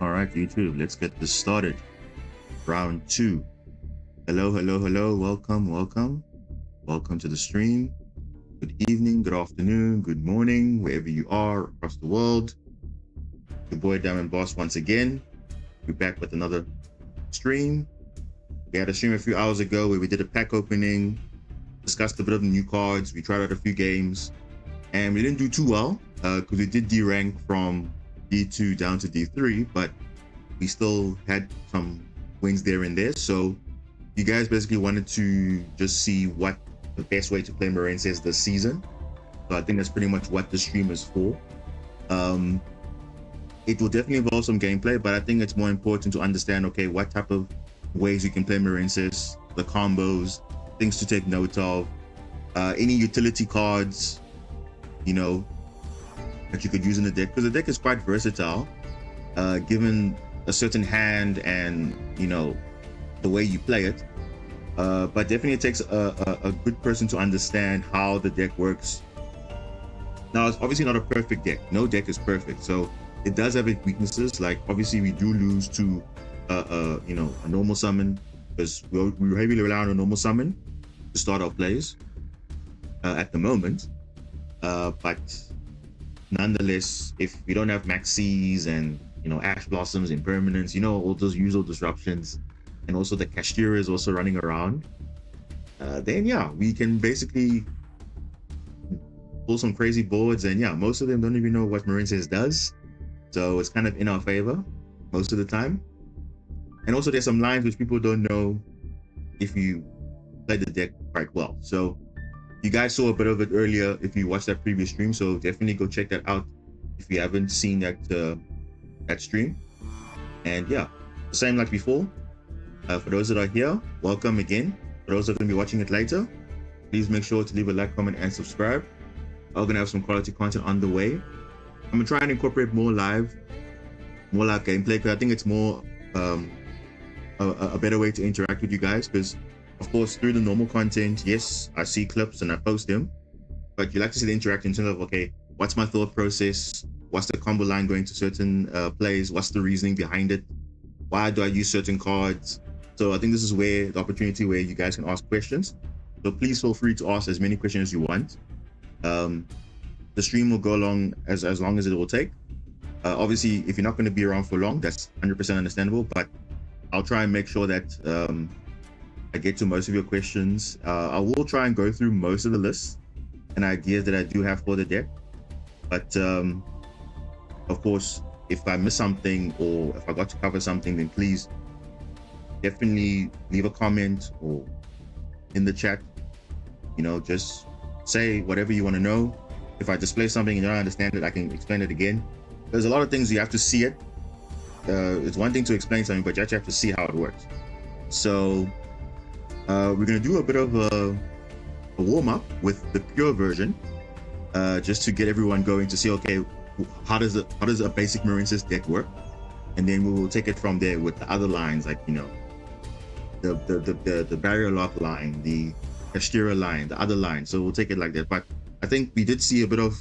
All right, YouTube, let's get this started. Round two. Hello, hello, hello. Welcome to the stream. Good evening, good afternoon, good morning, wherever you are across the world. Your boy Diamond Boss once again. We're back with another stream. We had a stream a few hours ago where we did a pack opening, discussed a bit of the new cards. We tried out a few games, and we didn't do too well because we did D-rank from D2 down to D3, but we still had some wins there and there. So you guys basically wanted to just see what the best way to play Marincess this season. So I think that's pretty much what the stream is for. It will definitely involve some gameplay, but I think it's more important to understand, okay, what type of ways you can play Marincess, the combos, things to take note of, any utility cards, you know, that you could use in the deck, because the deck is quite versatile, given a certain hand and, you know, the way you play it. But definitely it takes a good person to understand how the deck works. Now, it's obviously not a perfect deck. No deck is perfect. So it does have its weaknesses. Like, obviously, we do lose to, you know, a normal summon, because we heavily rely on a normal summon to start our plays at the moment. But nonetheless, if we don't have Maxis and, you know, Ash Blossoms, Impermanence, you know, all those usual disruptions, and also the Kashtira is also running around, then yeah, we can basically pull some crazy boards, and yeah, most of them don't even know what Marincess does, so it's kind of in our favor most of the time. And also there's some lines which people don't know if you play the deck quite well. So you guys saw a bit of it earlier if you watched that previous stream, so definitely go check that out if you haven't seen that that stream. And yeah, same like before. For those that are here, welcome again. For those that are going to be watching it later, please make sure to leave a like, comment, and subscribe. I'm going to have some quality content on the way. I'm going to try and incorporate more live gameplay, because I think it's more a better way to interact with you guys, because of course through the normal content, yes, I see clips and I post them, but you like to see the interaction in terms of, okay, what's my thought process, what's the combo line going to certain plays, what's the reasoning behind it, why do I use certain cards. So I think this is where the opportunity where you guys can ask questions. So please feel free to ask as many questions as you want. The stream will go along as long as it will take. Obviously, if you're not going to be around for long, that's 100% understandable, but I'll try and make sure that I get to most of your questions. I will try and go through most of the lists and ideas that I do have for the deck. But of course, if I miss something or if I got to cover something, then please definitely leave a comment or in the chat, you know, just say whatever you want to know. If I display something and you don't understand it, I can explain it again. There's a lot of things you have to see it. It's one thing to explain something, but you actually have to see how it works. So we're going to do a bit of a warm-up with the pure version, just to get everyone going to see, okay, how does a basic Marincess deck work? And then we will take it from there with the other lines, like, you know, the barrier lock line, the Kashtira line, the other line. So we'll take it like that. But I think we did see a bit of,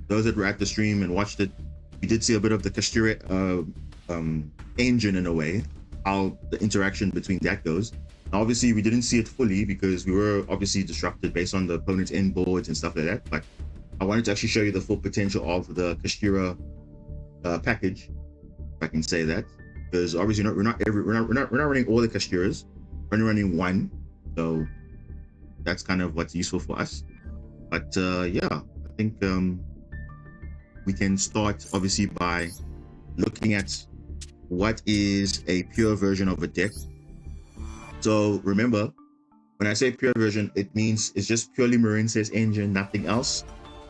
those that were at the stream and watched it, we did see a bit of the Kashtira engine in a way, how the interaction between that goes. Now, obviously, we didn't see it fully because we were obviously disrupted based on the opponent's end boards and stuff like that. But I wanted to actually show you the full potential of the Kashtira package, if I can say that, because obviously we're not running all the Kashtiras, we're only running one, so that's kind of what's useful for us. But yeah, I think we can start obviously by looking at what is a pure version of a deck. So remember, when I say pure version, it means it's just purely Marincess engine, nothing else.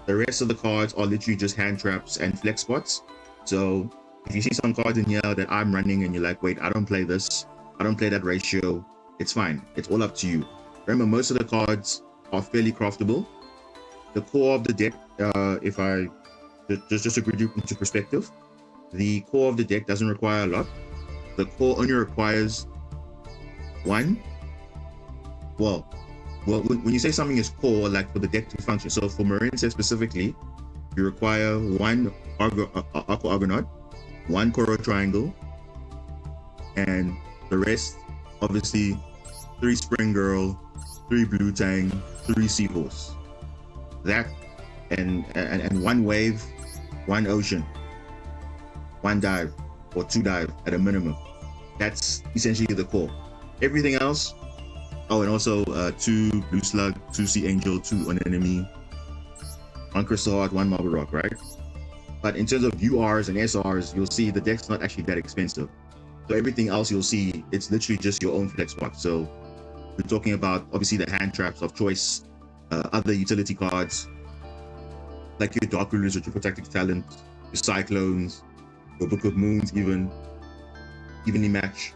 The rest of the cards are literally just hand traps and flex spots. So if you see some cards in here that I'm running and you're like, wait, I don't play this, I don't play that ratio, it's fine. It's all up to you. Remember, most of the cards are fairly craftable. The core of the deck, if I just to put you into perspective, the core of the deck doesn't require a lot. The core only requires one. Well, when you say something is core, like for the deck to function, so for Marincess specifically, you require one Aqua Argonaut, 1 Koro Triangle, and the rest, obviously, 3 Spring Girl, 3 Blue Tang, 3 Seahorse. That, and 1 Wave, 1 Ocean, 1 Dive, or 2 Dive at a minimum. That's essentially the core. Everything else, oh, and also 2 Blue Slug, 2 Sea Angel, 2 Anemone, 1 Crystal Heart, 1 Marble Rock, right? But in terms of URs and SRs, you'll see the deck's not actually that expensive. So everything else you'll see, it's literally just your own flex spot. So we're talking about obviously the hand traps of choice, other utility cards, like your Dark Rulers, your Triple Tactics Talent, your Cyclones, your Book of Moons, evenly match.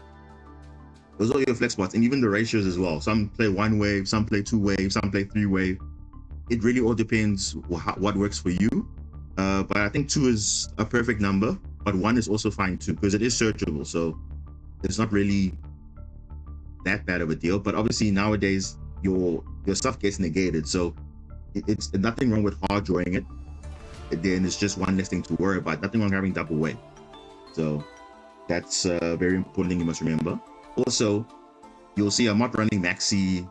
Those are your flex spots, and even the ratios as well. Some play 1 wave, some play 2 wave, some play 3 wave. It really all depends what works for you. But I think 2 is a perfect number, but 1 is also fine too, because it is searchable. So it's not really that bad of a deal. But obviously nowadays your stuff gets negated. So it's nothing wrong with hard drawing it. Then it's just one less thing to worry about. Nothing wrong having double wave. So that's a very important thing you must remember. Also, you'll see I'm not running Maxi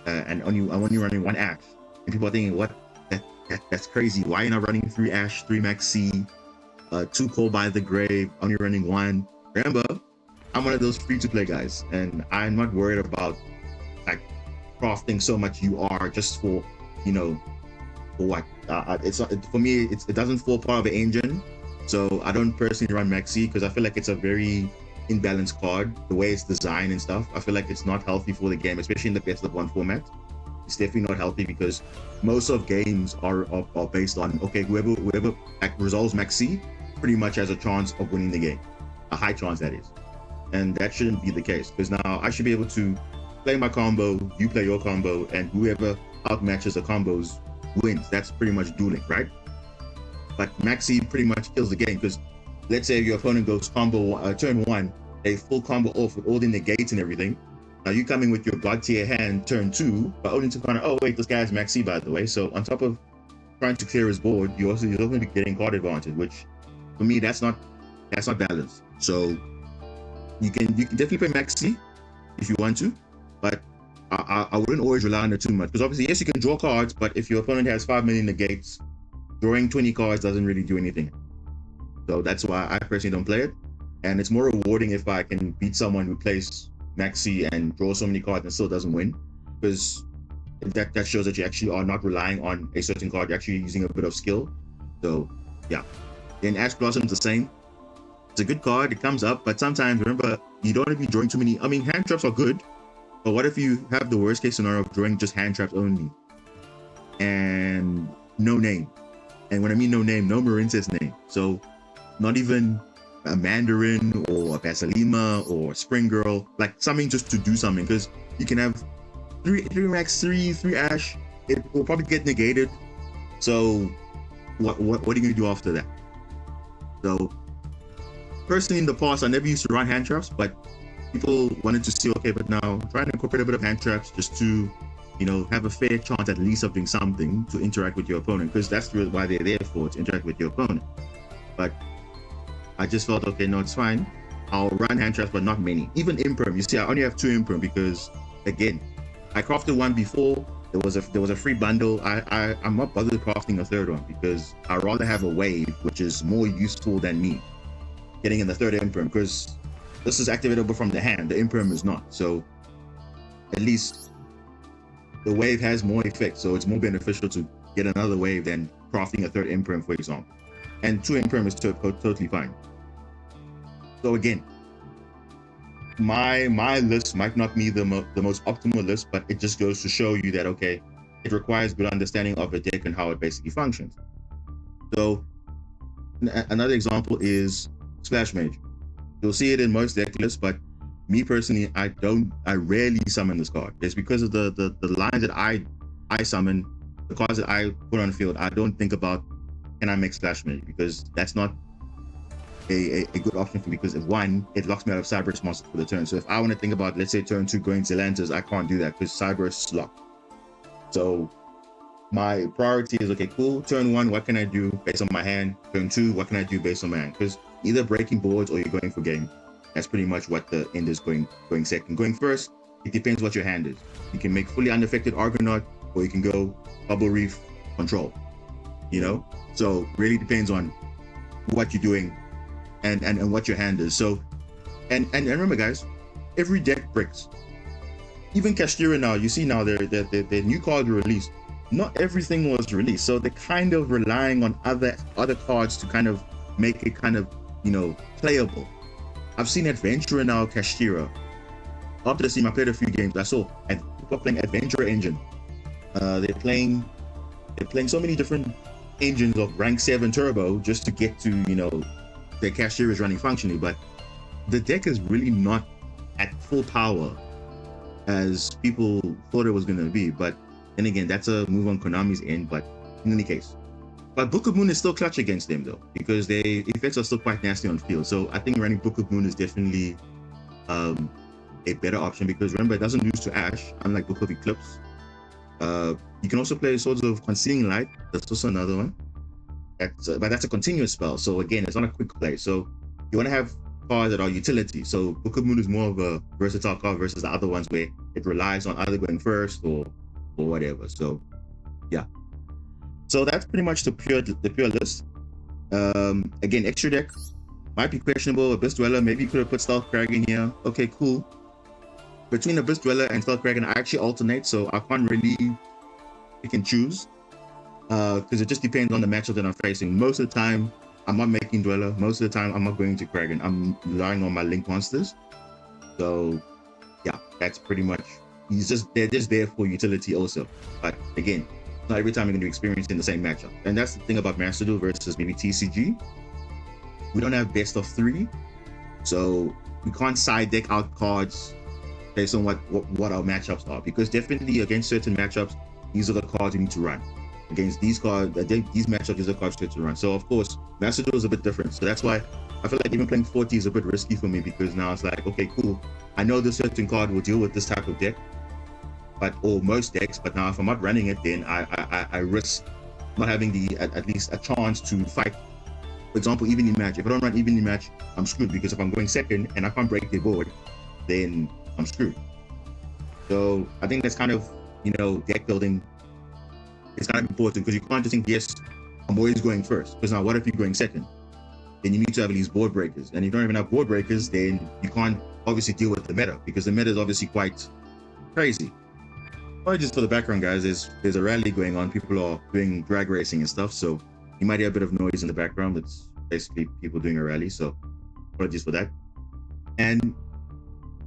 and I'm only running 1 Ash. And people are thinking, what? That's crazy. Why are you not running 3 Ash, 3 Maxi, 2 Call by the Grave, only running 1? Remember, I'm one of those free-to-play guys, and I'm not worried about like crafting so much UR just for, you know, for what? It's not, for me, it doesn't fall part of the engine. So I don't personally run Maxi because I feel like it's a very imbalanced card, the way it's designed and stuff. I feel like it's not healthy for the game, especially in the best of 1 format. It's definitely not healthy because most of games are based on, okay, whoever like resolves Maxi pretty much has a chance of winning the game, a high chance that is, and that shouldn't be the case, because now I should be able to play my combo, you play your combo, and whoever outmatches the combos wins. That's pretty much dueling, right? But Maxi pretty much kills the game, because let's say your opponent goes combo turn 1, a full combo off with all the negates and everything. Now you come in with your god tier hand turn 2, but only to kind of, oh wait, this guy has Maxi by the way. So on top of trying to clear his board, you're also going to be getting card advantage, which for me that's not balanced. So you can definitely play Maxi if you want to, but I wouldn't always rely on it too much, because obviously yes, you can draw cards, but if your opponent has 5 million negates, drawing 20 cards doesn't really do anything. So that's why I personally don't play it, and it's more rewarding if I can beat someone who plays Maxi and draw so many cards and still doesn't win, because that shows that you actually are not relying on a certain card, you're actually using a bit of skill. So yeah. Then Ash Blossom's the same. It's a good card, it comes up, but sometimes remember, you don't want to be drawing too many. I mean, hand traps are good, but what if you have the worst case scenario of drawing just hand traps only and no name? And when I mean no name, no Marincess name. So not even a Mandarin or a Basilima or Spring Girl, like something just to do something, because you can have 3 Max 3 Ash, it will probably get negated. So what are you going to do after that? So personally in the past, I never used to run hand traps, but people wanted to see, okay, but now trying to incorporate a bit of hand traps just to, you know, have a fair chance at least of doing something to interact with your opponent, because that's really why they're there for, to interact with your opponent. But I just felt, okay, no, it's fine. I'll run hand traps, but not many. Even Imperm, you see, I only have 2 Imperm because, again, I crafted 1 before. There was a free bundle. I'm not bothered crafting a 3rd one because I'd rather have a wave, which is more useful than me getting in the 3rd Imperm, because this is activatable from the hand. The Imperm is not. So at least the wave has more effect. So it's more beneficial to get another wave than crafting a 3rd Imperm, for example. And 2 Imperm is totally fine. So again, my list might not be the most optimal list, but it just goes to show you that, okay, it requires good understanding of a deck and how it basically functions. So another example is Splash Mage. You'll see it in most deck lists, but me personally, I rarely summon this card. It's because of the lines that I summon, the cards that I put on the field. I don't think about, can I make Splash Mage, because that's not a good option for me, because if 1, it locks me out of Cyberus monsters for the turn. So if I want to think about, let's say turn 2 going Zelantas, I can't do that because Cyberus is locked. So my priority is, okay, cool, turn 1, what can I do based on my hand? Turn 2, what can I do based on my hand? Because either breaking boards or you're going for game. That's pretty much what the end is going second. Going first, it depends what your hand is. You can make fully unaffected Argonaut, or you can go Bubble Reef control, you know? So really depends on what you're doing and what your hand is. So, and remember guys, every deck breaks. Even Kashtira now, you see now their new cards were released. Not everything was released. So they're kind of relying on other cards to kind of make it kind of, you know, playable. I've seen Adventurer now, Kashtira. After the team, I played a few games. I saw and people playing Adventurer engine. They're playing so many different engines of rank 7 turbo just to get to, you know, their Kashtira is running functionally. But the deck is really not at full power as people thought it was going to be. But then again, that's a move on Konami's end. But in any case, but Book of Moon is still clutch against them though, because their effects are still quite nasty on field. So I think running Book of Moon is definitely a better option, because remember, it doesn't lose to Ash, unlike Book of Eclipse. You can also play Swords of Concealing Light. That's also another one. But that's a continuous spell. So again, it's not a quick play. So you want to have cards that are utility. So Book of Moon is more of a versatile card versus the other ones where it relies on either going first or whatever. So yeah. So that's pretty much the pure list. Again, extra deck might be questionable. Abyss Dweller, maybe you could have put Stealth Kraken here. Okay, cool. Between Abyss Dweller and Stealth Kraken, I actually alternate, so I can't really pick and choose. Because it just depends on the matchup that I'm facing. Most of the time, I'm not making Dweller. Most of the time, I'm not going to Kraken. I'm relying on my Link monsters. So, yeah, that's pretty much. They're just there for utility also. But again, not every time you're going to experience in the same matchup. And that's the thing about Master Duel versus maybe TCG. We don't have best of 3, so we can't side deck out cards based on what our matchups are. Because definitely against certain matchups, these are the cards you need to run. Against these cards, these matchups, these are cards to run. So of course, Master Duel is a bit different. So that's why I feel like even playing 40 is a bit risky for me, because now it's like, okay, cool. I know this certain card will deal with this type of deck, or most decks. But now if I'm not running it, then I risk not having at least a chance to fight. For example, evening match. If I don't run evening match, I'm screwed, because if I'm going second and I can't break the board, then I'm screwed. So I think that's kind of, you know, deck building. It's kind of important, because you can't just think, yes, I'm always going first. Because now, what if you're going second? Then you need to have these board breakers. And if you don't even have board breakers, then you can't obviously deal with the meta, because the meta is obviously quite crazy. But just for the background, guys, there's a rally going on. People are doing drag racing and stuff. So you might hear a bit of noise in the background. It's basically people doing a rally. So apologies for that. And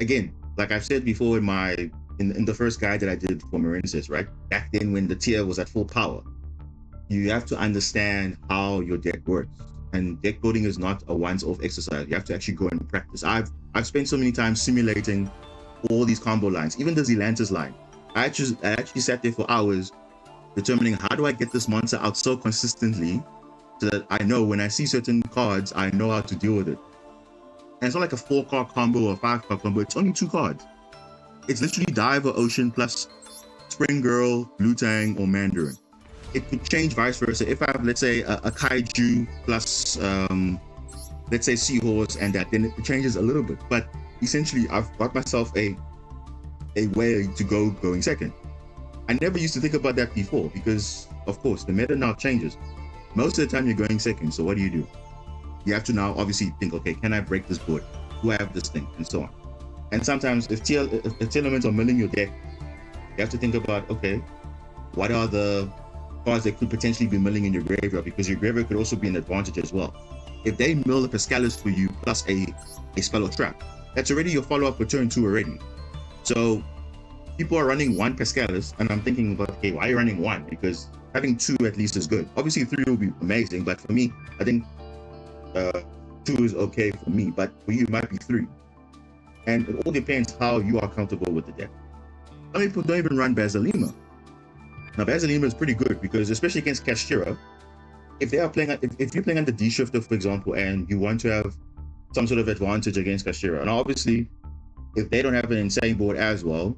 again, like I've said before in the first guide that I did for Marincess, right? Back then when the tier was at full power, you have to understand how your deck works. And deck building is not a once-off exercise. You have to actually go and practice. I've spent so many times simulating all these combo lines, even the Zelantis line. I actually sat there for hours determining, how do I get this monster out so consistently so that I know when I see certain cards, I know how to deal with it. And it's not like a 4-card combo or a 5-card combo. It's only 2 cards. It's literally Diver Ocean plus Spring Girl, Blue Tang, or Mandarin. It could change vice versa. If I have, let's say, a Kaiju plus, let's say, Seahorse and that, then it changes a little bit. But essentially, I've got myself a way to going second. I never used to think about that before, because, of course, the meta now changes. Most of the time, you're going second. So what do? You have to now obviously think, okay, can I break this board? Do I have this thing? And so on. And sometimes if tier elements are milling your deck, you have to think about, okay, what are the cards that could potentially be milling in your graveyard? Because your graveyard could also be an advantage as well. If they mill the Pascalis for you plus a spell or trap, that's already your follow-up for turn 2 already. So people are running 1 Pascalis, and I'm thinking about, okay, why are you running 1? Because having 2 at least is good. Obviously 3 will be amazing, but for me, I think 2 is okay for me, but for you it might be 3. And it all depends how you are comfortable with the deck. Some people don't even run Basilima. Now Basilima is pretty good, because especially against Kashtira, if you're playing under D-Shifter, for example, and you want to have some sort of advantage against Kashtira, and obviously if they don't have an insane board as well,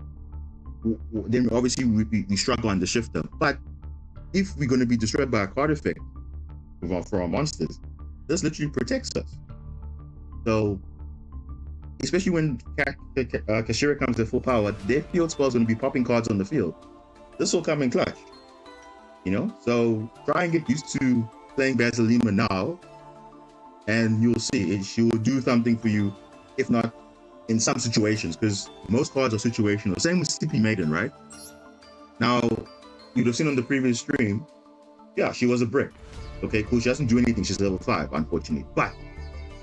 then obviously we struggle on the Shifter. But if we're going to be destroyed by a card effect for our monsters, this literally protects us. So especially when Kashira comes at full power, their field spells going to be popping cards on the field. This will come in clutch, you know. So try and get used to playing Basilima now, and you'll see she will do something for you, if not in some situations, because most cards are situational. Same with Sleepy Maiden, right? Now, you'd have seen on the previous stream, yeah, she was a brick. Okay, cool. She doesn't do anything. She's level 5, unfortunately. But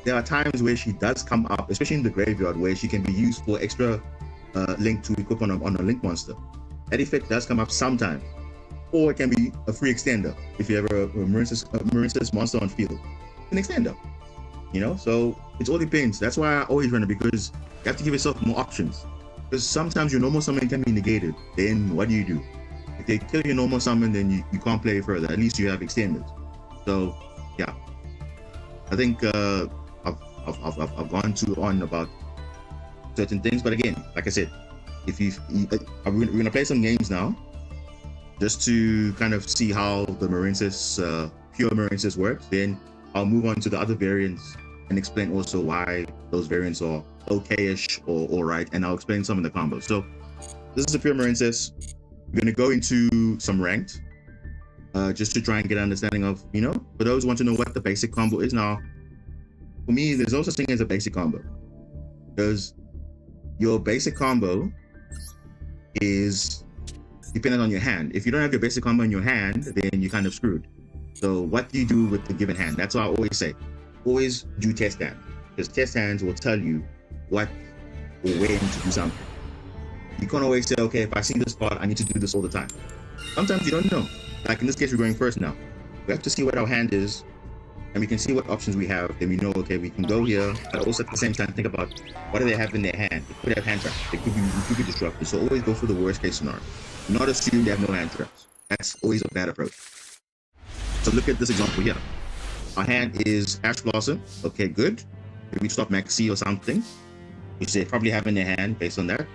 there are times where she does come up, especially in the graveyard, where she can be used for extra link to equip on a link monster. That effect does come up sometimes. Or it can be a free extender if you have a Marincess monster on field. An extender. You know, so it all depends. That's why I always run it, because you have to give yourself more options. Because sometimes your normal summon can be negated. Then what do? If they kill your normal summon, then you can't play further. At least you have extenders. So yeah, I think I've gone too on about certain things. But again, like I said, if we're gonna play some games now, just to kind of see how the Marincess, pure Marincess works. Then I'll move on to the other variants and explain also why those variants are okay-ish or alright, and I'll explain some of the combos. So this is a pure Marincess. We're gonna go into some ranked, just to try and get an understanding of, you know, for those who want to know what the basic combo is. Now, for me, there's no such thing as a basic combo, because your basic combo is dependent on your hand. If you don't have your basic combo in your hand, then you're kind of screwed. So what do you do with the given hand? That's why I always say, always do test hand, because test hands will tell you what or when to do something. You can't always say, okay, if I see this card, I need to do this all the time. Sometimes you don't know. Like in this case, we're going first now. We have to see what our hand is, and we can see what options we have. Then we know, okay, we can go here, but also at the same time think about what do they have in their hand. They could have hand traps. They could be disrupted. So always go for the worst case scenario. Not assume they have no hand traps. That's always a bad approach. So look at this example here. Our hand is Ash Blossom. Okay, good. Maybe stop Maxi or something, which they probably have in their hand based on that.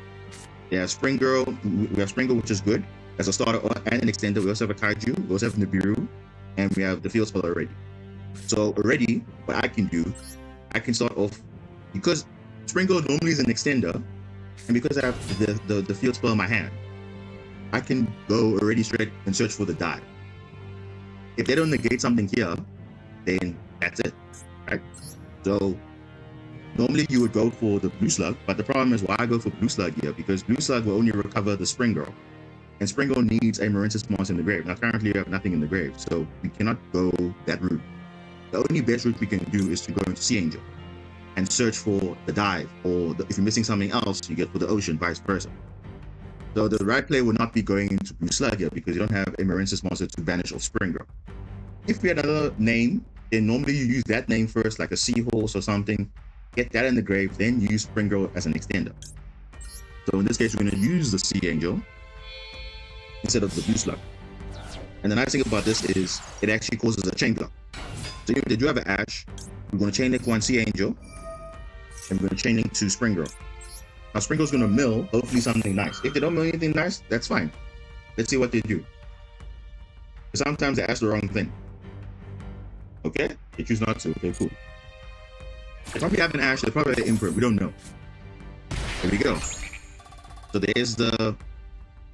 They have Spring Girl. We have Spring Girl, which is good as a starter and an extender. We also have a Kaiju. We also have Nibiru, and we have the field spell already. So already, what I can do, I can start off, because Spring Girl normally is an extender, and because I have the field spell in my hand, I can go already straight and search for the dive. If they don't negate something here, then that's it, right? So normally you would go for the Blue Slug, but the problem is why I go for Blue Slug here, because Blue Slug will only recover the Spring Girl, and Spring Girl needs a Marincess monster in the grave. Now currently we have nothing in the grave, so we cannot go that route. The only best route we can do is to go into Sea Angel and search for the dive, or if you're missing something else, you get for the ocean, vice versa. So the right play would not be going into Blue Slug here, because you don't have a Marincess monster to banish off Spring Girl. If we had another name, then normally you use that name first, like a Seahorse or something, get that in the grave, then use Spring Girl as an extender. So in this case, we're going to use the Sea Angel instead of the Blue Slug. And the nice thing about this is it actually causes a chain block. So if they do have an Ash, we're going to chain link one Sea Angel, and we're going to chain link to Spring Girl. Now Spring Girl's going to mill, hopefully something nice. If they don't mill anything nice, that's fine. Let's see what they do. Sometimes they ask the wrong thing. Okay, they choose not to. Okay, cool. They probably have an Ash, they probably have an Imperm, we don't know. There we go. So there's so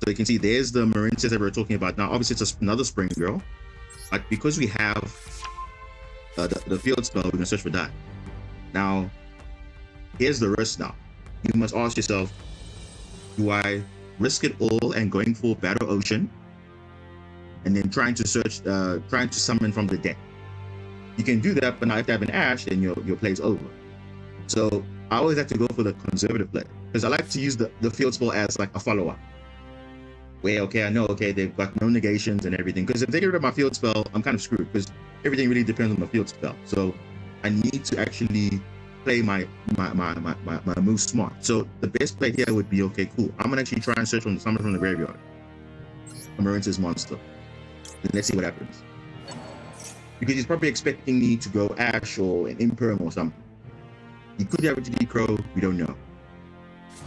you can see there's the Marincess that we're talking about. Now obviously it's another Spring Girl, but because we have the field spell, we're gonna search for that. Now here's the risk. Now you must ask yourself, do I risk it all and going for Battle Ocean and then trying to summon from the deck? You can do that, but now if you have an Ash, then your play's over. So I always like to go for the conservative play, because I like to use the field spell as like a follow-up. Where, okay, I know, okay, they've got no negations and everything. Because if they get rid of my field spell, I'm kind of screwed, because everything really depends on the field spell. So I need to actually play my move smart. So the best play here would be, okay, cool, I'm gonna actually try and search from someone from the graveyard, a Marincess monster, and let's see what happens. Because he's probably expecting me to go Ash or an Imperm or something. He could have a GD Crow, we don't know.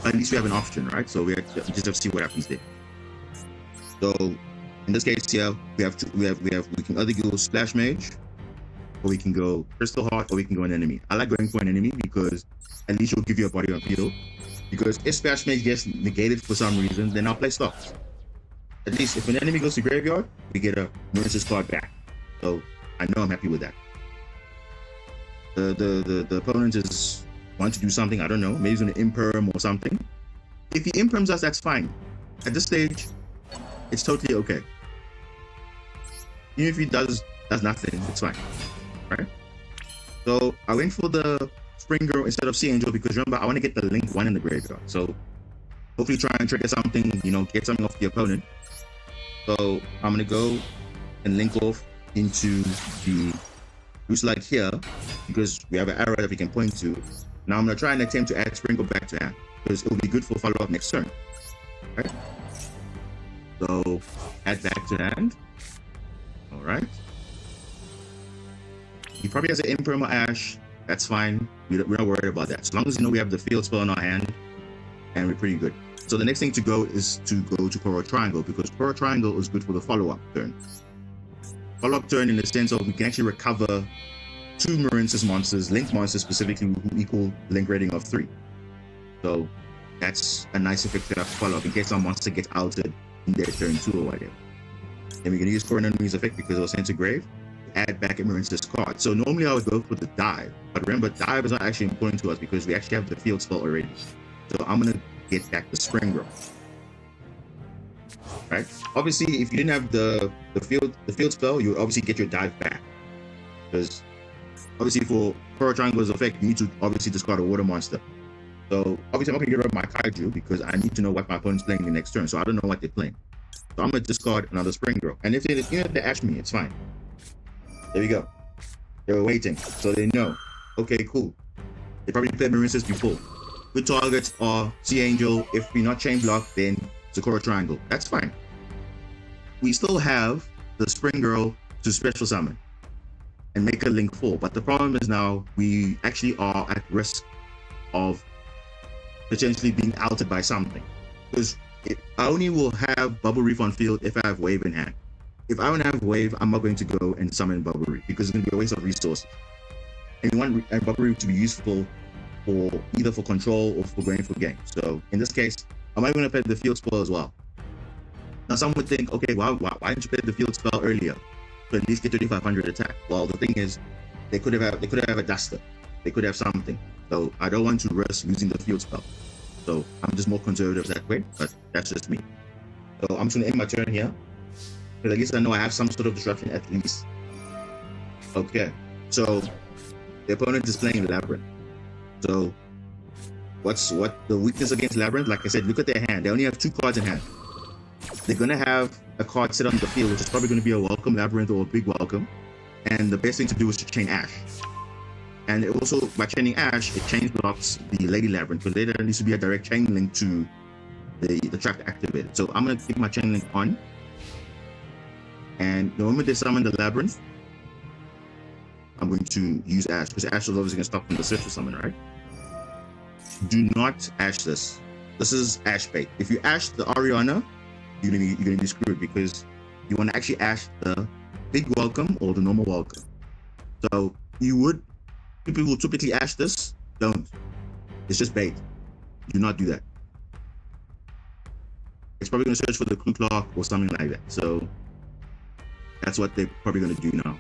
At least we have an option, right? So we just have to see what happens there. So in this case here, we can either go Splash Mage, or we can go Crystal Heart, or we can go an enemy. I like going for an enemy because at least it'll give you a body on field. Because if Splash Mage gets negated for some reason, then I'll play stops. At least if an enemy goes to graveyard, we get a Marincess card back. So I know I'm happy with that. The opponent is want to do something, I don't know, maybe he's gonna imperm or something. If he imperms us, that's fine. At this stage, it's totally okay. Even if he does nothing, it's fine. Right? So I went for the Spring Girl instead of Sea Angel because remember I want to get the Link 1 in the graveyard. So hopefully try and trigger something, you know, get something off the opponent. So I'm gonna go and link off into the Loose Light here because we have an arrow that we can point to. Now I'm gonna try and attempt to add Sprinkle back to hand because it will be good for follow-up next turn. Right? So add back to hand. Alright. He probably has an Imperma Ash. That's fine. We're not worried about that. As long as you know we have the field spell in our hand and we're pretty good. So the next thing to go is to go to Coral Triangle because Coral Triangle is good for the follow-up turn. Follow-up turn in the sense of we can actually recover 2 Marincess monsters, Link monsters specifically, who equal Link rating of 3. So that's a nice effect to have follow-up in case our monster gets outed in their turn 2 or whatever. Then we can use Foreign Enemy's effect because it was sent to grave. Add back a Marincess card. So normally I would go for the dive, but remember dive is not actually important to us because we actually have the field spell already. So I'm gonna get back the Spring Girl. Right? Obviously, if you didn't have the field spell, you would obviously get your dive back. Because obviously for Coral Triangle's effect, you need to obviously discard a water monster. So obviously I'm not gonna get rid of my Kaiju because I need to know what my opponent's playing the next turn. So I don't know what they're playing. So I'm gonna discard another Spring Girl. And if they ash me, it's fine. There we go. They were waiting, so they know. Okay, cool. They probably played Marincess before. Good targets are Sea Angel. If we're not chain block, then it's a Coral Triangle. That's fine. We still have the Spring Girl to special summon and make a Link 4. But the problem is now we actually are at risk of potentially being outed by something. Because I only will have Bubble Reef on field if I have Wave in hand. If I don't have Wave, I'm not going to go and summon Bubble Reef because it's going to be a waste of resources. And we want Bubble Reef to be useful for either for control or for going for game. So in this case, I'm not going to play the field spell as well. Now some would think, okay, why didn't you play the field spell earlier to at least get 3500 attack? Well, the thing is, they could have a Duster, they could have something. So I don't want to risk using the field spell. So I'm just more conservative that way, but that's just me. So I'm just going to end my turn here. Because I guess I know I have some sort of disruption at least. Okay, so the opponent is playing Labyrinth. So what the weakness against Labyrinth? Like I said, look at their hand. They only have 2 cards in hand. They're gonna have a card sit on the field, which is probably gonna be a Welcome Labyrinth or a Big Welcome. And the best thing to do is to chain Ash. And it also, by chaining Ash, it chain blocks the Lady Labyrinth, because there needs to be a direct chain link to the trap to activate it. So I'm gonna keep my chain link on. And the moment they summon the Labyrinth, I'm going to use Ash, because Ash is obviously going to stop from the special summon, right? Do not Ash this. This is Ash bait. If you Ash the Ariana, you're gonna be screwed, because you want to actually Ash the Big Welcome or the normal Welcome. So people will typically Ash this, don't. It's just bait. Do not do that. It's probably going to search for the Clue Clock or something like that. So that's what they're probably going to do now.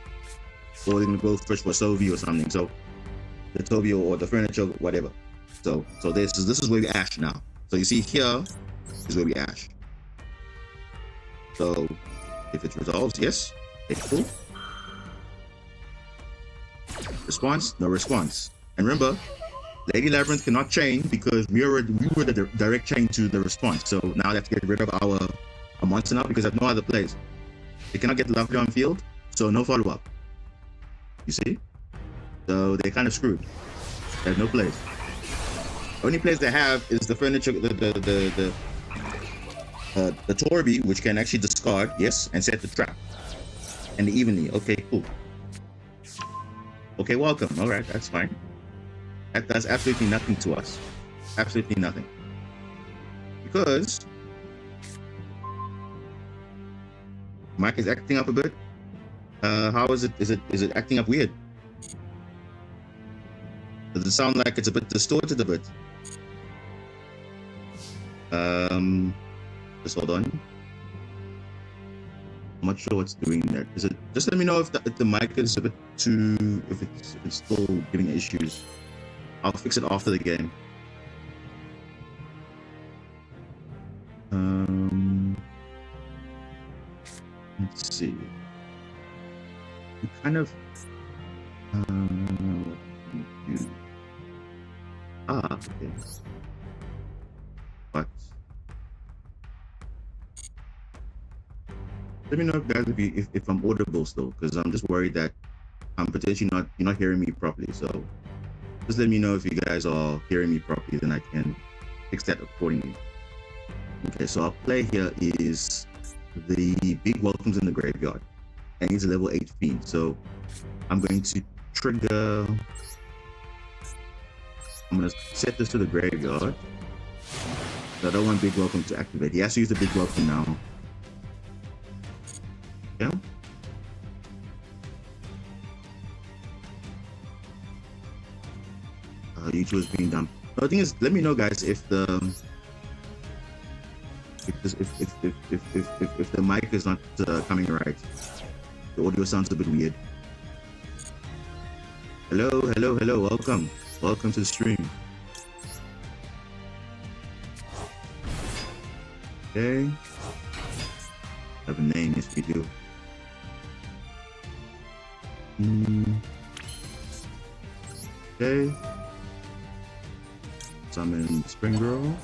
Or they're going to go search for Sovi or something. So the Tobio or the furniture, whatever. So this is where we Ash now. So you see here is where we Ash. So if it resolves, yes, okay, cool. Response, no response. And remember, Lady Labyrinth cannot chain because we were the direct chain to the response. So now I have to get rid of our monster now because I have no other plays. They cannot get Lovely on field, so no follow-up. You see? So they're kind of screwed. They have no plays. Only plays they have is the furniture, the Torby, which can actually discard, yes, and set the trap. And the Evenly, okay, cool. Okay, welcome. All right, that's fine. That does absolutely nothing to us. Absolutely nothing. Because Mike is acting up a bit. How is it? Is it acting up weird? Does it sound like it's a bit distorted a bit? Just hold on. I'm not sure what's doing that. Is it? Just let me know if the mic is a bit too, if it's still giving issues. I'll fix it after the game. Let's see. We kind of okay. But let me know, guys, if I'm audible still, because I'm just worried that I'm potentially you're not hearing me properly. So just let me know if you guys are hearing me properly, then I can fix that accordingly. Okay, so our play here is the big welcomes in the graveyard, and he's a level 8 fiend. So I'm going to trigger. I'm going to set this to the graveyard. So I don't want big welcome to activate. He has to use the big welcome now. Yeah. YouTube is being done. The thing is, let me know, guys, if the mic is not coming right. The audio sounds a bit weird. Hello, welcome to the stream. Okay, have a name, yes we do. Okay, summon Spring Girl.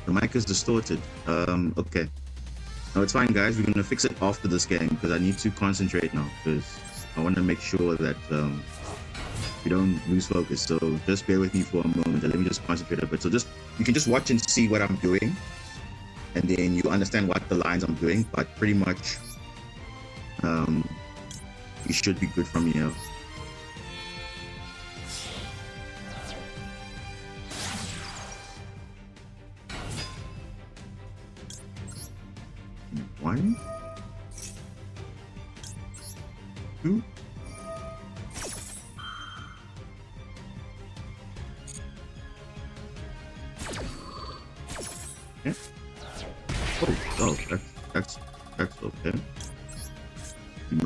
The mic is distorted. Okay. No, it's fine, guys. We're gonna fix it after this game because I need to concentrate now because I want to make sure that we don't lose focus. So just bear with me for a moment and let me just concentrate a bit. So you can just watch and see what I'm doing, and then you understand what the lines I'm doing. But pretty much, you should be good from here. One, two, okay. Oh, that's okay. You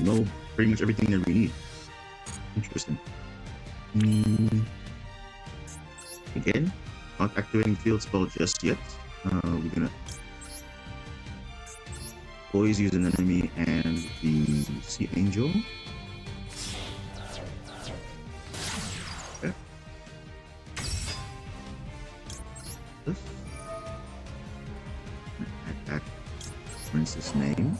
know pretty much everything that we need. Interesting. Again, not activating field spell just yet. We're gonna always use an enemy and the Sea Angel. Okay. This. Add that Marincess name.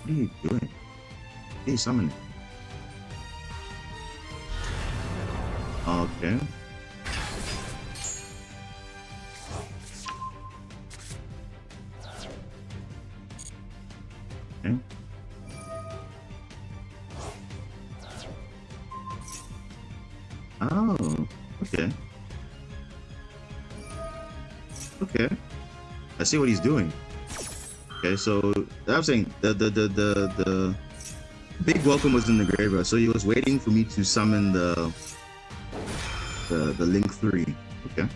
What are you doing? Hey, summon. Okay. Okay. Oh, okay. Okay. I see what he's doing. Okay, so I'm saying the big welcome was in the graveyard, so he was waiting for me to summon the Link 3. Okay.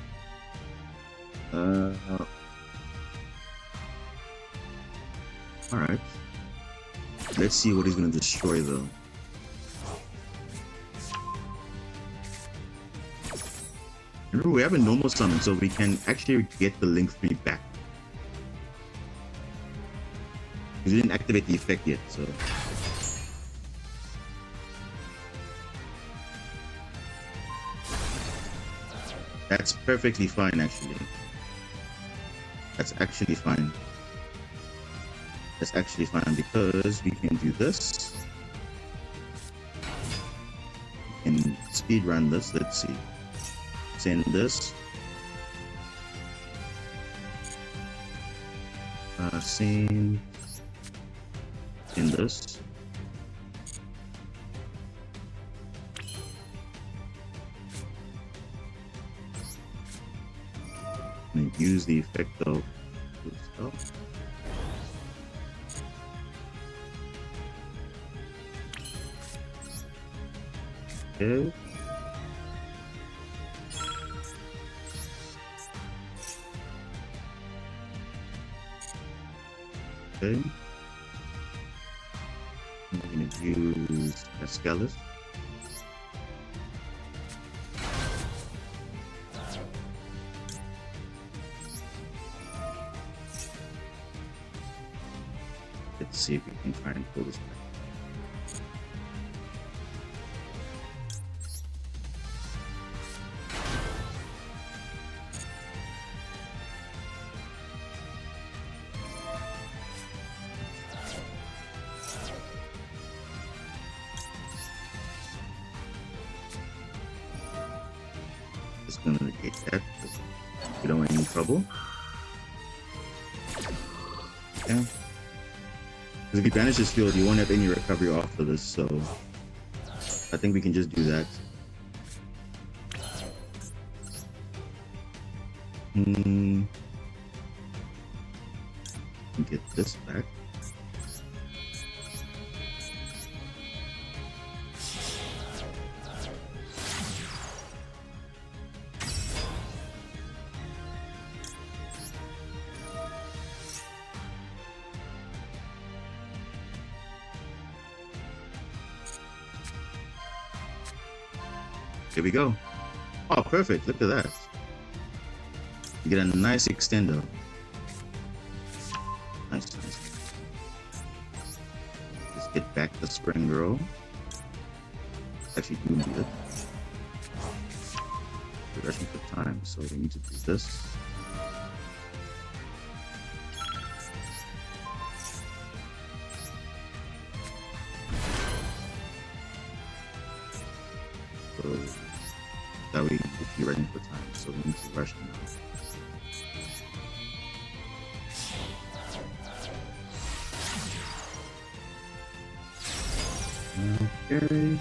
All right. Let's see what he's gonna destroy though. Remember, we have a normal summon, so we can actually get the Link 3 back. We didn't activate the effect yet, so. That's perfectly fine, actually. That's actually fine. That's actually fine because we can do this. We can speed run this. Let's see. Send this. Same in this. And use the effect of this stuff. Okay. Okay. I'm going to use Escalus. Let's see if we can try and pull this back. Just gonna negate that because we don't want any trouble. Yeah. Because if you banish this field, you won't have any recovery after this, so I think we can just do that. Get this back. Here we go. Oh, perfect. Look at that. You get a nice extender. Nice, nice. Let's get back the spring girl. Actually, do need it. We're rushing for time, so we need to do this. So that way we'll be running for time, so we need to rush now. Okay.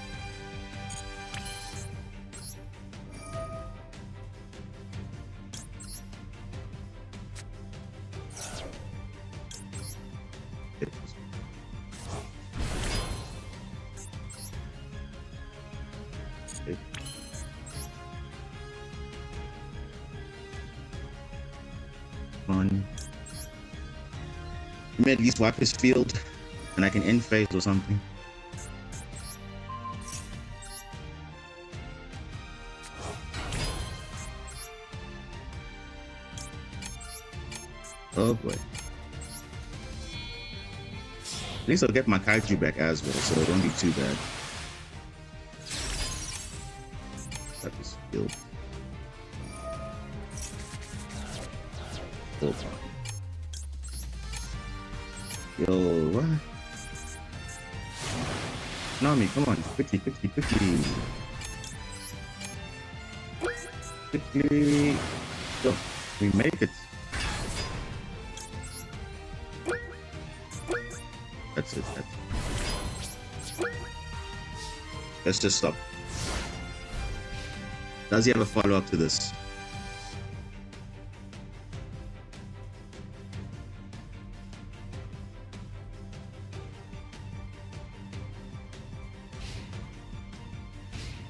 Fun. You may at least wipe his field, and I can end phase or something. Oh boy. At least I'll get my kaiju back as well, so it won't be too bad. Wipe his field. Hold on. Yo, what? Nami, come on, quickly, quickly, quickly. Quickly. Go. We make it. That's it. That's it. Let's just stop. Does he have a follow-up to this?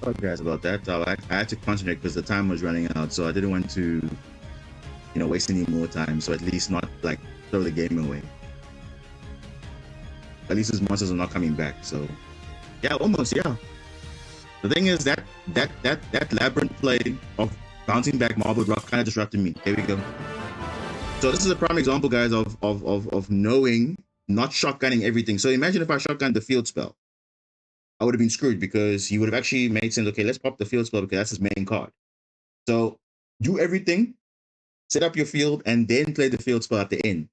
Apologize about that. I had to concentrate because the time was running out, so I didn't want to, waste any more time. So at least not like throw the game away. At least his monsters are not coming back. So yeah, almost, yeah. The thing is that labyrinth play of bouncing back marble rock kind of disrupted me. Here we go. So this is a prime example, guys, of knowing, not shotgunning everything. So imagine if I shotgunned the field spell. I would have been screwed because he would have actually made sense. Okay, let's pop the field spell because that's his main card. So do everything, set up your field, and then play the field spell at the end.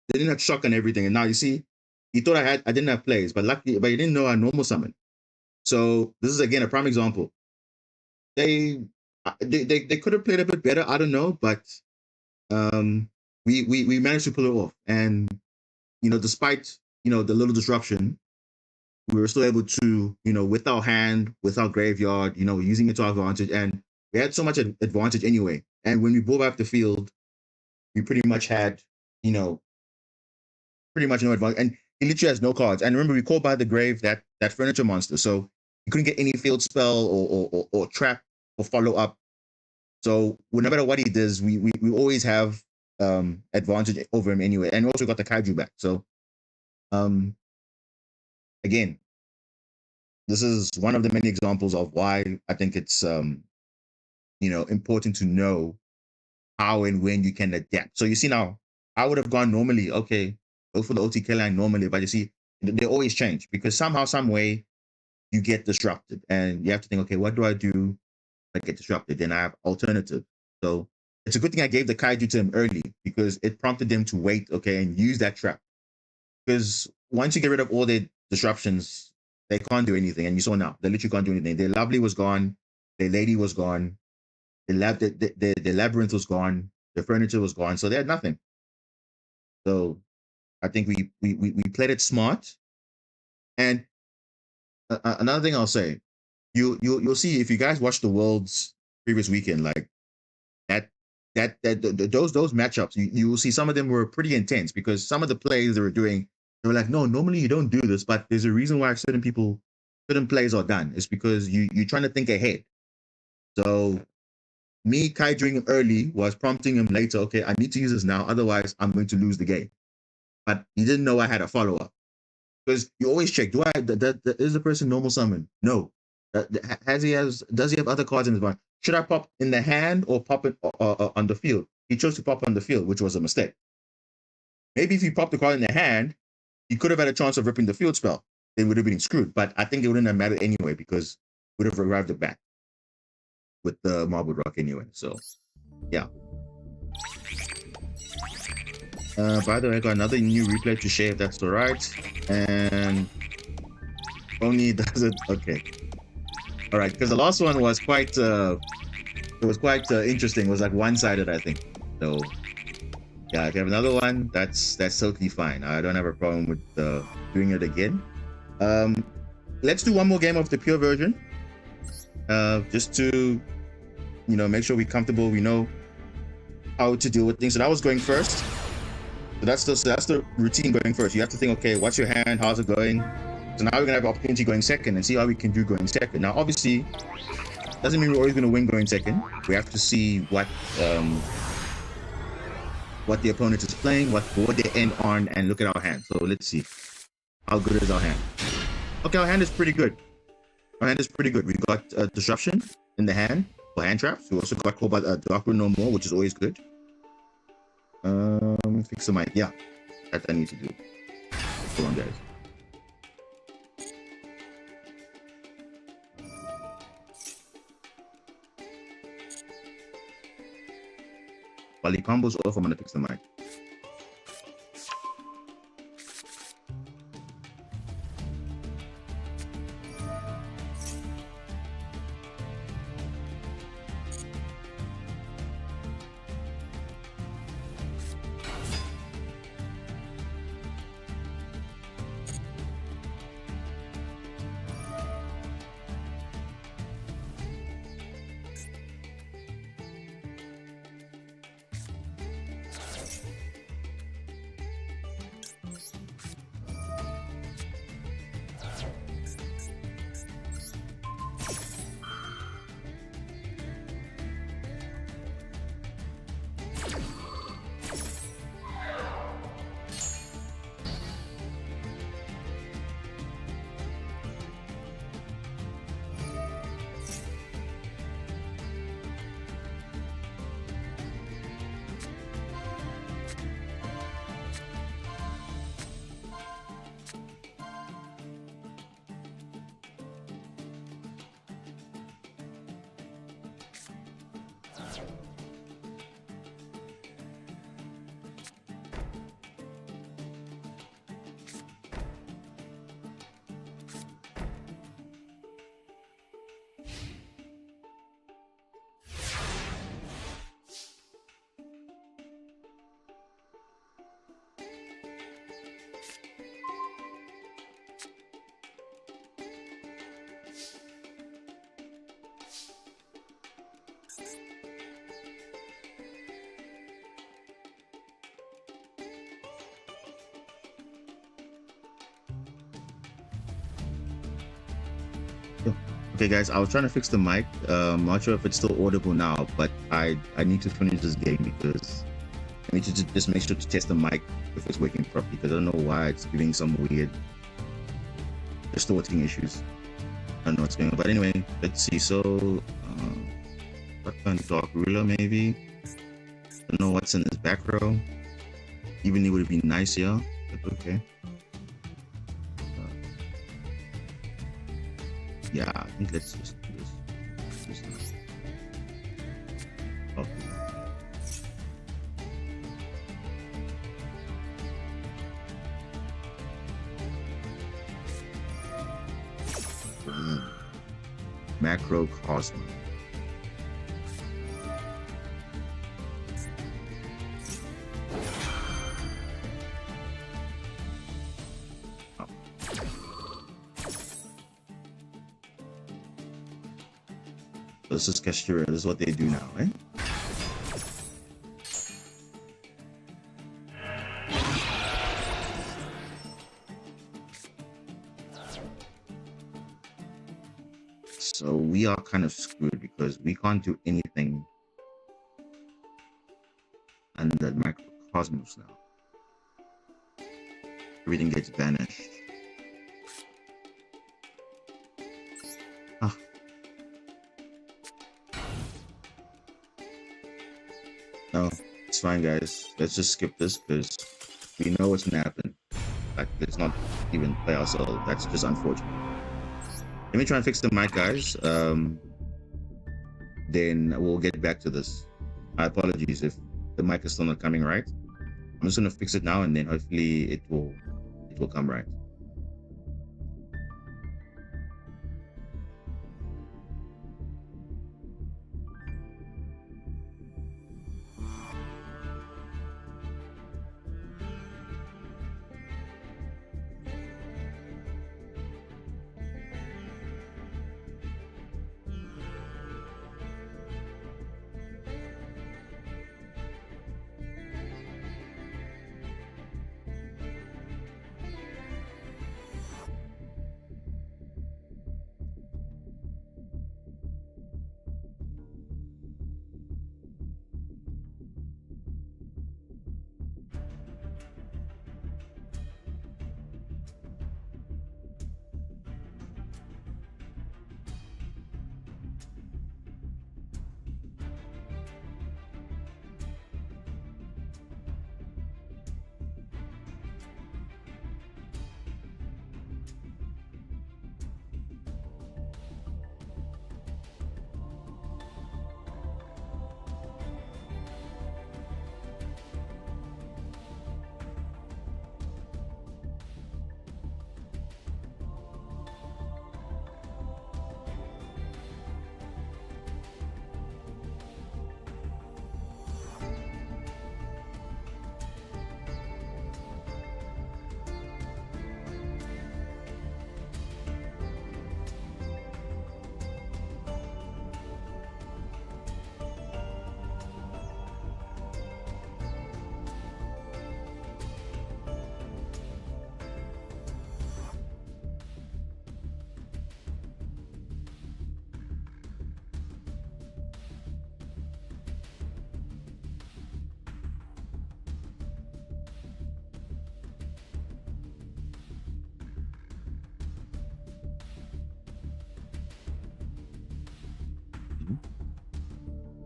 They didn't have shotgun everything, and now you see, he thought I didn't have plays, but luckily, but he didn't know I normal summon. So this is again a prime example. They could have played a bit better. I don't know, but we managed to pull it off. And despite the little disruption, we were still able to, with our hand, with our graveyard, using it to our advantage. And we had so much advantage anyway. And when we brought back the field, we pretty much had, pretty much no advantage. And he literally has no cards. And remember, we called by the grave that furniture monster. So he couldn't get any field spell or trap or follow up. So no matter what he does, we always have advantage over him anyway. And we also got the kaiju back. So again, this is one of the many examples of why I think it's important to know how and when you can adapt. So you see now, I would have gone normally, okay, go for the OTK line normally, but you see, they always change because somehow, some way, you get disrupted, and you have to think, okay, what do I do if I get disrupted? Then I have alternative. So it's a good thing I gave the kaiju to him early because it prompted them to wait, okay, and use that trap. Because once you get rid of all their disruptions, they can't do anything. And you saw now, they literally can't do anything. Their lovely was gone, their lady was gone, the labyrinth was gone, the furniture was gone, so they had nothing. So I think we played it smart. And another thing I'll say, you'll see if you guys watch the Worlds previous weekend, like those matchups, you will see some of them were pretty intense because some of the plays they were doing, they were like, no, normally you don't do this, but there's a reason why certain plays are done. It's because you're trying to think ahead. So me kaijuing him early was prompting him later, okay, I need to use this now, otherwise I'm going to lose the game. But he didn't know I had a follow-up. Because you always check, is the person normal summon? No. Does he have other cards in his mind? Should I pop in the hand or pop it on the field? He chose to pop on the field, which was a mistake. Maybe if he popped the card in the hand, he could have had a chance of ripping the field spell. They would have been screwed. But I think it wouldn't have mattered anyway because would have revived it back with the Marble Rock anyway. So, yeah. By the way, I got another new replay to share if that's all right. And only does it. Okay. All right, because the last one was quite interesting. It was like one-sided, I think. So yeah, if you have another one, that's totally fine. I don't have a problem with doing it again. Let's do one more game of the pure version, just to make sure we're comfortable. We know how to deal with things. So that was going first. So that's the routine going first. You have to think, okay, what's your hand? How's it going? So now we're gonna have opportunity going second and see how we can do going second. Now, obviously, doesn't mean we're always gonna win going second. We have to see what the opponent is playing, what board they end on, and look at our hand. So let's see, how good is our hand? Okay, our hand is pretty good. Our hand is pretty good. We got disruption in the hand for hand traps. We also got called by Dark Rune no more, which is always good. Fix the mic. Yeah, that I need to do. Hold on, guys. While the combo's off, I'm gonna fix the mic. Okay, guys, I was trying to fix the mic. I'm not sure if it's still audible now, but I need to finish this game because I need to just make sure to test the mic if it's working properly, because I don't know why it's giving some weird distorting issues. I don't know what's going on, but anyway, let's see. So, what kind of dark ruler maybe? I don't know what's in this back row. Even it would be nice here, but okay. Yeah, I think let's just do this. Okay. Macrocosm. This is Kastura. This is what they do now, right? So we are kind of screwed because we can't do anything under Microcosmos now. Everything gets banished. Ah. No, it's fine, guys. Let's just skip this because we know what's gonna happen. Like, let's not even play ourselves. That's just unfortunate. Let me try and fix the mic, guys. Then we'll get back to this. My apologies if the mic is still not coming right. I'm just gonna fix it now, and then hopefully it will come right.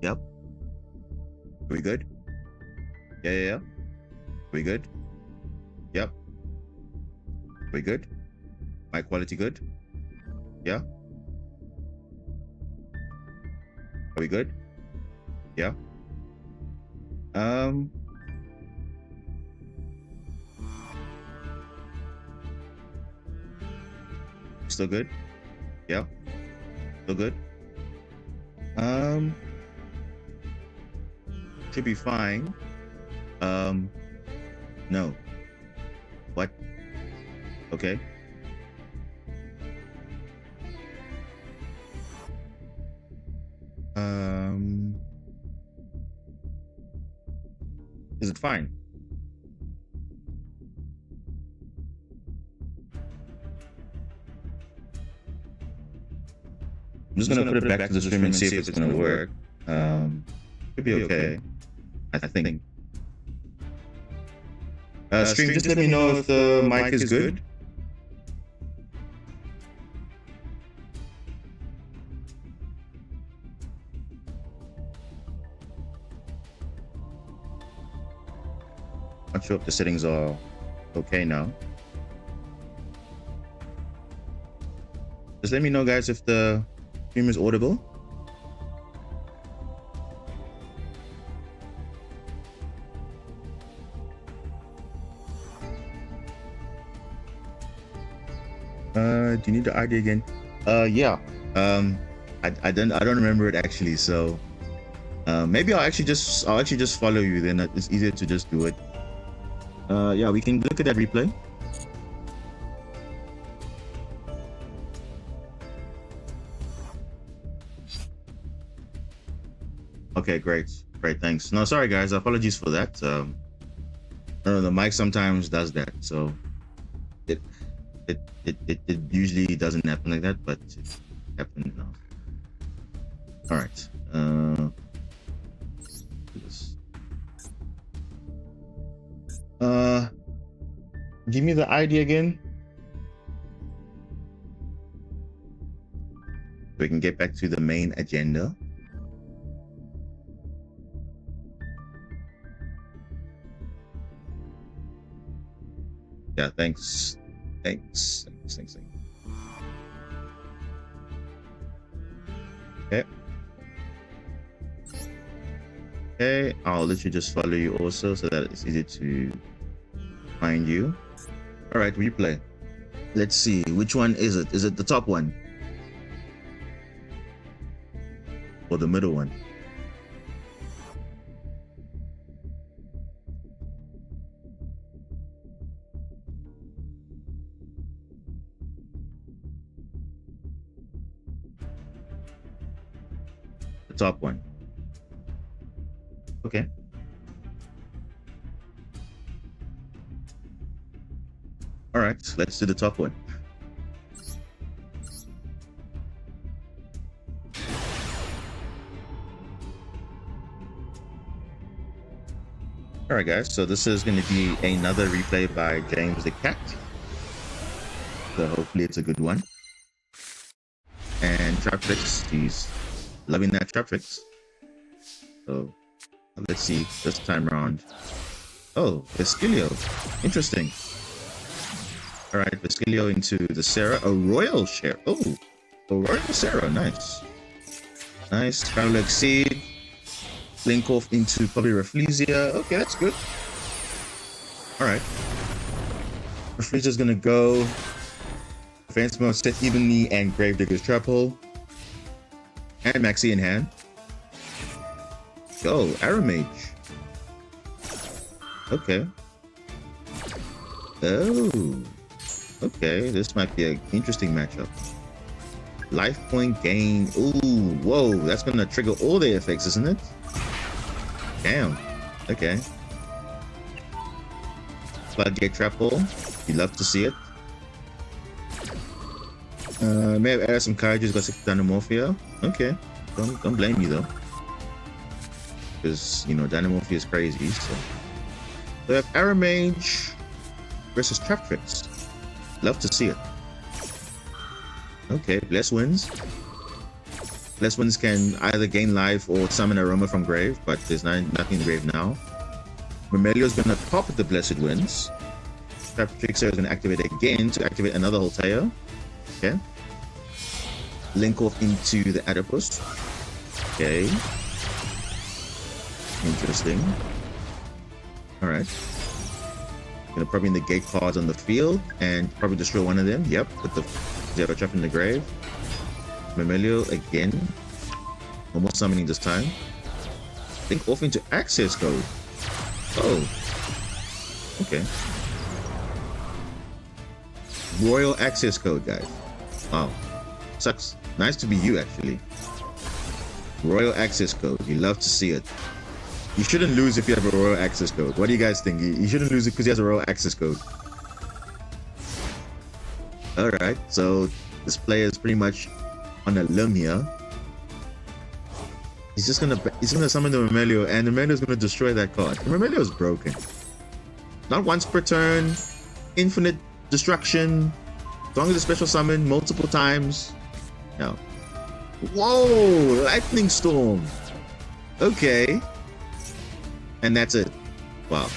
Yep. We good? Yeah. We good? Yep. We good? My quality good? Yeah. Are we good? Yeah. Still good? Yeah. Still good? Should be fine. No. What? Okay. Is it fine? I'm just gonna put it back to the stream and see if it's gonna work. Could be okay. I think. Stream, just let me know if the mic is good. Not sure if the settings are okay now. Just let me know, guys, if the stream is audible. Do you need the ID again? Yeah. I don't remember it actually, so maybe I'll actually just follow you, then it's easier to just do it. Yeah, we can look at that replay. Okay, great, thanks. No, sorry guys, apologies for that. I don't know, the mic sometimes does that, so it usually doesn't happen like that, but it happened now. All right. Give me the ID again. We can get back to the main agenda. Yeah, thanks. Okay, I'll literally just follow you also so that it's easy to find you. All right, replay. Let's see, which one is it? Is it the top one? Or the middle one? The top one. Okay. All right, let's do the top one. All right, guys, so this is going to be another replay by James the Cat. So hopefully it's a good one. And Trapfix, he's loving that Trapfix. So let's see this time around. Oh, Vesquilio. Interesting. All right, Vesquilio into the Sarah. A royal share. Oh, a royal Sarah. Nice. Nice. Traveler Exceed. Link off into probably Rafflesia. Okay, that's good. All right. Rafflesia's going to go. Advanced mode set evenly and Gravedigger's Trap Hole. And Maxi in hand. Go, Aramage. Okay. Oh. Okay, this might be an interesting matchup. Life point gain. Ooh, whoa, that's gonna trigger all the effects, isn't it? Damn. Okay. Floodgate Trap Hole. You love to see it. May have added some Kaiju's, got 6 Dynamorphia. Okay. Don't blame me though. Because, you know, Dynamorphia is crazy, so. We have Aramage versus Traptrix. Love to see it. Okay, Bless wins. Bless wins can either gain life or summon Aroma from grave, but there's nothing in grave now. Mamelio's gonna pop the Blessed Winds. Traptrixer is gonna activate again to activate another Holteo. Okay. Link off into the Adipus. Okay. Interesting. Alright. Gonna probably negate cards on the field and probably destroy one of them. Yep, with the Zero Trap in the grave. Mamelio again. Almost summoning this time. Link off into access code. Oh. Okay. Royal access code, guys. Wow. Sucks. Nice to be you, actually. Royal access code. You love to see it. You shouldn't lose if you have a royal access code. What do you guys think? You shouldn't lose it because he has a royal access code. Alright, so this player is pretty much on a limb here. He's gonna summon the Remelio, and the Remelio is gonna destroy that card. The Remelio is broken. Not once per turn, infinite destruction, as long as a special summon multiple times. No. Whoa! Lightning Storm! Okay. And that's it. Wow.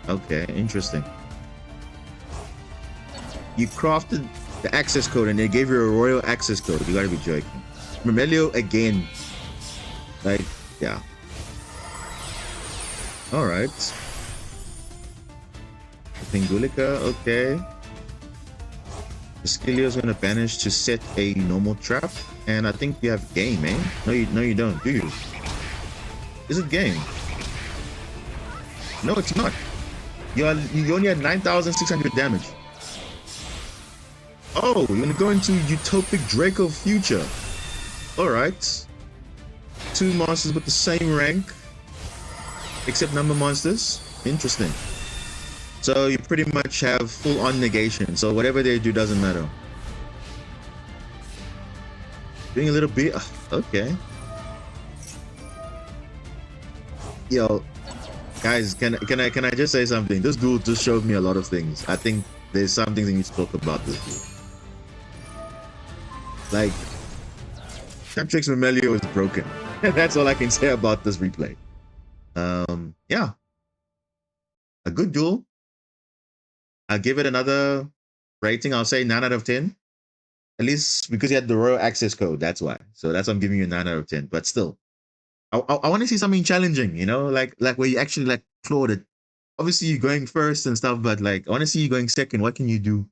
Okay, interesting. You crafted the access code and they gave you a royal access code. You gotta be joking. Remelio again. Like, yeah. Alright. Pingulika, okay. Skillio is gonna banish to set a normal trap. And I think you have game, eh? No, you don't, do you? Is it game? No, it's not. You only had 9,600 damage. Oh, you're gonna go into Utopic Draco Future. Alright. 2 monsters with the same rank. Except number monsters. Interesting. So you pretty much have full on negation. So whatever they do doesn't matter. Doing a little bit. Okay. Yo, guys, can I just say something? This duel just showed me a lot of things. I think there's some things we need to talk about this duel. Like, Captrix Remelio is broken. That's all I can say about this replay. Yeah. A good duel. I'll give it another rating. I'll say 9 out of 10. At least because you had the royal access code, that's why. So that's why I'm giving you a 9 out of 10. But still, I want to see something challenging, you know, like where you actually like clawed it. Obviously, you're going first and stuff, but like I want to see you going second. What can you do?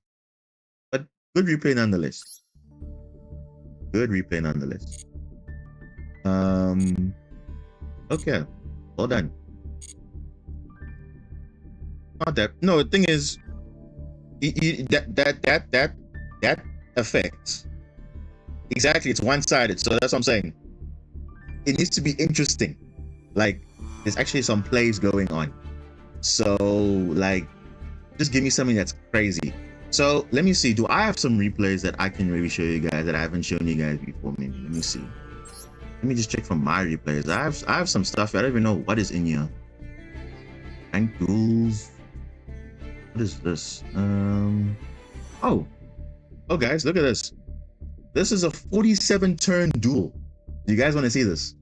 But good replay nonetheless. Good replay nonetheless. Okay, well done. Not that. No, the thing is, that effect. Exactly, it's one-sided. So that's what I'm saying. It needs to be interesting. Like, there's actually some plays going on. So, like, just give me something that's crazy. So, let me see. Do I have some replays that I can really show you guys that I haven't shown you guys before? Maybe. Let me see. Let me just check from my replays. I have some stuff. I don't even know what is in here. Rank duels. What is this? Oh, guys, look at this. This is a 47-turn duel. Do you guys want to see this?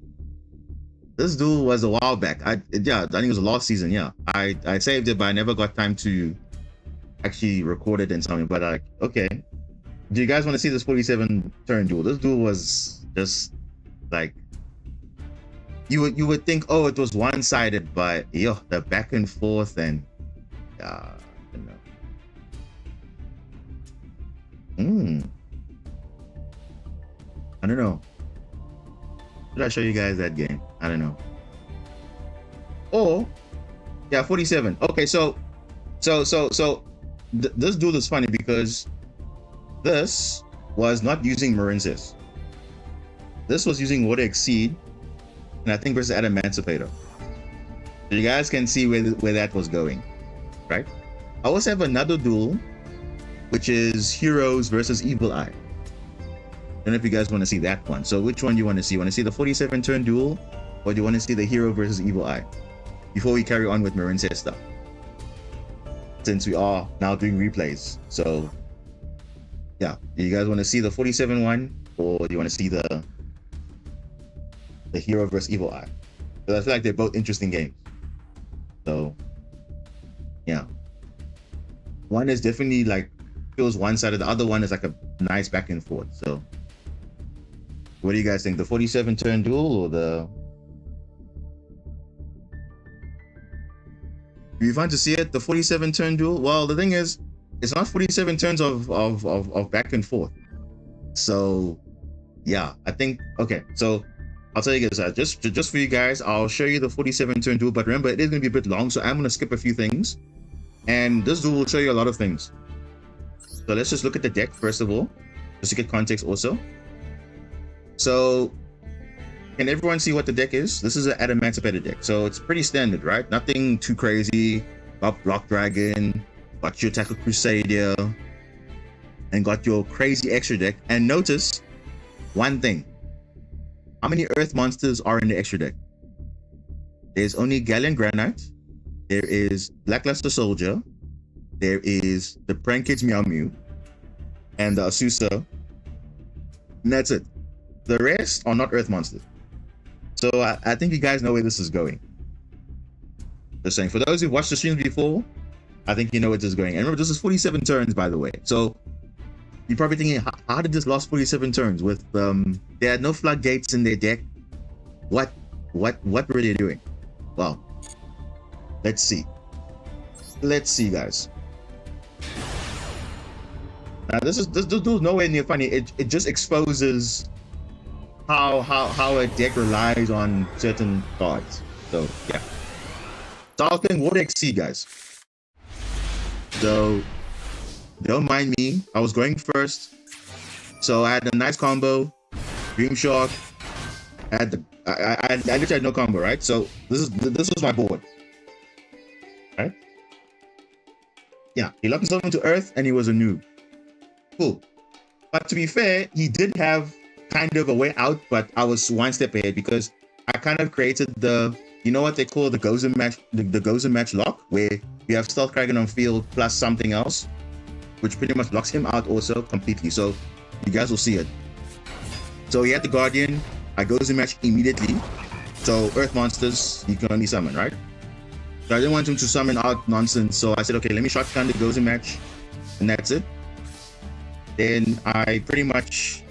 This duel was a while back. I think it was last season. Yeah, I saved it, but I never got time to actually record it and something. But like, okay, do you guys want to see this 47-turn duel? This duel was just like you would think, oh, it was one-sided, but yo, the back and forth and I don't know. Should I show you guys that game? I don't know. Or, yeah, 47. Okay, so this duel is funny because this was not using Marincess. This was using Water Exceed, and I think versus Adamantipator. So you guys can see where that was going, right? I also have another duel, which is Heroes versus Evil Eye. I don't know if you guys want to see that one. So which one do you want to see? You want to see the 47-turn duel, or do you want to see the Hero versus Evil Eye? Before we carry on with Marincess stuff, since we are now doing replays. So yeah, do you guys want to see the 47 one, or do you want to see the Hero versus Evil Eye? Because I feel like they're both interesting games. So yeah, one is definitely like feels one-sided. The other one is like a nice back and forth. So what do you guys think? The 47-turn duel or the... Do you want to see it? The 47-turn duel? Well, the thing is, it's not 47 turns of back and forth. So yeah, I think, okay, so I'll tell you guys, just for you guys, I'll show you the 47-turn duel, but remember, it is going to be a bit long, so I'm going to skip a few things. And this duel will show you a lot of things. So let's just look at the deck first of all, just to get context also. So can everyone see what the deck is? This is an Adamantipated deck, so it's pretty standard, right? Nothing too crazy. Got Block Dragon, got your Tackle Crusader, and got your crazy extra deck. And notice one thing: how many Earth monsters are in the extra deck? There's only Galleon Granite. There is Blackluster Soldier. There is the Prank Kids Meow Mew, and the Asusa. And that's it. The rest are not Earth monsters. So I think you guys know where this is going. Just saying, for those who've watched the streams before, I think you know where this is going. And remember, this is 47 turns, by the way. So you're probably thinking, how did this last 47 turns? With they had no floodgates in their deck. What were they doing? Well, let's see. Let's see, guys. Now this is nowhere near funny. It just exposes how a deck relies on certain cards. So yeah. So I was playing Water XC, guys. So don't mind me. I was going first. So I had a nice combo. Dream Shark. I literally had no combo, right? So this was my board. Right? Yeah, he locked himself into Earth and he was a noob. Cool. But to be fair, he did have kind of a way out, but I was one step ahead because I kind of created the, you know what they call the Gozen match, the Gozen match lock, where you have Stealth Kraken on field plus something else, which pretty much locks him out also completely. So you guys will see it. So he had the Guardian. I Gozen match immediately. So Earth monsters, he can only summon, right? So I didn't want him to summon out nonsense. So I said, okay, let me shotgun the Gozen match, and that's it. Then I pretty much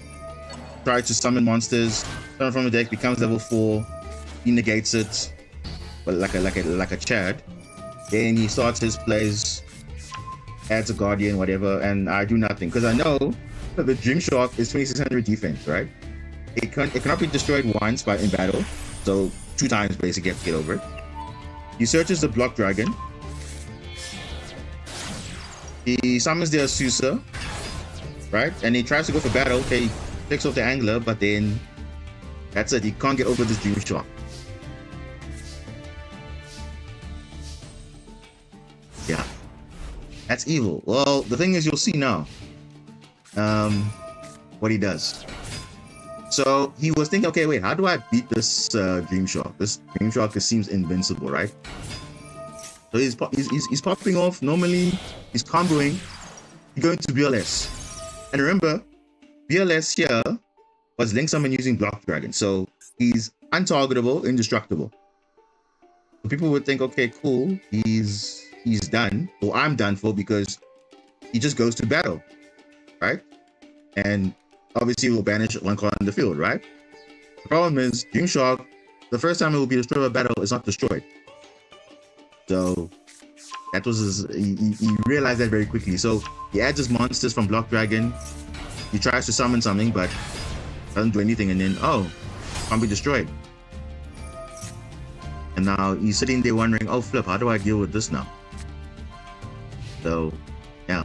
tried to summon monsters. Summon from the deck, becomes level 4. He negates it, but like a Chad. Then he starts his plays, adds a Guardian, whatever, and I do nothing because I know that the Dream Shark is 2600 defense, right? It cannot be destroyed once in battle, so 2 times basically to get over it. He searches the Block Dragon. He summons the Asusa, right? And he tries to go for battle. Okay, he takes off the Angler, but then that's it. He can't get over this Dream Shark. Yeah, that's evil. Well, the thing is, you'll see now what he does. So he was thinking, okay, wait, how do I beat this Dream Shark? This Dream Shark seems invincible, right? So he's popping off. Normally, he's comboing. He's going to BLS. And remember, BLS here was Link Summon using Block Dragon. So he's untargetable, indestructible. So people would think, okay, cool, he's done, or I'm done for, because he just goes to battle, right? And obviously we'll banish one card in the field, right? The problem is, Dream Shark, the first time it will be destroyed by battle, is not destroyed. So that was he realized that very quickly. So he adds his monsters from Block Dragon. He tries to summon something, but doesn't do anything, and then, oh, can't be destroyed. And now he's sitting there wondering, oh flip, how do I deal with this now? So, yeah.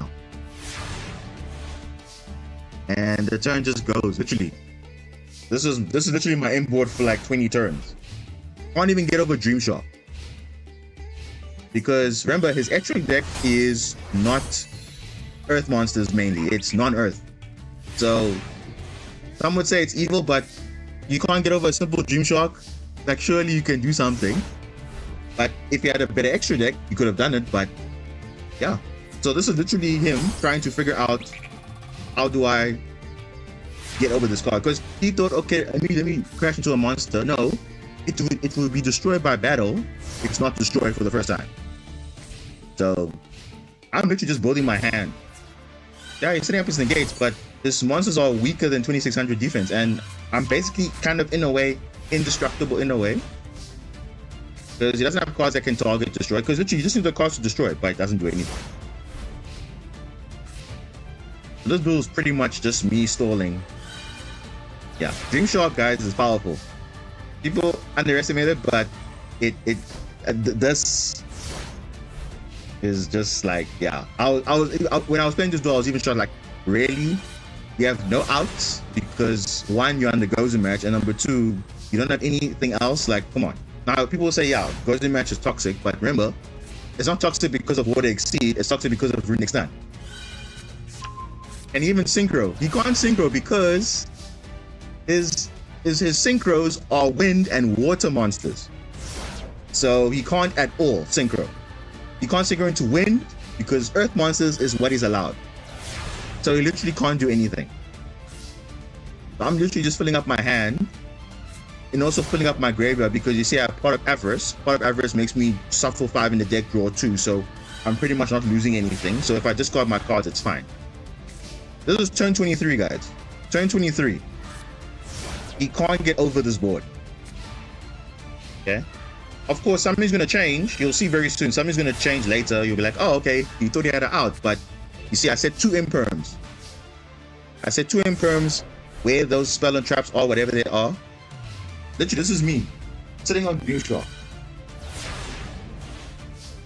And the turn just goes, literally. This is literally my inboard for like 20 turns. Can't even get over Dream Shark. Because remember, his extra deck is not Earth monsters mainly. It's non-Earth. So some would say it's evil, but you can't get over a simple Dream Shark. Like, surely you can do something. But if you had a better extra deck, you could have done it. But yeah. So this is literally him trying to figure out, how do I get over this card? Because he thought, okay, let me crash into a monster. No, it will be destroyed by battle. It's not destroyed for the first time. So I'm literally just building my hand. Yeah, he's setting up his negates, but his monsters are weaker than 2600 defense, and I'm basically kind of, in a way, indestructible in a way. Because he doesn't have cards that can target, destroy. Because literally, you just need the cards to destroy it, but it doesn't do anything. So this build is pretty much just me stalling. Yeah, Dream Shark, guys, is powerful. People underestimate it, but this is just like, yeah. When I was playing this duel, I was even shocked, like, really? You have no outs? Because one, you're on the Gozen match, and number two, You don't have anything else. Like, come on. Now people will say, yeah, Golden Match is toxic, but remember, it's not toxic because of Water Exceed. It's toxic because of Runic Stun. And even Synchro, he can't Synchro because his Synchros are wind and water monsters. So he can't at all Synchro. He can't Synchro into wind because earth monsters is what he's allowed. So he literally can't do anything. So I'm literally just filling up my hand and also filling up my graveyard because you see I have Pot of Avarice. Pot of Avarice makes me shuffle 5 in the deck, draw 2. So I'm pretty much not losing anything. So if I discard my cards, it's fine. This was turn 23, guys. Turn 23. He can't get over this board. Okay? Of course, something's going to change. You'll see very soon. Something's going to change later. You'll be like, oh, okay. He thought he had it out. But you see, I said 2 imperms. I said 2 imperms. Where those spell and traps are, whatever they are. Literally, this is me. Sitting on Dream Shark.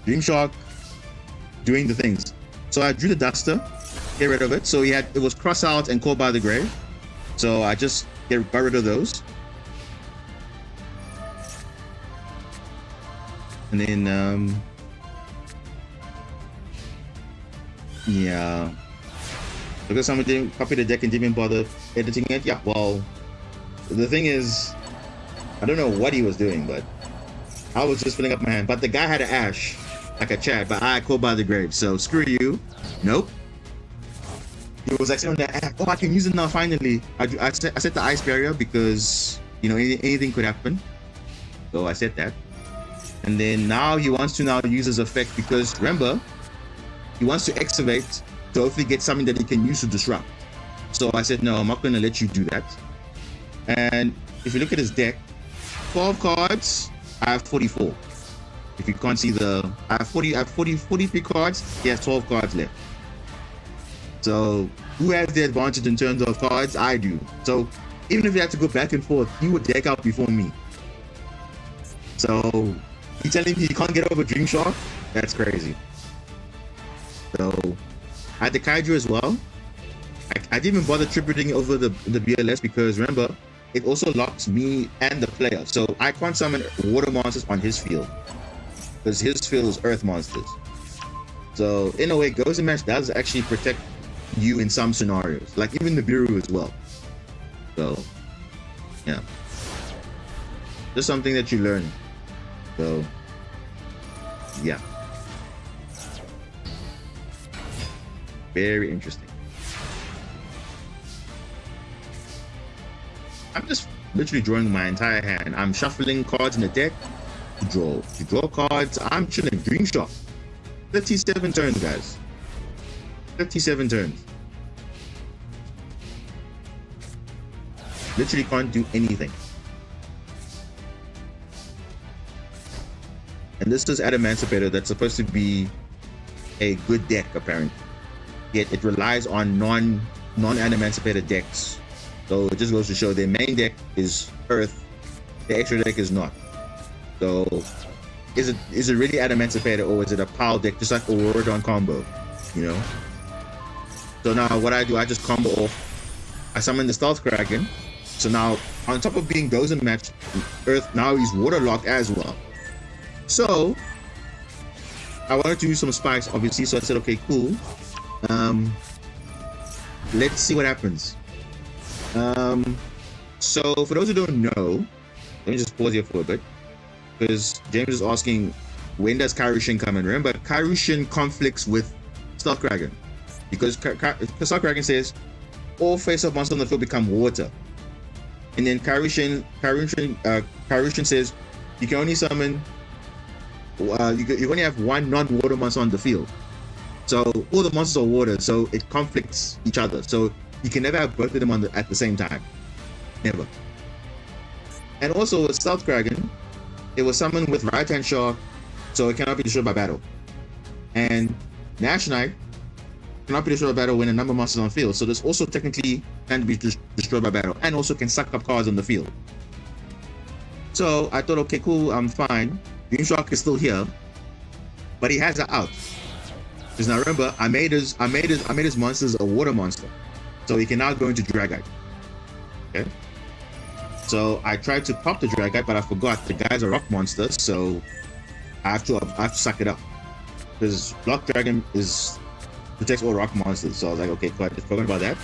Dream Shark doing the things. So I drew the Duster. Get rid of it. So it was cross out and called by the grave. So I just got rid of those. And then yeah. Because someone didn't copy the deck and didn't bother editing it. Yeah, well, the thing is, I don't know what he was doing, but I was just filling up my hand. But the guy had an Ash, like a chat, but I called by the grave. So screw you. Nope. He was like, on the app. Oh, I can use it now. Finally, I set the ice barrier because you know anything could happen. So I said that, and then now he wants to now use his effect because remember, he wants to excavate to hopefully get something that he can use to disrupt. So I said, no, I'm not going to let you do that. And if you look at his deck, 12 cards, I have 44. If you can't see I have 43 cards, he has 12 cards left. So who has the advantage in terms of cards? I do. So even if you have to go back and forth, he would deck out before me. So he's telling me he can't get over Dream Shark? That's crazy. So I had the Kaiju as well. I didn't even bother tributing over the BLS because remember, it also locks me and the player. So I can't summon water monsters on his field because his field is earth monsters. So in a way, Ghost Match does actually protect you in some scenarios, like even the Biru as well. So yeah, just something that you learn. So yeah. Very interesting. I'm just literally drawing my entire hand. I'm shuffling cards in the deck to draw cards. I'm chilling. Dream Shot. 57 turns, guys. 57 turns. Literally can't do anything. And this is Emancipator that's supposed to be a good deck, apparently. Yet it relies on non-Emancipator decks. So it just goes to show their main deck is Earth, the extra deck is not. So is it really Emancipator or is it a pile deck just like a Waradon combo? You know? So now what I do, I just combo off. I summon the Stealth Kraken. So now on top of being Dozen matched Earth, now he's waterlogged as well. So I wanted to use some spikes, obviously, so I said, okay, cool. Let's see what happens. So for those who don't know, let me just pause here for a bit because James is asking, when does Kairyu-Shin come in? Remember, Kairyu-Shin conflicts with Stealth Kraken because Stealth Kraken says all face-up monsters on the field become water, and then Kairyu-Shin says you can only summon you only have one non-water monster on the field. So all the monsters are water, so it conflicts each other. So you can never have both of them at the same time. Never. And also with Stealth Kraken, it was summoned with Right Hand Shark, so it cannot be destroyed by battle. And Nash Knight cannot be destroyed by battle when a number of monsters on the field. So this also technically can be destroyed by battle and also can suck up cards on the field. So I thought, okay, cool, I'm fine. Dream Shark is still here, but he has an out. Because now remember, I made his monsters a water monster, so he can now go into Dragite. Okay. So I tried to pop the drag guy, but I forgot the guy's a rock monster, so I have to suck it up. Because Block Dragon protects all rock monsters. So I was like, okay, cool, I just forgot about that.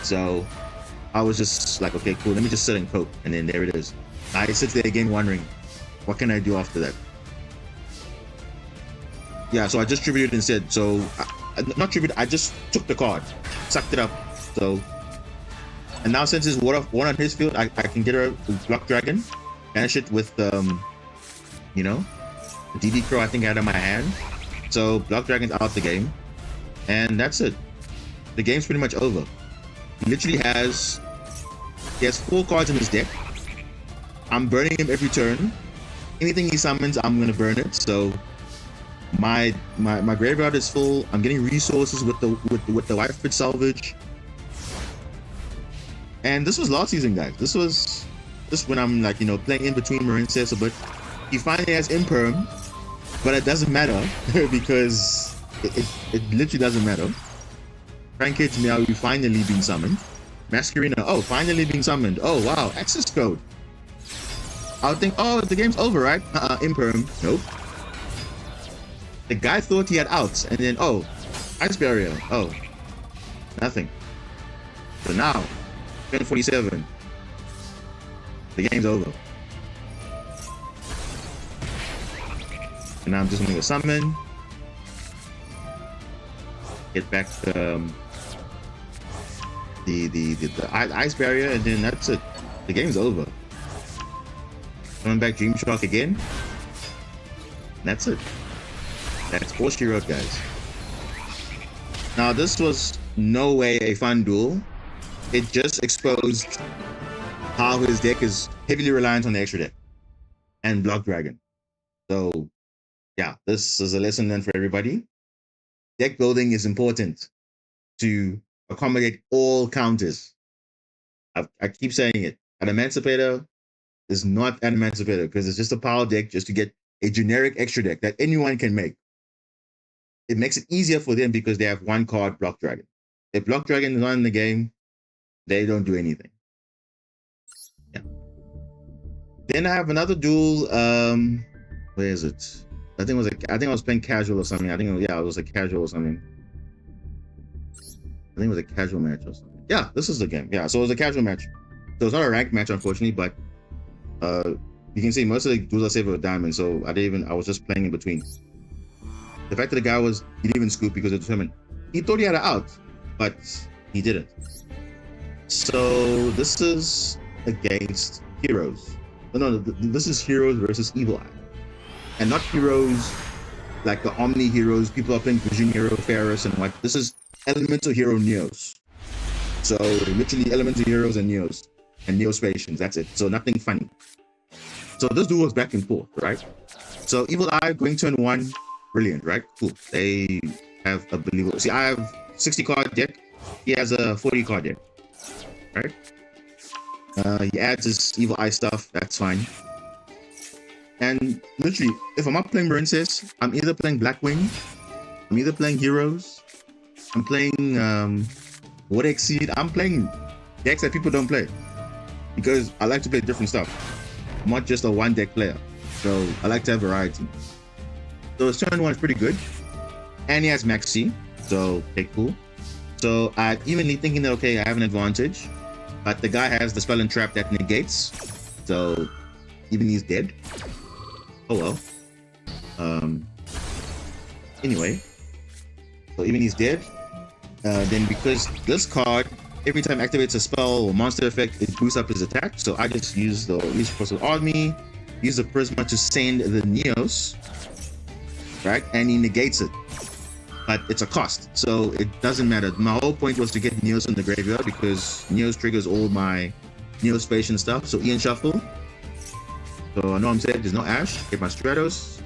So I was just like, okay, cool, let me just sit and cope. And then there it is. I sit there again wondering, what can I do after that? Yeah, so I just tributed instead. So, not tribute, I just took the card, sucked it up. So, and now since it's one on his field, I can get a Block Dragon, banish it with, you know, the DD Crow I think I had in my hand. So, Block Dragon's out the game. And that's it. The game's pretty much over. He literally he has 4 cards in his deck. I'm burning him every turn. Anything he summons, I'm gonna burn it. So my graveyard is full. I'm getting resources with the White Fit salvage. And this was last season, guys. This when I'm like, you know, playing in between Marincess a bit. He finally has Imperm, but it doesn't matter because it literally doesn't matter. Crankage Meow finally being summoned. Masquerina, oh, finally being summoned. Oh wow, access code. I would think, oh, the game's over, right? Imperm, nope. The guy thought he had outs, and then, oh, Ice Barrier, oh, nothing. So now, 1047, the game's over. And now I'm just gonna go summon. Get back the Ice Barrier, and then that's it. The game's over. Coming back Dream Shock again. That's it. That's all she wrote, guys. Now this was no way a fun duel. It just exposed how his deck is heavily reliant on the extra deck and Block Dragon. So yeah, this is a lesson learned for everybody. Deck building is important to accommodate all counters. I keep saying it. An Emancipator is not an Emancipator because it's just a power deck just to get a generic extra deck that anyone can make. It makes it easier for them because they have one card, Block Dragon. If Block Dragon is not in the game, they don't do anything. Yeah. Then I have another duel. Where is it? I think I was playing casual or something. It was a casual or something. I think it was a casual match or something. Yeah, this is the game. Yeah, so it was a casual match. So it's not a ranked match, unfortunately, but you can see most of the duels I saved were diamond, so I was just playing in between. The fact that the guy he didn't even scoop because of determined. He thought he had it out, but he didn't. So this is against Heroes. No, this is Heroes versus Evil Eye. And not Heroes like the Omni Heroes. People are playing Vision Hero, Ferris, and what. This is Elemental Hero Neos. So literally Elemental Heroes and Neos. And Neospatians, that's it. So nothing funny. So this duel was back and forth, right? So Evil Eye going turn 1, brilliant, right? Cool. They have a believable. See, I have 60 card deck. He has a 40 card deck, right? He adds his Evil Eye stuff. That's fine. And literally, if I'm not playing Marincess, I'm either playing Blackwing, I'm either playing Heroes, I'm playing What Exceed. I'm playing decks that people don't play because I like to play different stuff. I'm not just a one deck player, so I like to have variety. So his turn 1 is pretty good, and he has Maxi, so okay, cool. So I'm evenly thinking that okay, I have an advantage, but the guy has the spell and trap that negates, so even he's dead. Oh well. Anyway, so even he's dead. Then because this card, every time activates a spell or monster effect, it boosts up his attack. So I just use the Least Possible Army, use the Prisma to send the Neos, right? And he negates it, but it's a cost, so it doesn't matter. My whole point was to get Neos in the graveyard because Neos triggers all my Neospatian stuff. So Ian Shuffle. So I know I'm saying there's no Ash. Get my Stratos.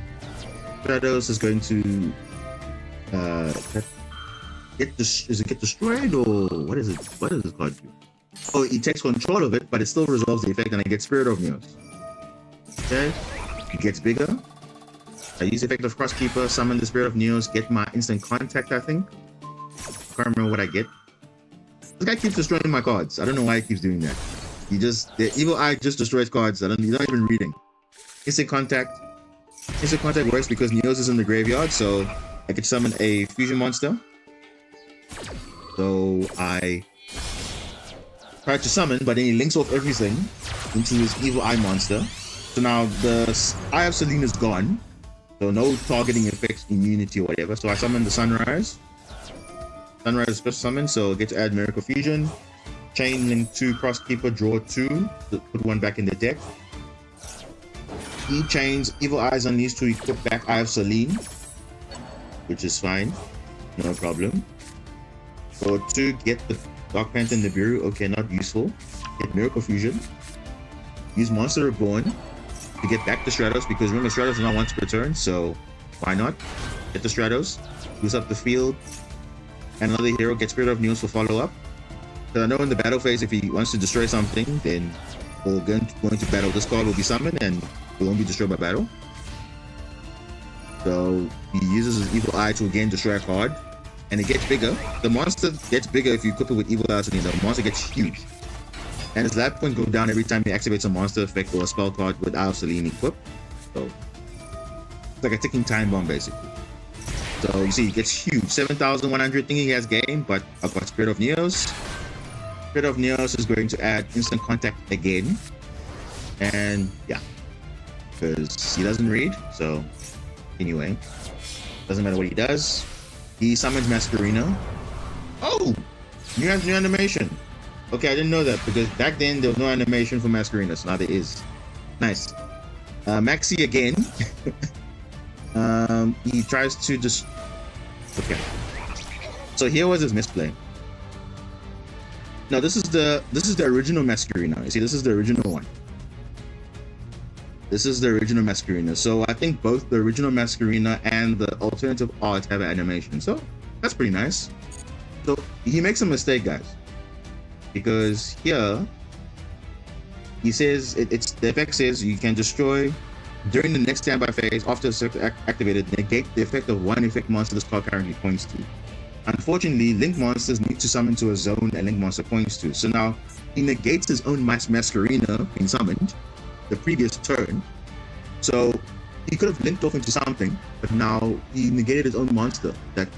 Stratos is going to get destroyed, or what is it? What does this card do? Oh, he takes control of it, but it still resolves the effect, and I get Spirit of Neos. Okay, it gets bigger. I use the effect of Crosskeeper, summon the Spirit of Neos, get my instant contact. I think. Can't remember what I get. This guy keeps destroying my cards. I don't know why he keeps doing that. The evil eye just destroys cards that you're not even reading. Instant contact. Instant contact works because Neos is in the graveyard, so I could summon a fusion monster. So I try to summon, but then he links off everything into his evil eye monster. So now the Eye of Selene is gone. So no targeting effects, immunity or whatever. So I summon the Sunrise. Sunrise is special summon, so get to add Miracle Fusion. Chain link 2, Crosskeeper, draw 2. Put 1 back in the deck. He chains Evil Eyes on these 2, equip back Eye of Selene, which is fine. No problem. Draw 2, get the Dark Panther in the Bureau. Okay, not useful. Get Miracle Fusion. Use Monster Reborn to get back the Stratos, because remember Stratos is not once per turn, so why not? Get the Stratos, use up the field, and another hero gets Spirit of News for follow-up. So I know in the battle phase, if he wants to destroy something, then we'll go into battle. This card will be summoned and it won't be destroyed by battle. So he uses his Evil Eye to again destroy a card, and it gets bigger. The monster gets bigger if you equip it with Evil Eye. The monster gets huge. And his life point goes down every time he activates a monster effect or a spell card with Eye of Selene equipped. So it's like a ticking time bomb basically. So you see, he gets huge. 7,100 thinking he has game, but I've got Spirit of Neos. Spirit of Neos is going to add instant contact again. And yeah, because he doesn't read. So anyway, doesn't matter what he does. He summons Masquerina. Oh, new animation. Okay, I didn't know that because back then there was no animation for Masquerina, so now there is. Nice. Maxi again. He tries to just. Okay. So here was his misplay. No, this is the original Masquerina. You see, this is the original one. This is the original Masquerina. So I think both the original Masquerina and the alternative art have an animation. So that's pretty nice. So he makes a mistake, guys. Because here he says it's the effect says you can destroy during the next standby phase after activated, negate the effect of one effect monster this card currently points to. Unfortunately, link monsters need to summon to a zone a link monster points to. So now he negates his own Masquerina being summoned the previous turn. So he could have linked off into something, but now he negated his own monster that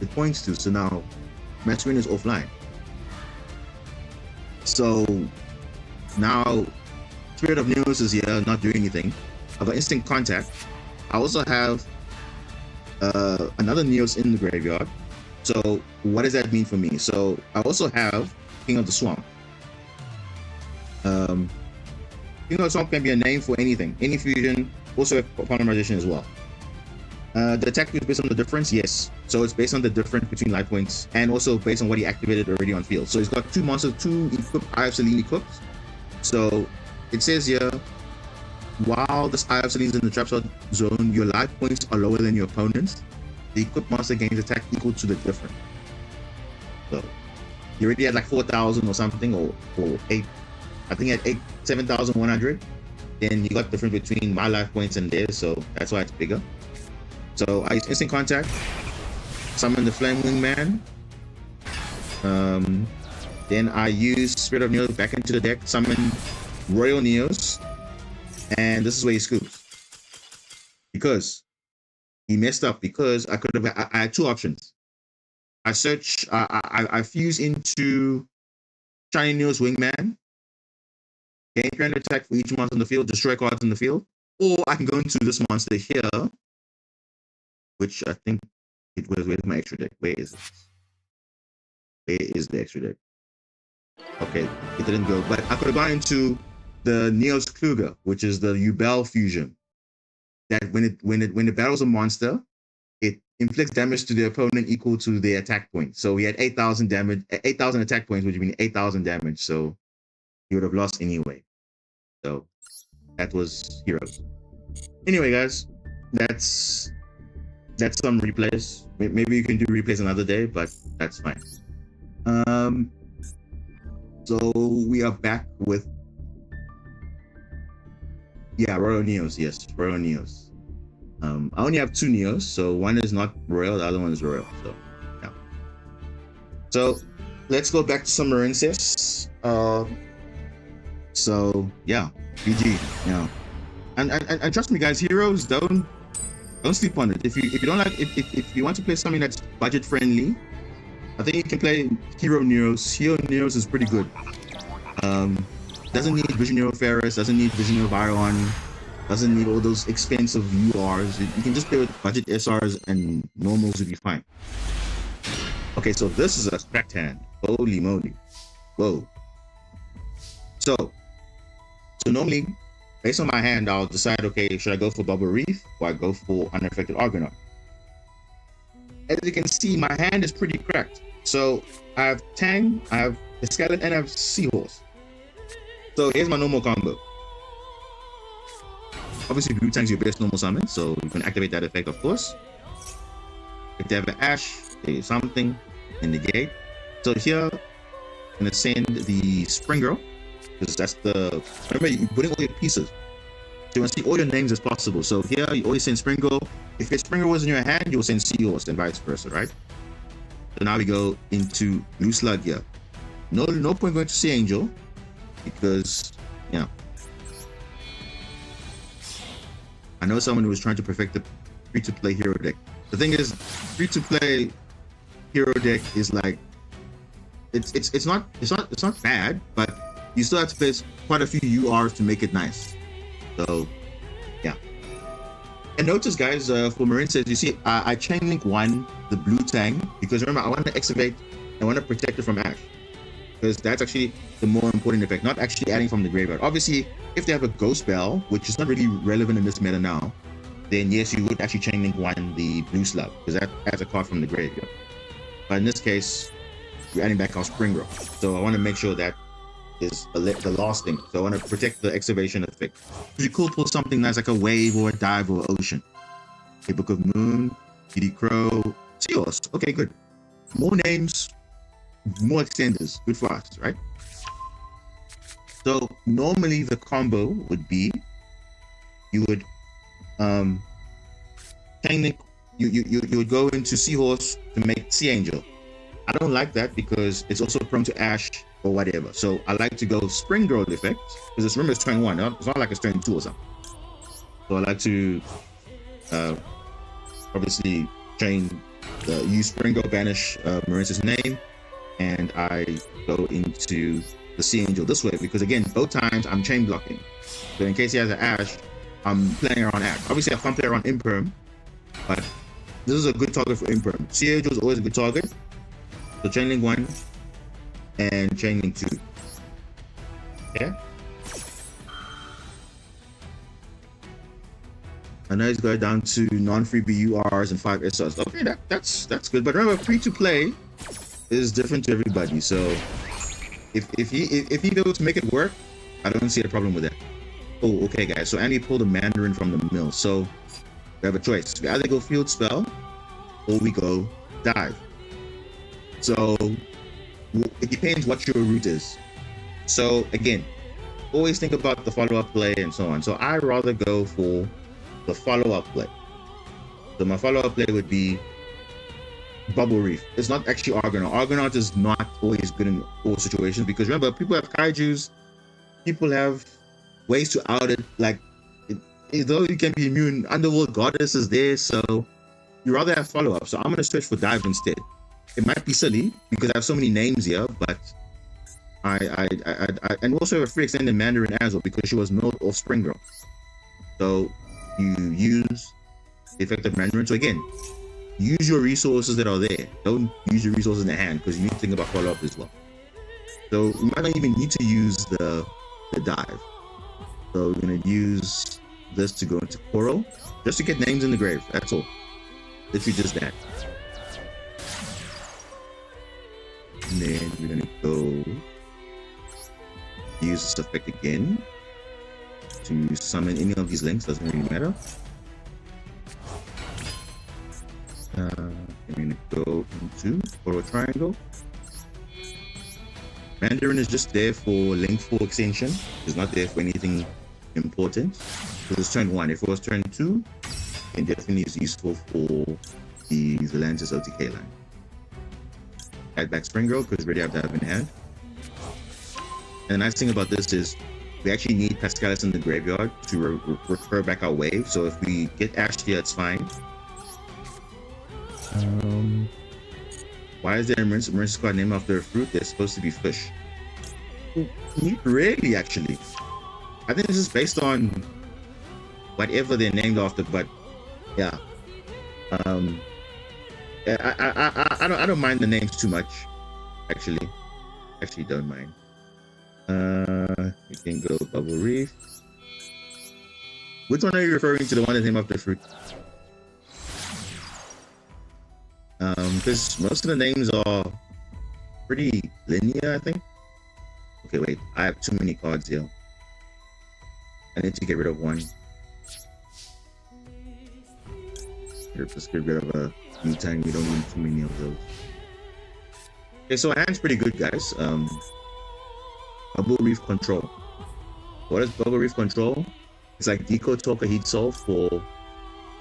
it points to. So now Masquerina is offline. So now Spirit of Neos is here, not doing anything. I've got instant contact. I also have another Neos in the graveyard. So what does that mean for me? So I also have King of the Swamp. King of the Swamp can be a name for anything, any fusion, also polymerization as well. The attack is based on the difference, yes. So it's based on the difference between life points and also based on what he activated already on field. So he's got 2 monsters, 2 equipped Eye of Selene equipped. So it says here, while this Eye of Selene is in the trap zone, your life points are lower than your opponent's. The equipped monster gains attack equal to the difference. So he already had like 4,000 or something, or 8. I think he had 7,100. Then you got difference between my life points and theirs, so that's why it's bigger. So I use instant contact, summon the Flame Wing Man. Then I use Spirit of Neos back into the deck, summon Royal Neos, and this is where he scoops. Because he messed up, because I could have. I had 2 options. I fuse into Shiny Neos Wingman, gain 300 attack for each monster on the field, destroy cards in the field, or I can go into this monster here, which I think it was. Where's my extra deck? Where is it? Where is the extra deck? Okay, it didn't go. But I could have gone into the Neos Kluger, which is the Ubel fusion. That when it battles a monster, it inflicts damage to the opponent equal to their attack point. So he had 8,000 damage, 8,000 attack points, which would mean 8,000 damage. So he would have lost anyway. So that was Heroes. Anyway, guys, that's some replays. Maybe you can do replays another day, but that's fine. So we are back with Royal Neos. Yes, Royal Neos. I only have 2 Neos, so one is not Royal, the other one is Royal. So yeah. So let's go back to some Marincess. So yeah, GG. Yeah, and trust me, guys, heroes don't sleep on it. If you don't like if you want to play something that's budget friendly, I think you can play Hero Neros. Hero Neros is pretty good. Doesn't need Visionary Ferris, doesn't need Visionary Byron, doesn't need all those expensive URs. You can just play with budget SRs and normals will be fine. Okay, so this is a cracked hand. Holy moly. Whoa. So normally, based on my hand, I'll decide, okay, should I go for Bubble Reef or I go for Unaffected Argonaut? As you can see, my hand is pretty cracked. So I have Tang, I have the Skeleton, and I have Seahorse. So here's my normal combo. Obviously, Blue Tang's your best normal summon, so you can activate that effect, of course. If they have an Ash, there's something in the gate. So here, I'm gonna send the Spring Girl, because that's the, remember, you're putting all your pieces. So you want to see all your names as possible. So here, you always send Spring Girl. If your Spring Girl was in your hand, you'll send Seahorse and vice versa, right? So now we go into Blue Slug here. No point going to Sea Angel, because, you know, I know someone who was trying to perfect the free-to-play hero deck. The thing is, free-to-play hero deck is like, it's not bad, but you still have to place quite a few URs to make it nice. So, yeah. And notice, guys, for Marincess, you see, I chain link one, the Blue Tang, because remember, I want to excavate, I want to protect it from Ash. Because that's actually the more important effect, not actually adding from the graveyard. Obviously, if they have a Ghost Bell, which is not really relevant in this meta now, then yes, you would actually chain link one, the Blue Slug, because that adds a card from the graveyard. But in this case, we're adding back our Spring Girl. So I want to make sure that is the last thing. So I want to protect the excavation effect. You could pull something nice like a Wave or a Dive or Ocean. A Book of Moon, Kitty Crow, Seahorse. Okay, good. More names, more extenders. Good for us, right? So normally the combo would be you would chain link, you would go into Seahorse to make Sea Angel. I don't like that because it's also prone to Ash or whatever. So I like to go Spring Girl effect, because it's, remember, it's turn 1. It's not like it's turn 2 or something. So I like to obviously use Spring Girl, banish Marincess' name, and I go into the Sea Angel this way, because again, both times I'm chain blocking. So in case he has an Ash, I'm playing around Ash. Obviously I can't play around Imperm, but this is a good target for Imperm. Sea Angel is always a good target. So chain link 1 and chain link 2. Yeah. And now he's going down to non-free BURs and 5 SRs. Okay, that's good. But remember, free to play is different to everybody. So if he's able to make it work, I don't see a problem with that. Oh, okay, guys. So Andy pulled a Mandarin from the mill. So we have a choice. We either go Field Spell or we go Dive. So it depends what your route is. So again, always think about the follow-up play and so on. So I rather go for the follow-up play. So my follow-up play would be Bubble Reef. It's not actually Argonaut. Argonaut is not always good in all situations, because remember, people have kaijus, people have ways to out it. Like, though you can be immune, Underworld Goddess is there, so you rather have follow-up. So I'm gonna switch for Dive instead. It might be silly because I have so many names here, but I and also a free extended Mandarin as well, because she was milled off Spring Girl. So you use the effect of Mandarin. So again, use your resources that are there. Don't use your resources in the hand, because you need to think about follow-up as well. So you might not even need to use the Dive. So we're gonna use this to go into Coral, just to get names in the grave. That's all. Literally just that. And then we're gonna go use this effect again to summon any of these links. Doesn't really matter. I'm gonna go into Coral Triangle. Mandarin is just there for link 4 extension. It's not there for anything important, because it's turn 1. If it was turn 2, it definitely is useful for the Lantis OTK line. Add back Spring Girl, because already have to have in hand. And the nice thing about this is we actually need Pascalis in the graveyard to recur back our wave. So if we get Ash here, it's fine. Why is there a Marincess squad named after a fruit? They're supposed to be fish. Really, actually. I think this is based on whatever they're named after, but yeah. I don't mind the names too much, actually. Actually don't mind. You can go Bubble Reef. Which one are you referring to? The one that's named after fruit? Because most of the names are pretty linear, I think. Okay, wait. I have too many cards here. I need to get rid of one. Here, just get rid of a Mutang. We don't need too many of those. Okay, so our hand's pretty good, guys. Bubble Reef Control. What is Bubble Reef Control? It's like Decode Talker Heat Solve for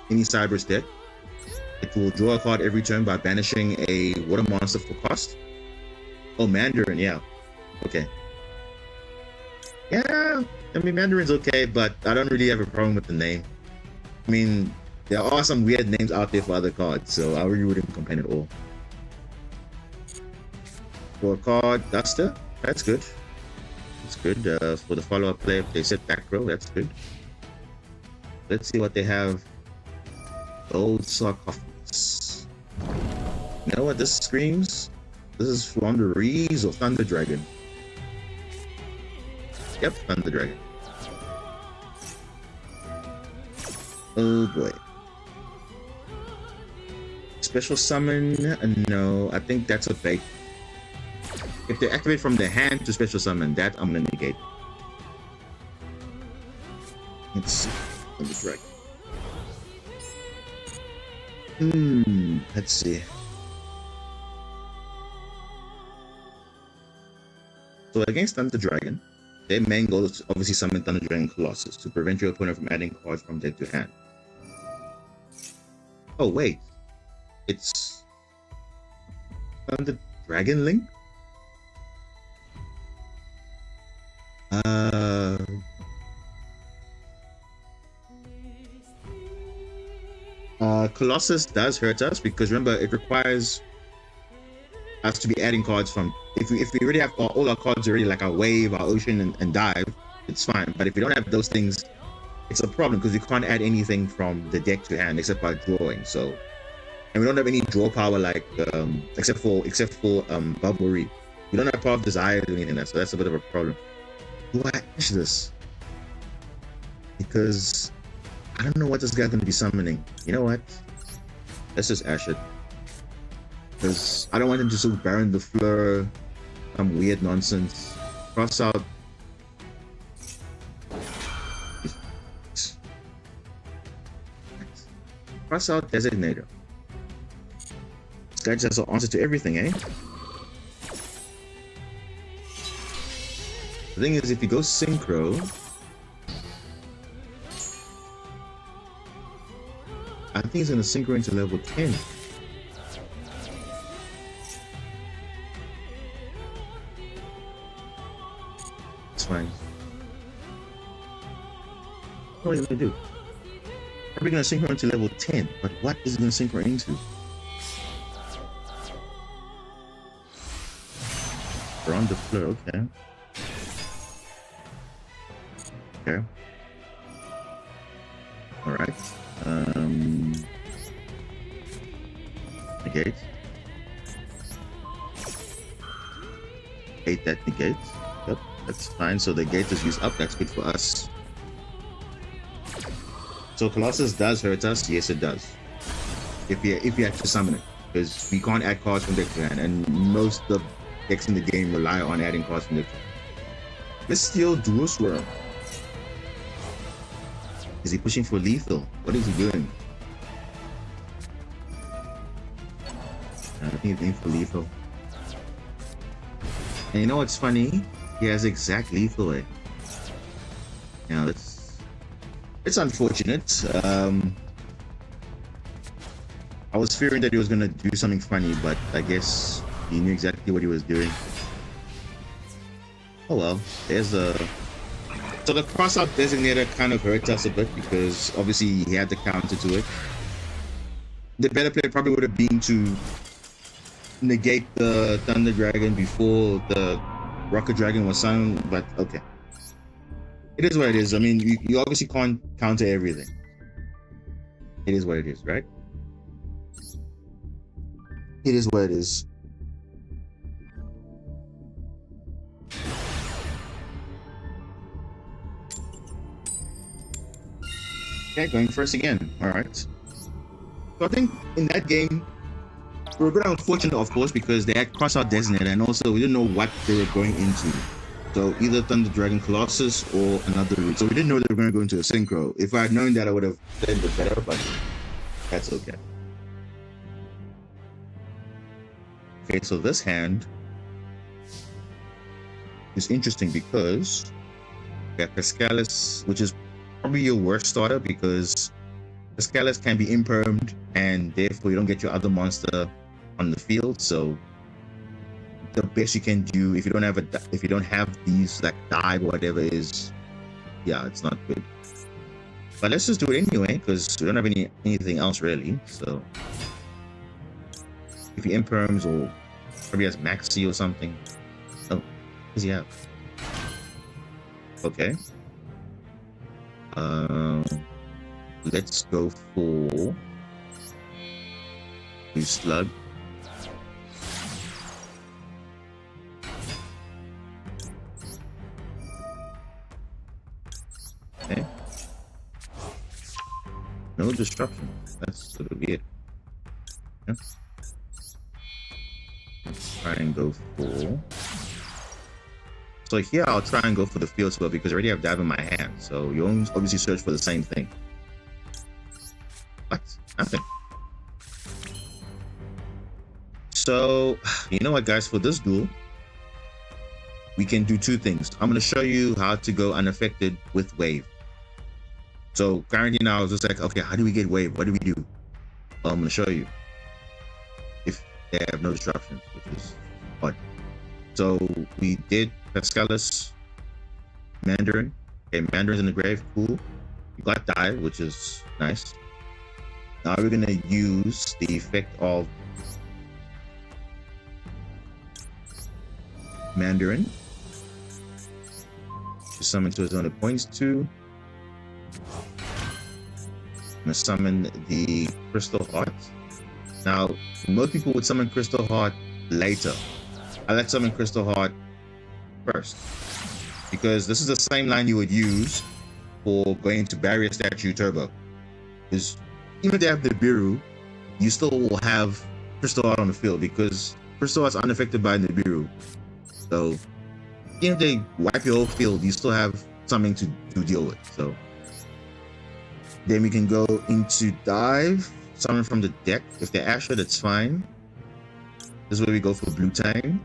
any Cyber's deck. It will draw a card every turn by banishing a water monster for cost. Oh, Mandarin, yeah. Okay. Yeah, I mean, Mandarin's okay, but I don't really have a problem with the name. I mean, there are some weird names out there for other cards, so I really wouldn't complain at all. For a card, Duster, that's good. That's good. For the follow-up play, if they set back row, that's good. Let's see what they have. Old Sarcophagus. You know what this screams? This is Flaunderies or Thunder Dragon. Yep, Thunder Dragon. Oh boy. Special summon? No, I think that's a fake. If they activate from the hand to special summon, that I'm gonna negate. Let's see. Thunder Dragon. Let's see. So against Thunder Dragon, their main goal is to obviously summon Thunder Dragon Colossus to prevent your opponent from adding cards from deck to hand. Oh wait, it's Thunder Dragon Link? Colossus does hurt us because remember it requires us to be adding cards from if we already have all our cards already, like our wave, our ocean, and dive, it's fine. But if we don't have those things, it's a problem because we can't add anything from the deck to hand except by drawing. So, and we don't have any draw power like except for Bubble Reef. We don't have Power of Desire or anything like that, so that's a bit of a problem. Do I ash this? Because I don't know what this guy's going to be summoning. You know what? Let's just ash it. Because I don't want him to sort of Baron the Fleur, some weird nonsense. Cross out. Cross out Designator. This guy just has an answer to everything, eh? The thing is, if you go Synchro, I think he's going to Synchro into level 10. It's fine. What are you going to do? Probably going to Synchro into level 10, but what is he going to Synchro into? Baron the Fleur, okay. Okay. Alright. Negate. That negates. Yep, that's fine. So the gate is used up. That's good for us. So Colossus does hurt us. Yes, it does. If you have to summon it, because we can't add cards from deck to hand, and most of the decks in the game rely on adding cards from deck to hand. Let's steal Duel Swirl. Is he pushing for lethal? What is he doing? I think he's aiming for lethal. And you know what's funny? He has exact lethal, eh? Yeah, it's unfortunate. I was fearing that he was gonna do something funny, but I guess he knew exactly what he was doing. Oh well, there's a So the cross-out designator kind of hurt us a bit because obviously he had the counter to it. The better play probably would have been to negate the Thunder Dragon before the Rocket Dragon was sung, but okay. It is what it is. I mean, you obviously can't counter everything. It is what it is, right? It is what it is. Okay, going first again. All right. So I think in that game, we were a bit unfortunate, of course, because they had cross-out designator, and also we didn't know what they were going into. So either Thunder Dragon Colossus or another route. So we didn't know they were going to go into a synchro. If I had known that, I would have played a bit better, but that's okay. Okay, so this hand is interesting because we have Pescalis, which is probably your worst starter because Pescalis can be impermed and therefore you don't get your other monster on the field. So the best you can do if you don't have these like dive or whatever is, yeah, it's not good. But let's just do it anyway because we don't have anything else really. So if he imperms or probably has Maxi or something. Oh, what does he have? Okay. Let's go for new slug. Okay. No disruption. That's sort of weird. Yeah. Let's try and go for. So here I'll try and go for the field spell because I already have dive in my hand. So you obviously search for the same thing. What? Nothing. So you know what, guys? For this duel, we can do two things. I'm going to show you how to go unaffected with wave. So currently now I was just like, okay, how do we get wave? What do we do? Well, I'm going to show you. If they have no disruptions, which is odd. So we did Pescalis, Mandarin. Okay, Mandarin's in the grave, cool. You got dive, which is nice. Now we're gonna use the effect of Mandarin to summon to his own points to. I'm gonna summon the Crystal Heart. Now, most people would summon Crystal Heart later. I like summon Crystal Heart first because this is the same line you would use for going to Barrier Statue Turbo. Because even if they have the Nibiru, you still will have Crystal Heart on the field because Crystal Heart's unaffected by Nibiru. So even if they wipe your whole field, you still have something to deal with. So then we can go into dive, summon from the deck. If they're Asher, that's fine. This is where we go for Blue Tang.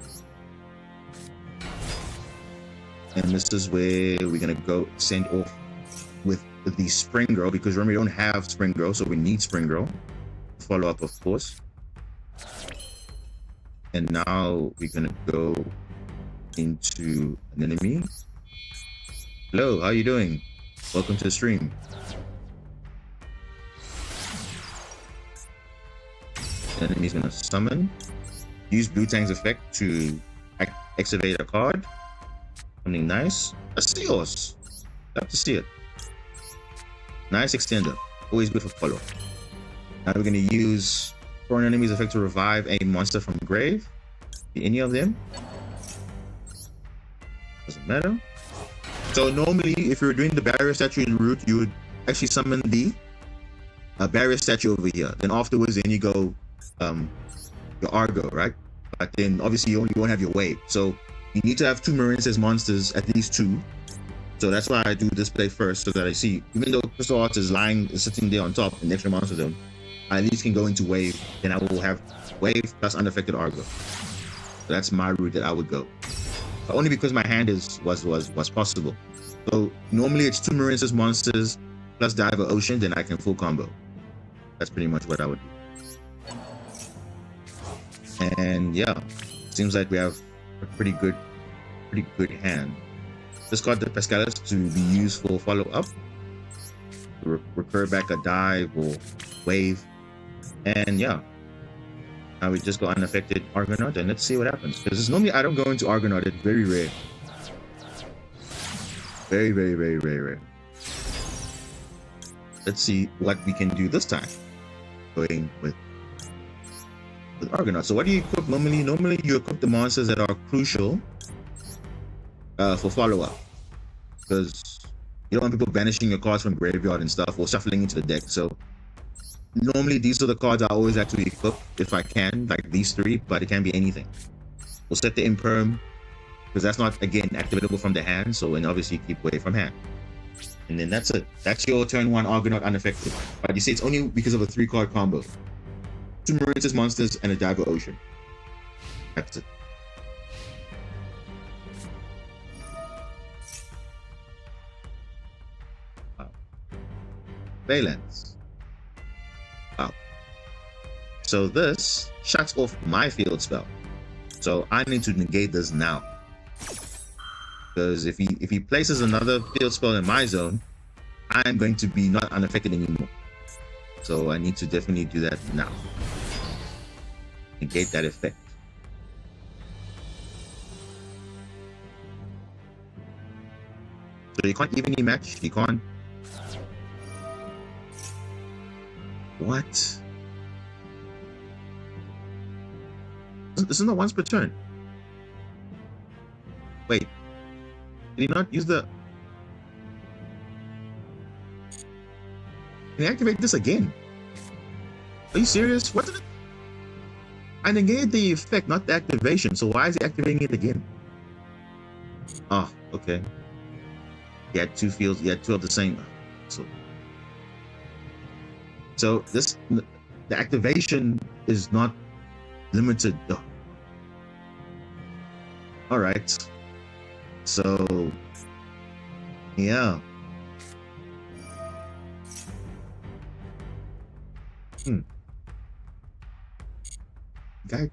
And this is where we're gonna go send off with the Spring Girl because remember we don't have Spring Girl, so we need Spring Girl. Follow up, of course. And now we're gonna go into an enemy. Hello, how you doing? Welcome to the stream. The enemy's gonna summon. Use Blue Tang's effect to activate a card. Something nice. A Seahorse. Love to see it. Nice extender. Always good for follow. Now we're going to use foreign enemy's effect to revive a monster from grave. Be any of them. Doesn't matter. So normally, if you're doing the barrier statue in route, you would actually summon the barrier statue over here. Then afterwards, then you go your Argo, right? But then obviously you won't have your wave. So you need to have two Marincess monsters, at least two. So that's why I do this play first, so that I see, even though Crystal Heart is sitting there on top, an extra monster them, I at least can go into wave. Then I will have wave plus unaffected Argo. So that's my route that I would go. But only because my hand was possible. So normally it's two Marincess monsters plus Diver Ocean, then I can full combo. That's pretty much what I would do. And yeah, seems like we have a pretty good hand. discard the Pascalis to be used for follow-up. Recur back a dive or wave. And yeah. I would just go unaffected Argonaut and let's see what happens. Because normally I don't go into Argonaut, it's very rare. Very, very, very, very rare. Let's see what we can do this time. Going with Argonaut. So what do you equip normally? Normally you equip the monsters that are crucial for follow-up. Because you don't want people banishing your cards from graveyard and stuff or shuffling into the deck. So normally these are the cards I always actually equip if I can, like these three, but it can be anything. We'll set the Imperm, because that's not, again, activatable from the hand, so, and obviously keep away from hand. And then that's it. That's your turn 1 Argonaut unaffected. But you see, it's only because of a 3-card combo. 2 Marincess monsters and a Diver Ocean. That's it. Wow. Valence. Wow. So this shuts off my field spell. So I need to negate this now. Because if he places another field spell in my zone, I'm going to be not unaffected anymore. So I need to definitely do that now. Negate that effect. So you can't evenly match. You can't. What? Isn't it once per turn? Wait. Did he not use the... Can he activate this again? Are you serious? What did it... I negated the effect, not the activation. So why is he activating it again? Oh, okay. He had 2 fields. He had 2 of the same. So this... The activation is not limited though. All right. So, yeah. Guy.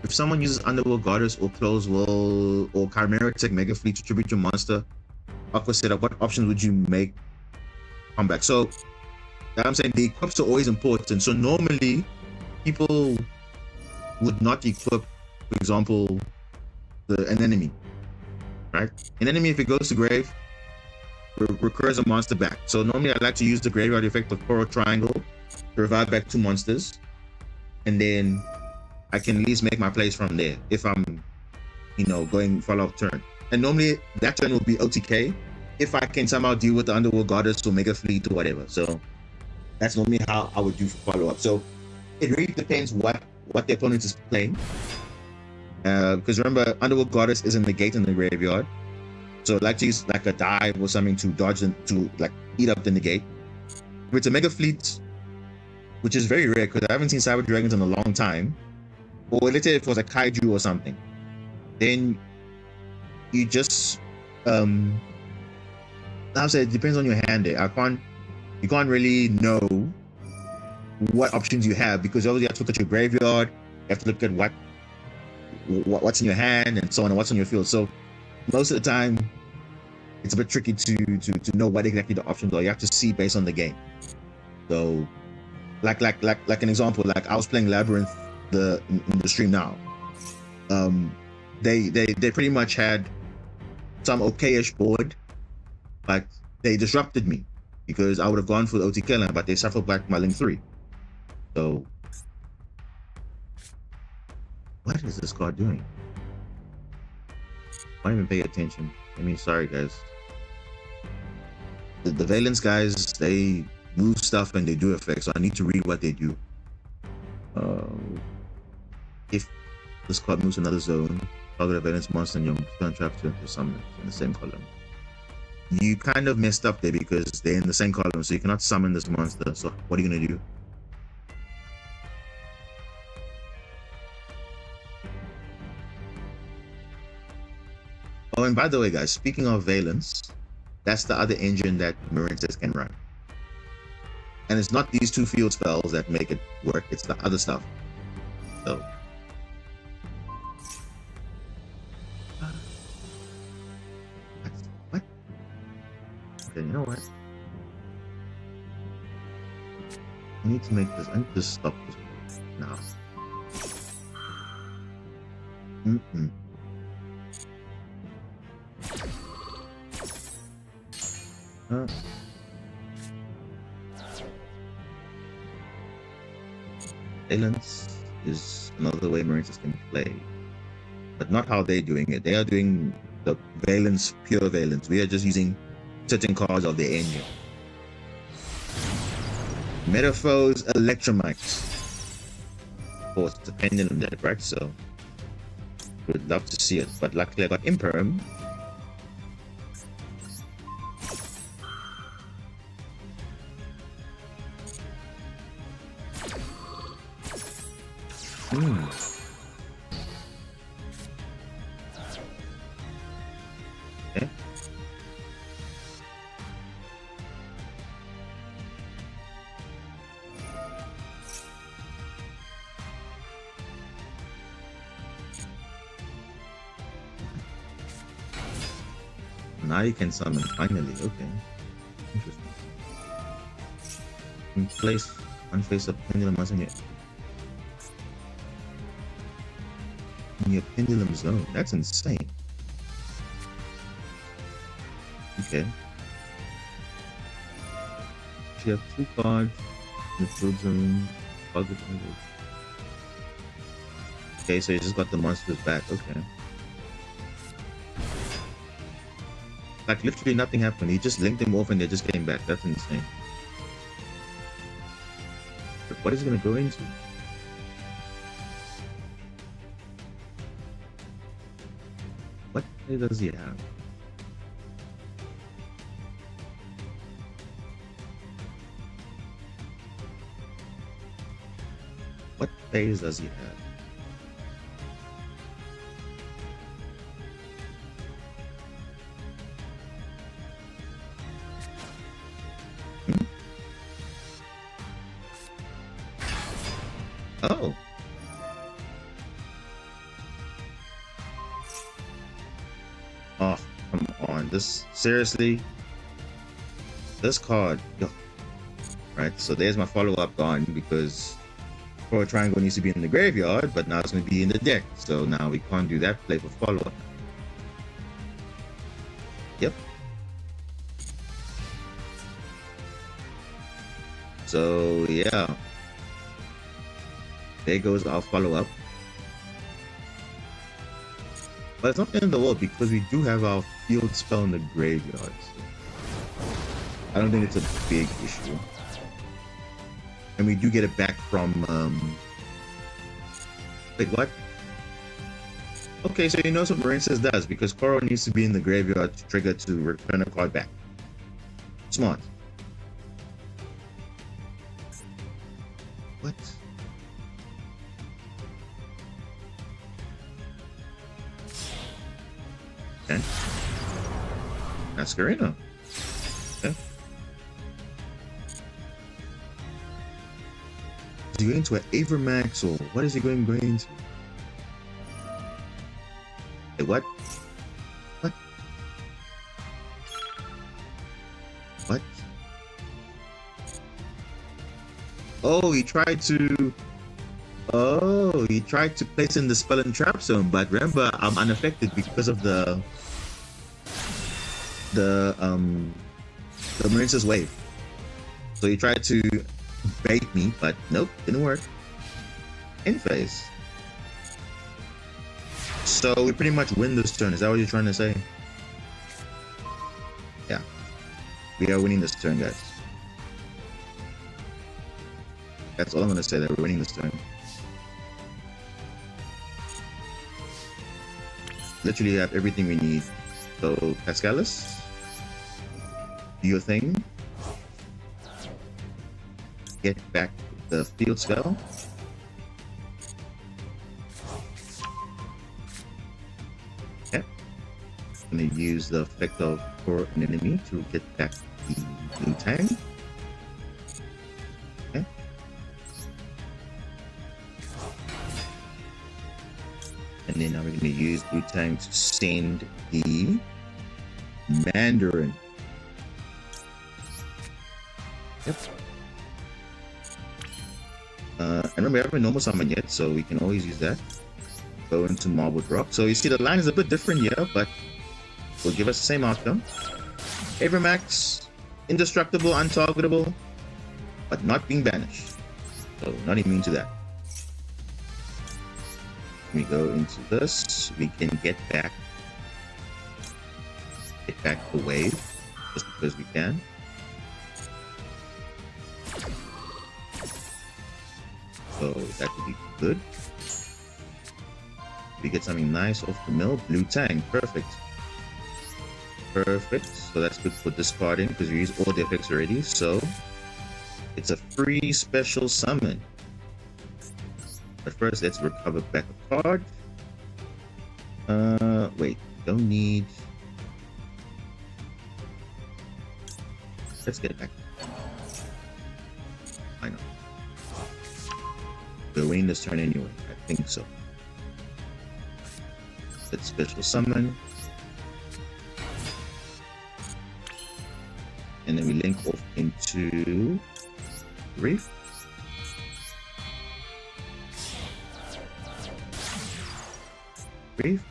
If someone uses Underworld Goddess or Close Will or Chimera Tech Mega Fleet to tribute your monster, Aqua setup, what options would you make come back? So I'm saying the equips are always important. So normally people would not equip, for example, an enemy, right? An enemy, if it goes to grave, recurs a monster back. So normally I like to use the graveyard effect of Coral Triangle to revive back 2 monsters, and then I can at least make my plays from there if I'm, going follow-up turn. And normally that turn will be OTK if I can somehow deal with the Underworld Goddess or Mega Fleet or whatever. So that's normally how I would do for follow-up. So it really depends what the opponent is playing. Because remember, Underworld Goddess is in the gate in the graveyard. So I'd like to use like a dive or something to dodge them, to like eat up the negate. If it's a Mega Fleet, which is very rare because I haven't seen Cyber Dragons in a long time, or let's say if it was a Kaiju or something, then you just I'll say it depends on your hand there. You can't really know what options you have, because obviously you have to look at your graveyard, you have to look at what's in your hand and so on, and what's on your field. So most of the time it's a bit tricky to know what exactly the options are. You have to see based on the game. So like an example, like I was playing Labyrinth in the stream now. They pretty much had some okayish board, but they disrupted me because I would have gone for the OTK line, but they shuffled back my Link 3. So what is this card doing? I don't even pay attention. I mean, sorry guys. The Valence guys, they move stuff and they do effects, so I need to read what they do. If this card moves another zone, target a Valence monster and your turn trap to summon it in the same column. You kind of messed up there because they're in the same column, so you cannot summon this monster. So what are you gonna do? Oh, and by the way, guys, speaking of Valence, That's the other engine that Marincess can run. And it's not these two field spells that make it work, it's the other stuff. So what? Okay, you know what? I need to make this. I need to stop this now. Valence is another way Marincess can play, but not how they're doing it. They are doing the valence, pure valence. We are just using certain cards of the engine. Metaphors, Electromites. Of course, it's a pendulum deck, right? So, would love to see it, but luckily I got Imperm. Okay. Now you can summon, finally. Okay. Interesting. You place one face of pendulum as in your pendulum zone. That's insane. Okay. You have two cards in the field zone. Okay, so you just got the monsters back. Okay. Like literally nothing happened. He just linked them off and they just came back. That's insane. But what is he gonna go into? What play does he have? What phase does he have? Oh. Oh, come on. This, seriously? This card. Yo. Right, so there's my follow-up gone because Pro Triangle needs to be in the graveyard, but now it's going to be in the deck. So now we can't do that play for follow-up. Yep. So, yeah. There goes our follow-up. But it's not the end of the world because we do have our field spell in the graveyard. So I don't think it's a big issue. And we do get it back from... Wait, what? Okay, so you know what Marincess does because Koro needs to be in the graveyard to trigger to return a card back. Smart. What? Okay. Masquerino. Okay. Is he going to an Avermax or what is he going to? Hey, what? What? What? Oh, he tried to... Oh, he tried to place in the spell and trap zone, but remember, I'm unaffected because of the Marincess wave. So he tried to bait me, but nope, didn't work. In phase. So we pretty much win this turn. Is that what you're trying to say? Yeah. We are winning this turn, guys. That's all I'm gonna say, that we're winning this turn. Literally have everything we need. So Pascalis, do your thing. Get back the field spell. Okay. going to use the effect of for an enemy to get back the blue tang. Okay. And then now we're going to use blue tang to send the Mandarin. Yep. And remember, we haven't normal summon yet, so we can always use that. Go into Marbled Rock. So you see the line is a bit different here, but will give us the same outcome. Avermax, indestructible, untargetable, but not being banished. So not immune to that. We go into this, we can get back the wave, just because we can. So that would be good. We get something nice off the mill. Blue Tang, perfect. Perfect. So that's good for discarding because we used all the effects already. So it's a free special summon. But first, let's recover back a card. Wait, don't need. Let's get it back. I know. We're winning this turn anyway. I think so. Let's special summon. And then we link off into Reef. Reef.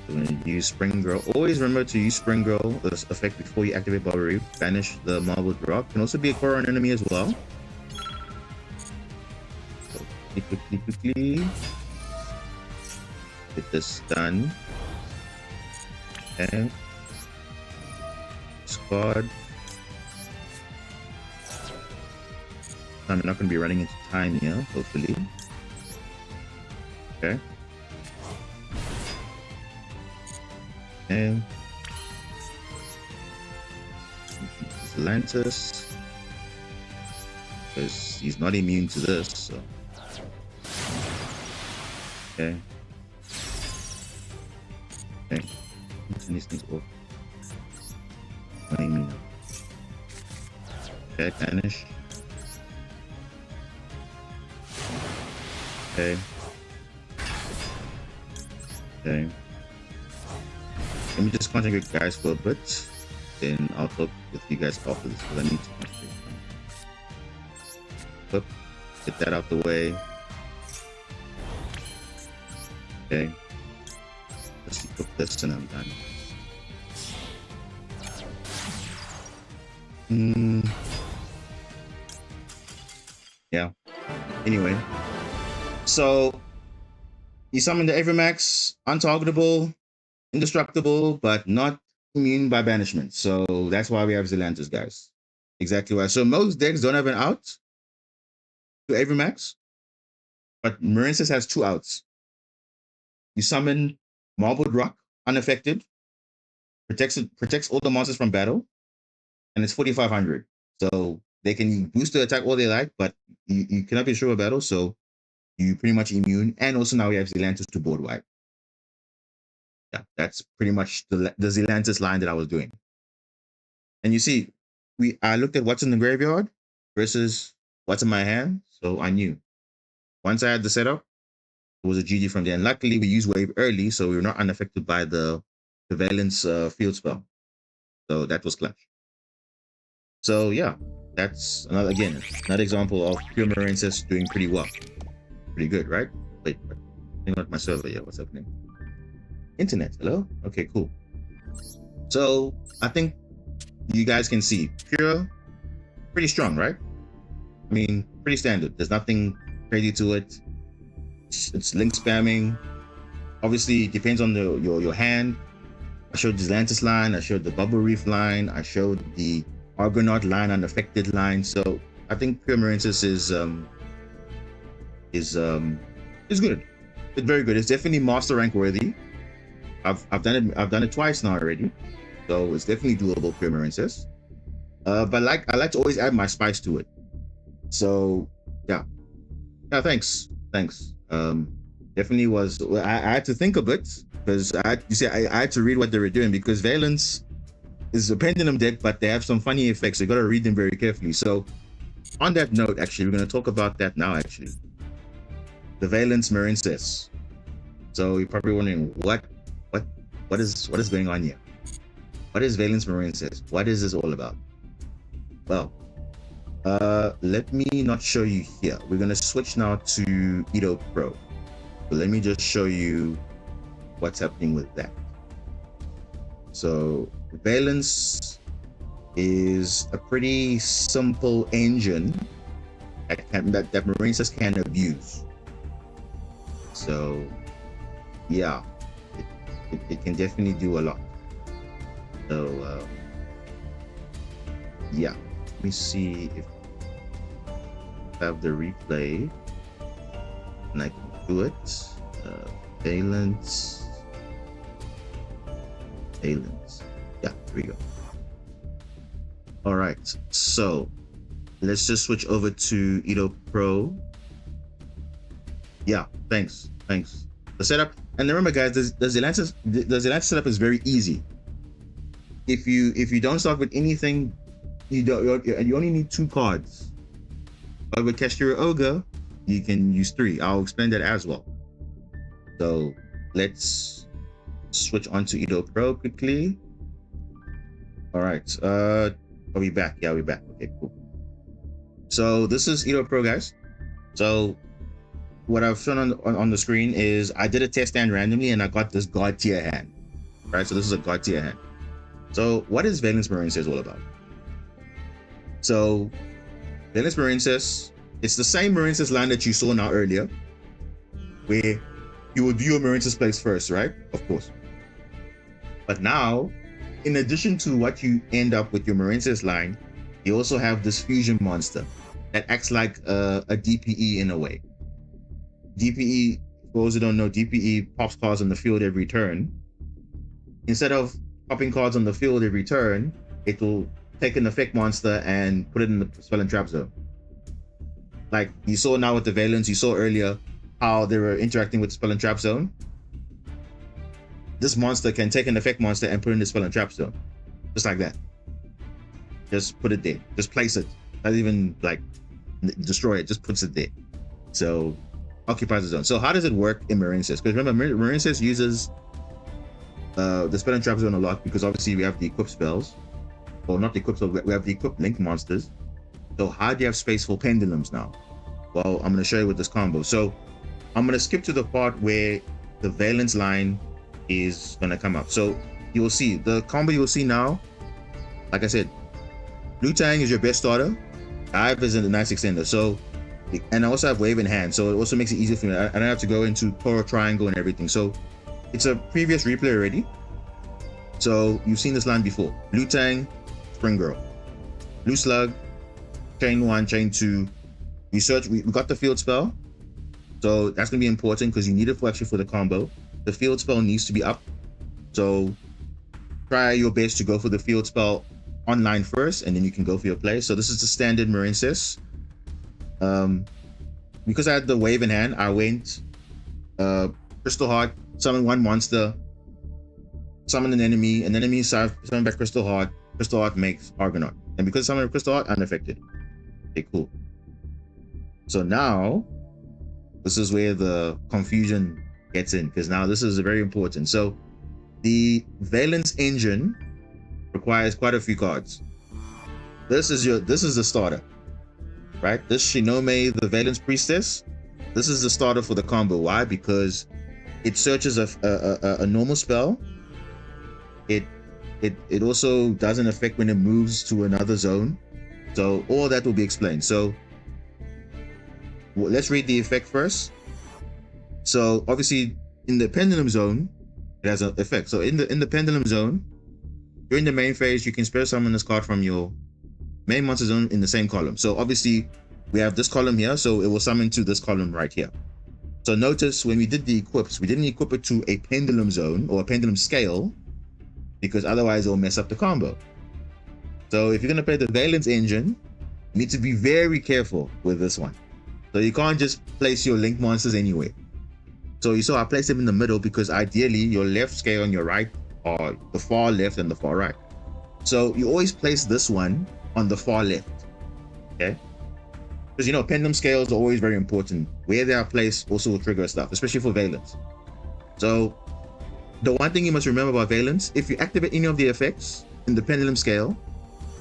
We're going to use Spring Girl. Always remember to use Spring Girl, this effect before you activate Barbara Reef. Banish the Marbled Rock. Can also be a Koron enemy as well. So quickly. Get this done. Okay. Squad. I'm not going to be running into time here, hopefully. Okay. And Marincess, because he's not immune to this, so okay. Okay. Turn these things off. Not immune. Okay, banish. Okay. Okay. Let me just concentrate guys for a bit, then I'll talk with you guys after this because I need to concentrate. But get that out the way. Okay. Let's equip this and I'm done. Yeah. Anyway. So you summon the Avermax, untargetable, indestructible, but not immune by banishment. So that's why we have Zelantis, guys. Exactly why. So most decks don't have an out to Avermax, but Marincess has 2 outs. You summon Marbled Rock, unaffected, protects all the monsters from battle, and it's 4,500. So they can boost the attack all they like, but you cannot be sure of battle, so you pretty much immune. And also now we have Zelantis to board wipe. Yeah, that's pretty much the Zelantis line that I was doing. And you see, I looked at what's in the graveyard versus what's in my hand, so I knew. Once I had the setup, it was a GG from there. And luckily, we used Wave early, so we were not unaffected by the Valence field spell. So that was clutch. So yeah, that's another example of pure Marincess doing pretty well. Pretty good, right? Wait, hang on my server. Yeah, what's happening? Internet, hello? Okay, cool. So I think you guys can see pure, pretty strong, right? I mean, pretty standard. There's nothing crazy to it. It's link spamming. Obviously, it depends on your hand. I showed the Zelantis line. I showed the Bubble Reef line. I showed the Argonaut line, unaffected line. So I think pure Marincess is good. It's very good. It's definitely master rank worthy. I've done it twice now already, so it's definitely doable, pure Marincess. But I like to always add my spice to it. So yeah, thanks. Definitely was. I had to think a bit because I had to read what they were doing because Valence is a pendulum deck, but they have some funny effects. So you got to read them very carefully. So on that note, actually, we're going to talk about that now. Actually, the Valence Marincess. So you're probably wondering what is going on here? What is Valence Marincess? What is this all about? Well, let me not show you here. We're going to switch now to Edo Pro. But let me just show you what's happening with that. So Valence is a pretty simple engine that Marincess can abuse. So yeah, it can definitely do a lot. So yeah, let me see if I have the replay and I can do it. Valence. Yeah, here we go. All right, so let's just switch over to Edo Pro. Yeah, thanks. The setup, and remember, guys, the Zelantis setup is very easy. If you don't start with anything, you only need 2 cards. But with Keshira Ogre, you can use 3. I'll explain that as well. So let's switch on to Edo Pro quickly. All right. Are we back? Yeah, we're back. Okay, cool. So this is Edo Pro, guys. So what I've shown on the screen is I did a test hand randomly and I got this God tier hand. Right. So this is a God tier hand. So what is Valence Marincess all about? So Valence Marincess, it's the same Marincess line that you saw now earlier, where you will do your Marincess plays first, right? Of course. But now, in addition to what you end up with your Marincess line, you also have this fusion monster that acts like a DPE in a way. DPE, for those who don't know, DPE pops cards on the field every turn. Instead of popping cards on the field every turn, it will take an effect monster and put it in the spell and trap zone. Like you saw now with the Valence, you saw earlier how they were interacting with the spell and trap zone. This monster can take an effect monster and put it in the spell and trap zone. Just like that. Just put it there. Just place it. Not even like destroy it, just puts it there. So occupies the zone. So how does it work in Marincess? Because remember, Marincess uses the spell and trap zone a lot because obviously we have the equip spells. Well, not the equip spells, we have the equip link monsters. So how do you have space for pendulums now? Well, I'm going to show you with this combo. So I'm going to skip to the part where the Valence line is going to come up. So you will see the combo you will see now. Like I said, Blue Tang is your best starter. Dive is a nice extender. So, and I also have Wave in hand. So it also makes it easier for me. I don't have to go into Toro Triangle and everything. So it's a previous replay already. So you've seen this line before. Blue Tang, Spring Girl. Blue Slug, Chain 1, Chain 2. We got the field spell. So that's going to be important because you need it for the combo. The field spell needs to be up. So try your best to go for the field spell online first, and then you can go for your play. So this is the standard Marincess. Because I had the wave in hand, I went Crystal Heart, summon one monster, summon an enemy summon back Crystal Heart. Crystal Heart makes Argonaut. And because I summoned Crystal Heart, unaffected. Okay, cool. So now, this is where the confusion gets in, because now this is very important. So the Valence engine requires quite a few cards. This is the starter, right? This Shinome, the Valence Priestess, this is the starter for the combo. Why? Because it searches a normal spell. It also doesn't affect when it moves to another zone. So all that will be explained. So let's read the effect first. So obviously in the pendulum zone, it has an effect. So in the pendulum zone, during the main phase, you can spell summon this card from your main monster zone in the same column. So obviously we have this column here, so it will summon to this column right here. So notice when we did the equips, we didn't equip it to a pendulum zone or a pendulum scale, because otherwise it will mess up the combo. So if you're going to play the Valence engine, you need to be very careful with this one. So you can't just place your link monsters anywhere. So you saw I placed them in the middle because ideally your left scale and your right are the far left and the far right. So you always place this one on the far left, okay? Because, you know, pendulum scales are always very important. Where they are placed also will trigger stuff, especially for valence. So the one thing you must remember about valence, if you activate any of the effects in the pendulum scale,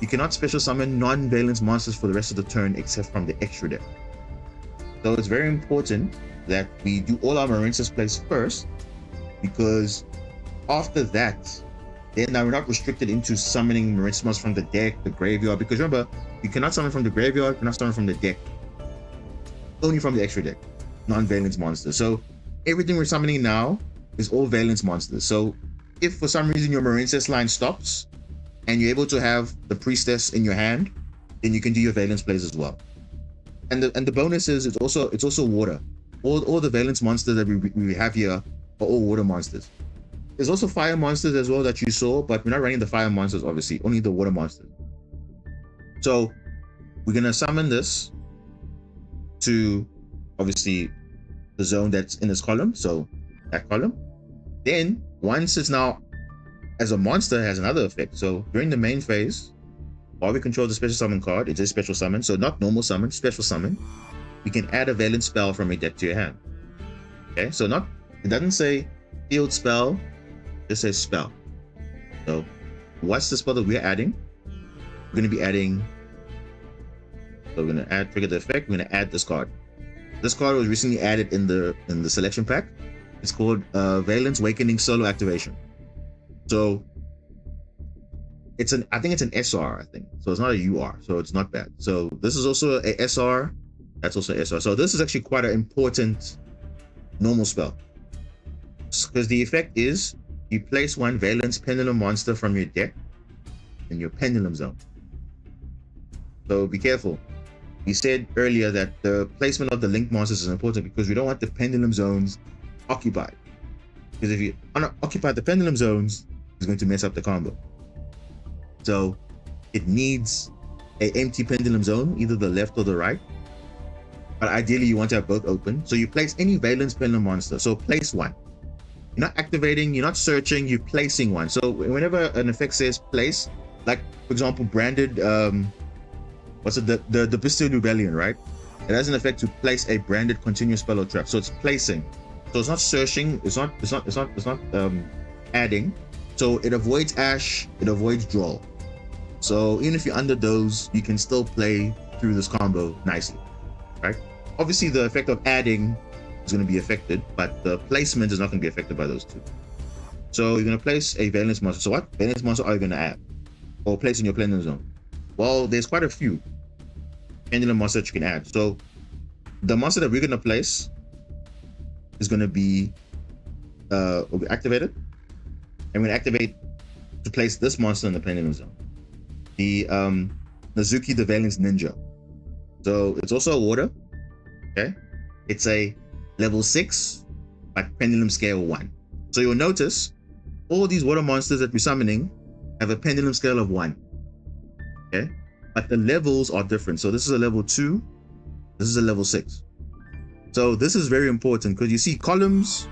you cannot special summon non-valence monsters for the rest of the turn except from the extra deck. So it's very important that we do all our Marincess plays first, because after that, then now we're not restricted into summoning Marincess monsters from the deck, the graveyard, because remember, you cannot summon from the graveyard, you cannot summon from the deck, only from the extra deck, non-valence monsters. So everything we're summoning now is all valence monsters. So if for some reason your Marincess line stops and you're able to have the priestess in your hand, then you can do your valence plays as well. And the bonus is it's also water. All the valence monsters that we have here are all water monsters. There's also fire monsters as well that you saw, but we're not running the fire monsters, obviously, only the water monsters. So we're gonna summon this to obviously the zone that's in this column, so that column. Then once it's now as a monster, it has another effect. So during the main phase, while we control the special summon card, it's a special summon, so not normal summon, special summon. We can add a valence spell from a deck to your hand. Okay, so it doesn't say field spell, it says spell. So what's the spell that we're adding? We're going to be adding, so we're going to trigger the effect, we're going to add this card. This card was recently added in the selection pack. It's called Valence Awakening Solo Activation. So I think it's an SR, I think. So it's not a UR, so it's not bad. So this is also a SR, that's also SR. So this is actually quite an important normal spell, because the effect is you place one valence pendulum monster from your deck in your pendulum zone. So be careful. We said earlier that the placement of the link monsters is important because we don't want the pendulum zones occupied. Because if you occupy the pendulum zones, it's going to mess up the combo. So it needs an empty pendulum zone, either the left or the right. But ideally you want to have both open. So you place any valence pendulum monster. So place one. You're not activating, you're not searching, you're placing one. So whenever an effect says place, like for example, branded, what's it, the Bestial Rebellion, right? It has an effect to place a branded continuous spell or trap. So it's placing. So it's not searching, it's not adding. So it avoids Ash, it avoids Duel. So even if you're under those, you can still play through this combo nicely, right? Obviously the effect of adding is going to be affected, but the placement is not going to be affected by those two. So you're going to place a valence monster. So what valence monster are you going to add or place in your pendulum zone? Well, there's quite a few pendulum monsters that you can add. So the monster that we're going to place is going to be will be activated. And we're going to activate to place this monster in the pendulum zone, the Nazuki the Valence Ninja. So it's also a water, okay? It's a level 6 but pendulum scale 1. So you'll notice all these water monsters that we're summoning have a pendulum scale of 1, okay? But the levels are different. So this is a level 2, this is a level 6. So this is very important because you see columns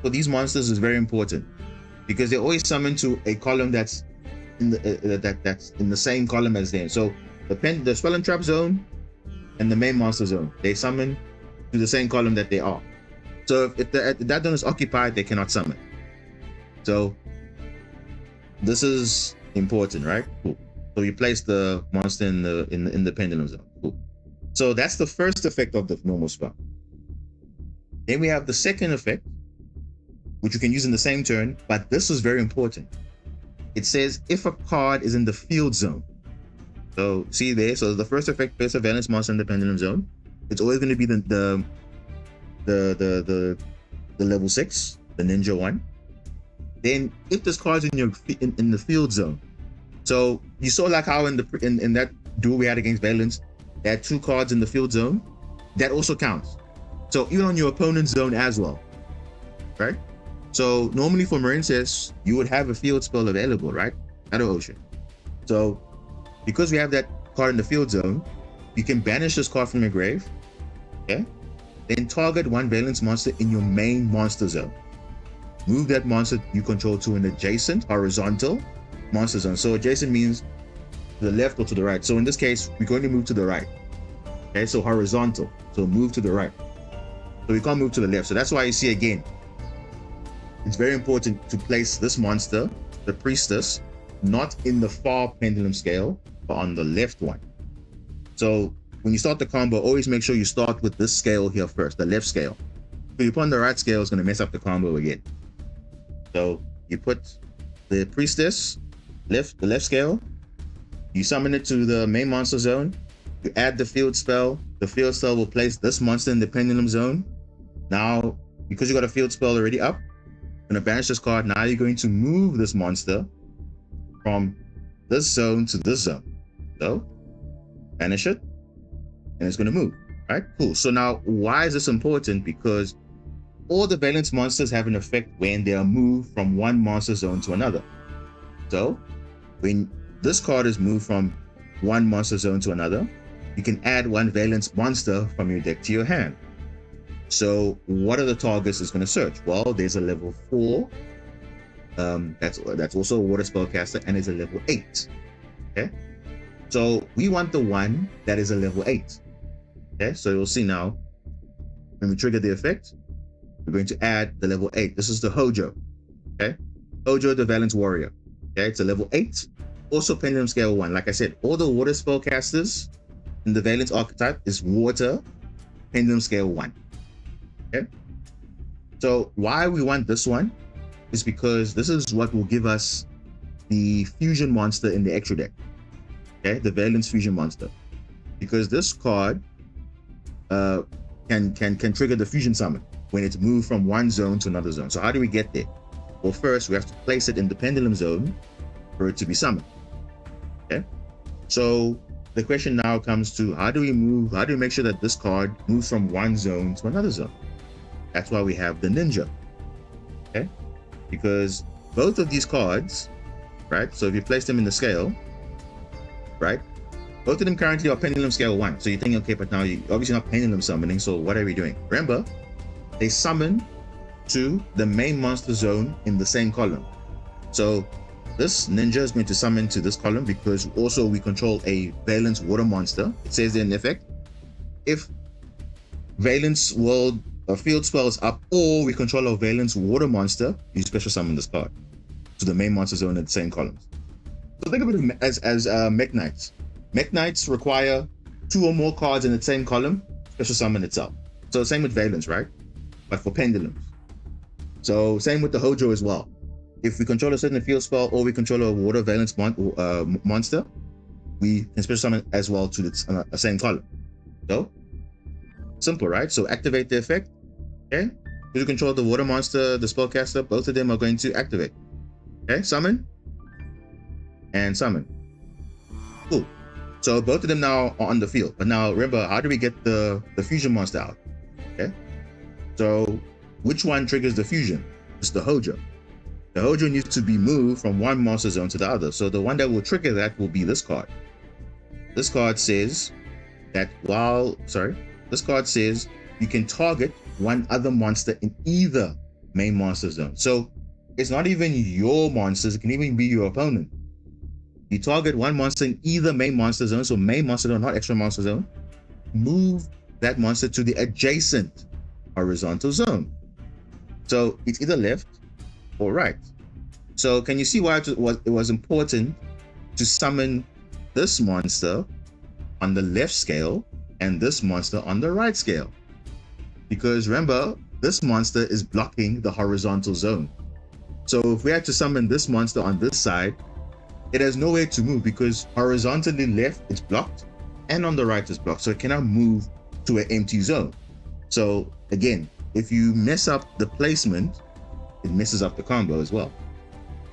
for these monsters is very important because they're always summoned to a column that's in the that's in the same column as them. So the spell and trap zone and the main monster zone, they summon to the same column that they are. So if that zone is occupied, they cannot summon. So this is important, right? Cool. So you place the monster in the pendulum zone. Cool. So that's the first effect of the normal spell. Then we have the second effect, which you can use in the same turn, but this is very important. It says if a card is in the field zone. So see there, so the first effect, place a valence monster in the pendulum zone. It's always going to be the level 6, the ninja one. Then if this card's in the field zone, so you saw like how in that duel we had against Valence, they had 2 cards in the field zone. That also counts. So even on your opponent's zone as well, right? So normally for Marincess, you would have a field spell available, right? Shadow Ocean. So because we have that card in the field zone, you can banish this card from your grave, okay? Then target one valence monster in your main monster zone. Move that monster you control to an adjacent horizontal monster zone. So adjacent means to the left or to the right. So in this case, we're going to move to the right. Okay, so horizontal. So move to the right. So we can't move to the left. So that's why you see again, it's very important to place this monster, the priestess, not in the far pendulum scale, but on the left one. So when you start the combo, always make sure you start with this scale here first, the left scale. So you put on the right scale, it's going to mess up the combo again. So you put the priestess, the left scale, you summon it to the main monster zone, you add the field spell will place this monster in the pendulum zone. Now, because you got a field spell already up, I'm going to banish this card. Now you're going to move this monster from this zone to this zone. So, banish it, and it's going to move. All right, cool. So now, why is this important? Because all the valence monsters have an effect when they are moved from one monster zone to another. So, when this card is moved from one monster zone to another, you can add one valence monster from your deck to your hand. So what are the targets it's going to search? Well, there's a level 4. That's also a water spellcaster, and it's a level 8. Okay. So we want the one that is a level 8. Okay. So you'll see now, when we trigger the effect, we're going to add the level 8. This is the Hojo. Okay. Hojo, the Valence Warrior. Okay. It's a level 8. Also pendulum scale 1. Like I said, all the water spellcasters in the Valence archetype is water, pendulum scale 1. Okay. So why we want this one is because this is what will give us the fusion monster in the extra deck. Okay, the Valence fusion monster. Because this card can trigger the fusion summon when it's moved from one zone to another zone. So how do we get there? Well, first we have to place it in the pendulum zone for it to be summoned. Okay. So the question now comes to how do we make sure that this card moves from one zone to another zone? That's why we have the ninja. Okay, because both of these cards, right? So if you place them in the scale, right? Both of them currently are pendulum scale 1. So you're thinking, okay, but now you're obviously not pendulum summoning. So what are we doing? Remember, they summon to the main monster zone in the same column. So this ninja is going to summon to this column because also we control a Valence water monster. It says in effect, if Valence world a field spell is up or we control a Valence water monster, you special summon this card to the main monster zone in the same columns. So think of it as Mech Knights. Mech Knights require 2 or more cards in the same column, special summon itself. So same with Valence, right? But for pendulums. So same with the Hojo as well. If we control a certain field spell or we control a water Valence monster, we can special summon as well to the same column. So simple, right? So activate the effect. Okay, you control the water monster, the spellcaster, both of them are going to activate. Okay, summon and summon. Cool. So both of them now are on the field. But now remember, how do we get the fusion monster out? Okay, so which one triggers the fusion? It's the Hojo. The Hojo needs to be moved from one monster zone to the other. So the one that will trigger that will be this card. This card says that this card says you can target one other monster in either main monster zone. So it's not even your monsters, it can even be your opponent. You target one monster in either main monster zone, so main monster zone, not extra monster zone. Move that monster to the adjacent horizontal zone. So it's either left or right. So can you see why it was important to summon this monster on the left scale and this monster on the right scale? Because remember, this monster is blocking the horizontal zone. So if we had to summon this monster on this side, it has nowhere to move because horizontally left it's blocked and on the right it's blocked. So it cannot move to an empty zone. So again, if you mess up the placement, it messes up the combo as well.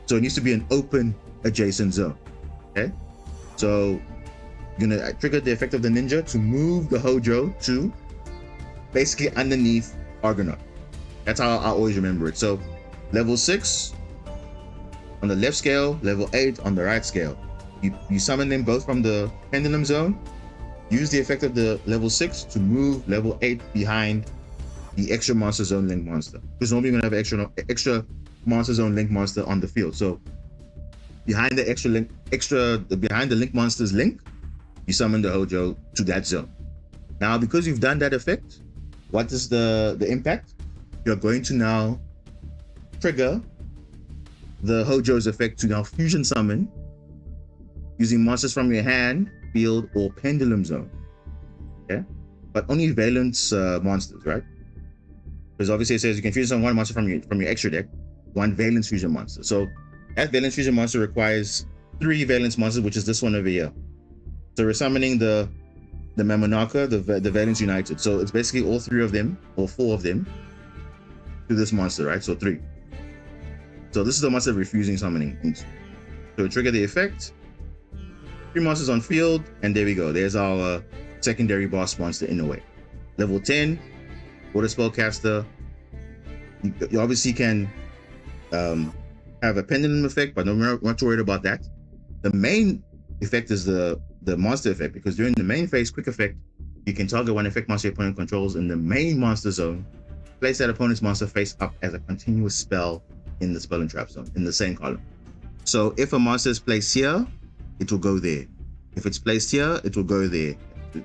So it needs to be an open adjacent zone. Okay. So you're gonna trigger the effect of the ninja to move the Hojo to basically underneath Argonaut. That's how I always remember it. So level 6 on the left scale, level 8 on the right scale. You summon them both from the pendulum zone, use the effect of the level 6 to move level 8 behind the extra Monster Zone Link monster. Because normally you're gonna have extra Monster Zone Link monster on the field. So behind the Link monster's link, you summon the Hojo to that zone. Now, because you've done that effect, what is the impact? You're going to now trigger the Hojo's effect to now fusion summon using monsters from your hand, field, or pendulum zone. Okay, but only valence monsters, right? Because obviously it says you can fusion summon one monster from your extra deck, one valence fusion monster. So that valence fusion monster requires 3 valence monsters, which is this one over here. So we're summoning the Mamonaka, the Valence United. So it's basically all 3 of them, or 4 of them, to this monster, right? So 3. So this is the monster refusing summoning into. So we trigger the effect, 3 monsters on field, and there we go. There's our secondary boss monster in a way. Level 10, Water Spellcaster. You obviously can have a pendulum effect, but we're not worried about that. The main effect is the monster effect, because during the main phase quick effect, you can target one effect monster your opponent controls in the main monster zone, place that opponent's monster face up as a continuous spell in the spell and trap zone in the same column. So if a monster is placed here, it will go there. If it's placed here, it will go there.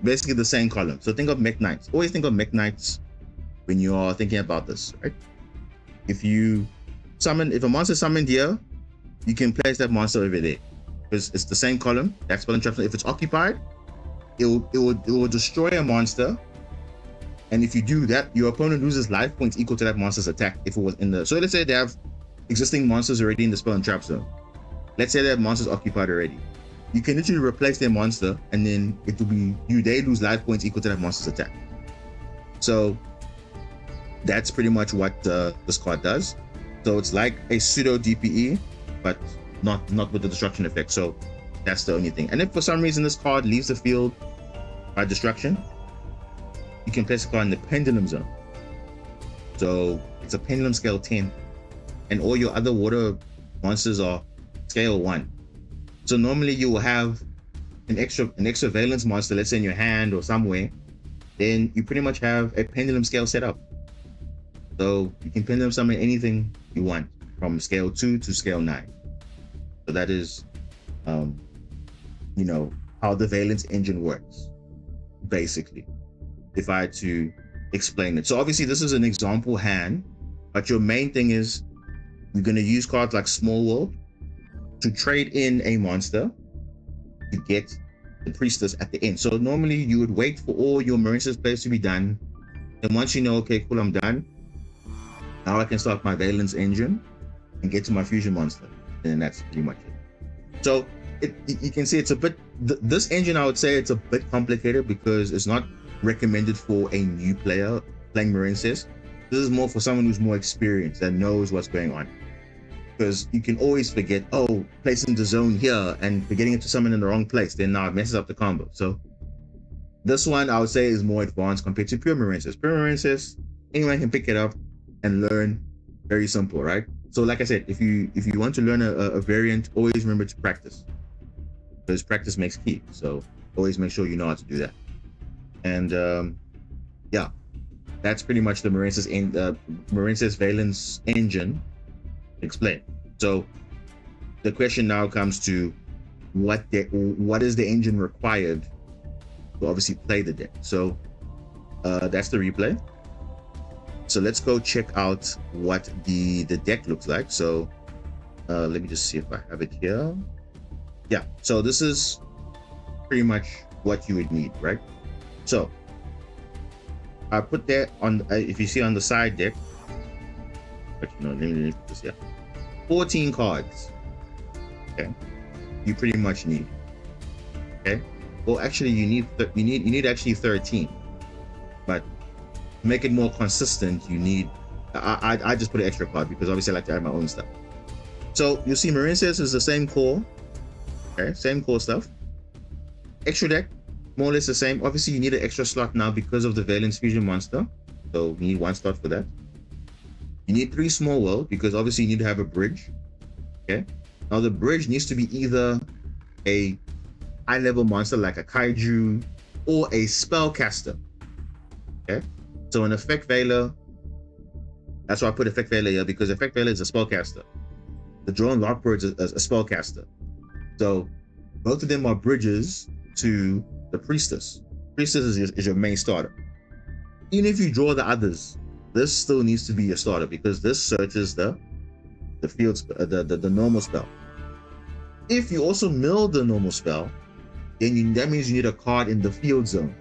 Basically the same column. So think of Mech Knights. Always think of Mech Knights when you are thinking about this, right? If a monster is summoned here, you can place that monster over there, because it's the same column. That's spell and trap. If it's occupied, it will destroy a monster, and if you do that, your opponent loses life points equal to that monster's attack. If it was in the, so let's say they have existing monsters already in the spell and trap zone. Let's say they have monsters occupied already. You can literally replace their monster, and then it will be they lose life points equal to that monster's attack. So that's pretty much what this card does. So it's like a pseudo DPE, but not with the destruction effect. So that's the only thing. And if for some reason this card leaves the field by destruction, you can place a card in the pendulum zone. So it's a pendulum scale 10, and all your other water monsters are scale 1. So normally you will have an extra valence monster, let's say in your hand or somewhere. Then you pretty much have a pendulum scale set up. So you can pendulum summon anything you want from scale 2 to scale 9. So that is, how the valence engine works, basically, if I had to explain it. So obviously this is an example hand, but your main thing is you're going to use cards like Small World to trade in a monster to get the Priestess at the end. So normally you would wait for all your Marincess plays to be done, and once you know, okay, cool, I'm done, now I can start my valence engine and get to my fusion monster, and then that's pretty much it. So you can see it's a bit, this engine, I would say it's a bit complicated because it's not recommended for a new player playing Marincess. This is more for someone who's more experienced and knows what's going on, because you can always forget, placing the zone here and forgetting it to summon in the wrong place, then now it messes up the combo. So this one I would say is more advanced compared to pure Marincess. Pure Marincess, anyone can pick it up and learn. Very simple, right? So like I said, if you want to learn a variant, always remember to practice, because practice makes key. So always make sure you know how to do that. And yeah, that's pretty much the Marincess valence engine explained. So the question now comes to what is the engine required to obviously play the deck. So that's the replay. So let's go check out what the deck looks like. So let me just see if I have it here. Yeah, so this is pretty much what you would need, right? So I put that on, if you see on the side deck, but let me put this here. 14 cards, okay, you pretty much need, okay? Well, actually you need actually 13, but to make it more consistent, you need, I just put an extra card because obviously I like to add my own stuff. So you see Marincess is the same core, okay, same core stuff. Extra deck, more or less the same. Obviously you need an extra slot now because of the Valence Fusion monster, so you need 1 slot for that. You need 3 Small World because obviously you need to have a bridge, okay? Now the bridge needs to be either a high level monster like a Kaiju or a Spellcaster, okay? So an Effect Veiler That's why I put Effect Veiler here, because Effect Veiler is a spellcaster. The Drone Lockbird is a spellcaster. So both of them are bridges to the Priestess. Priestess is your main starter. Even if you draw the others, this still needs to be your starter, because this searches the field the normal spell. If you also mill the normal spell, then that means you need a card in the field zone,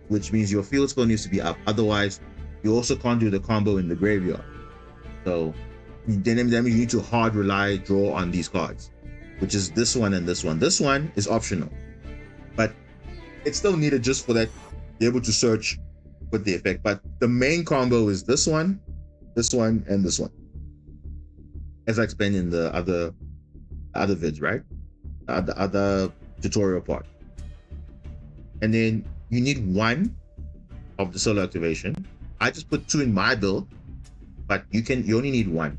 which means your field spell needs to be up. Otherwise, you also can't do the combo in the graveyard. So then that means you need to hard rely draw on these cards, which is this one and this one. This one is optional, but it's still needed just for that, be able to search with the effect. But the main combo is this one, and this one, as I explained in the other vids, right? The other tutorial part. And then you need one of the solo activation. I just put 2 in my build, but you only need 1.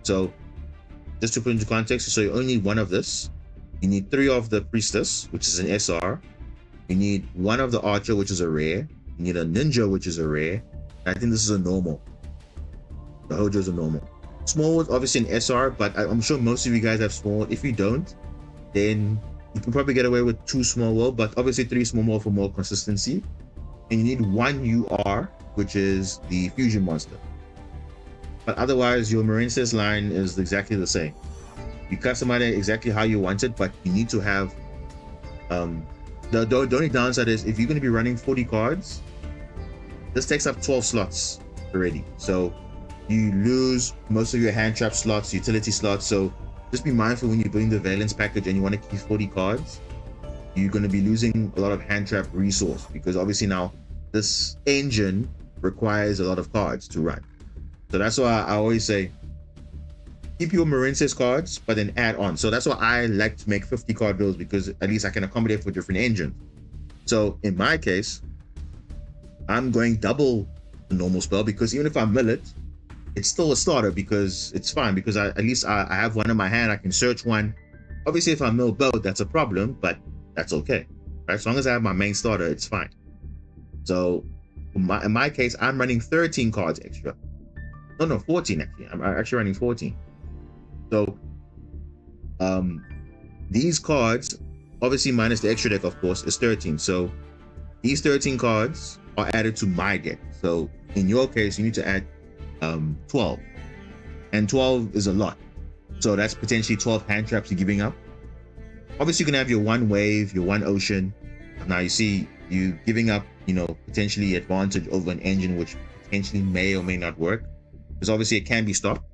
So just to put into context, so you only need 1 of this. You need 3 of the Priestess, which is an SR. You need 1 of the Archer, which is a rare. You need a Ninja, which is a rare. I think this is a normal. The Hojo is a normal. Small World, obviously an SR, but I'm sure most of you guys have Small World. If you don't, then you can probably get away with 2 Small World, but obviously 3 Small World for more consistency. And you need 1 UR, which is the Fusion Monster. But otherwise, your Marincess line is exactly the same. You customize it exactly how you want it, but you need to have the only downside is if you're going to be running 40 cards, this takes up 12 slots already. So you lose most of your hand trap slots, utility slots. So just be mindful when you're building the Valence package and you want to keep 40 cards, you're going to be losing a lot of hand trap resource, because obviously now this engine requires a lot of cards to run. So that's why I always say keep your Marincess cards, but then add on. So that's why I like to make 50 card builds, because at least I can accommodate for different engines. So in my case, I'm going double the normal spell, because even if I mill it, it's still a starter, because it's fine, because at least I have 1 in my hand. I can search 1. Obviously, if I mill both, that's a problem, but that's okay. Right? As long as I have my main starter, it's fine. So in my case, I'm running 13 cards extra. No, 14 actually. I'm actually running 14. So these cards, obviously minus the extra deck, of course, is 13. So these 13 cards are added to my deck. So in your case, you need to add 12, and 12 is a lot. So that's potentially 12 hand traps you're giving up. Obviously, you can have your 1 wave, your 1 ocean. Now you see you giving up, potentially advantage over an engine, which potentially may or may not work, because obviously it can be stopped.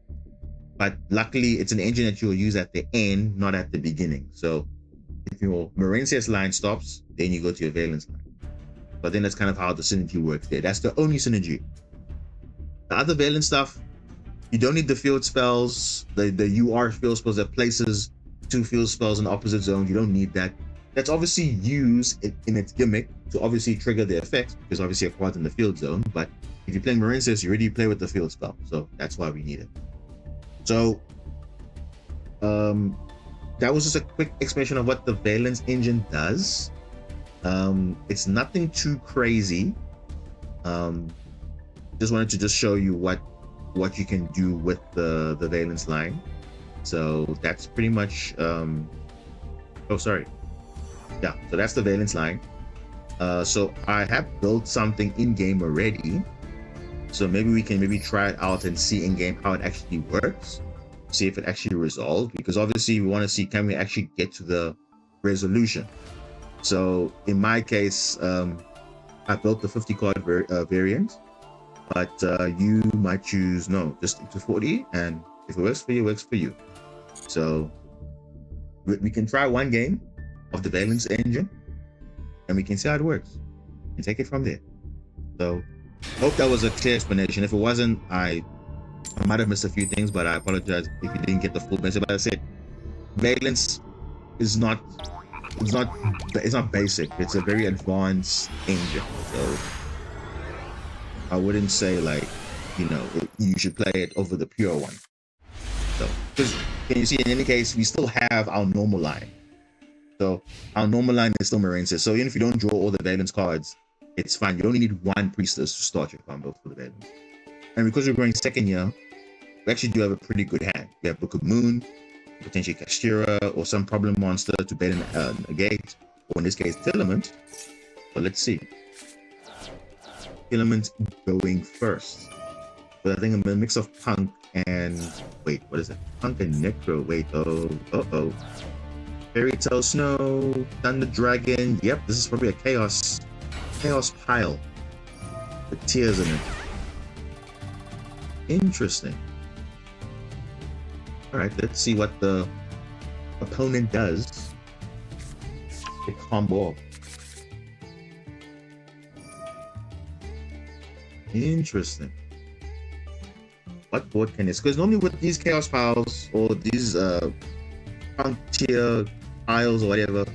But luckily, it's an engine that you'll use at the end, not at the beginning. So if your Marincess line stops, then you go to your Valence line. But then that's kind of how the synergy works there. That's the only synergy. The other Valence stuff, you don't need the field spells, the UR field spells that places 2 field spells in opposite zones. You don't need that. That's obviously used in its gimmick to obviously trigger the effects, because obviously a quad in the field zone. But if you're playing Marincess, you already play with the field spell. So that's why we need it. So that was just a quick explanation of what the Valence engine does. It's nothing too crazy. Just wanted to show you what you can do with the Valence line. So that's pretty much so that's the Valence line. So I have built something in game already, so maybe we can try it out and see in game how it actually works, see if it actually resolved, because obviously we want to see, can we actually get to the resolution. So in my case, I built the 50 card variant, but you might choose just stick to 40, and if it works for you, it works for you. So we can try 1 game of the Valence engine, and we can see how it works and take it from there. So hope that was a clear explanation. If it wasn't, I might have missed a few things, but I apologize if you didn't get the full message. But I said Valence is not basic. It's a very advanced engine. So I wouldn't say you should play it over the pure one. So, because can you see, in any case, we still have our normal line. So our normal line is still Marincess. So even if you don't draw all the Valence cards, it's fine. You only need 1 Priestess to start your combo for the Valence. And because we're going second year, we actually do have a pretty good hand. We have Book of Moon, potentially Kashira, or some problem monster to bait in a gate, or in this case, Filament. But let's see. Filament going first. But I think I'm a mix of Punk and... Wait, what is that? Punk and Necro. Wait, oh. Fairy Tale Snow, Thunder Dragon. Yep, this is probably a Chaos pile with tears in it. Interesting. Alright, let's see what the opponent does. A combo. Interesting. What board can this? Because normally with these Chaos piles or these frontier piles or whatever,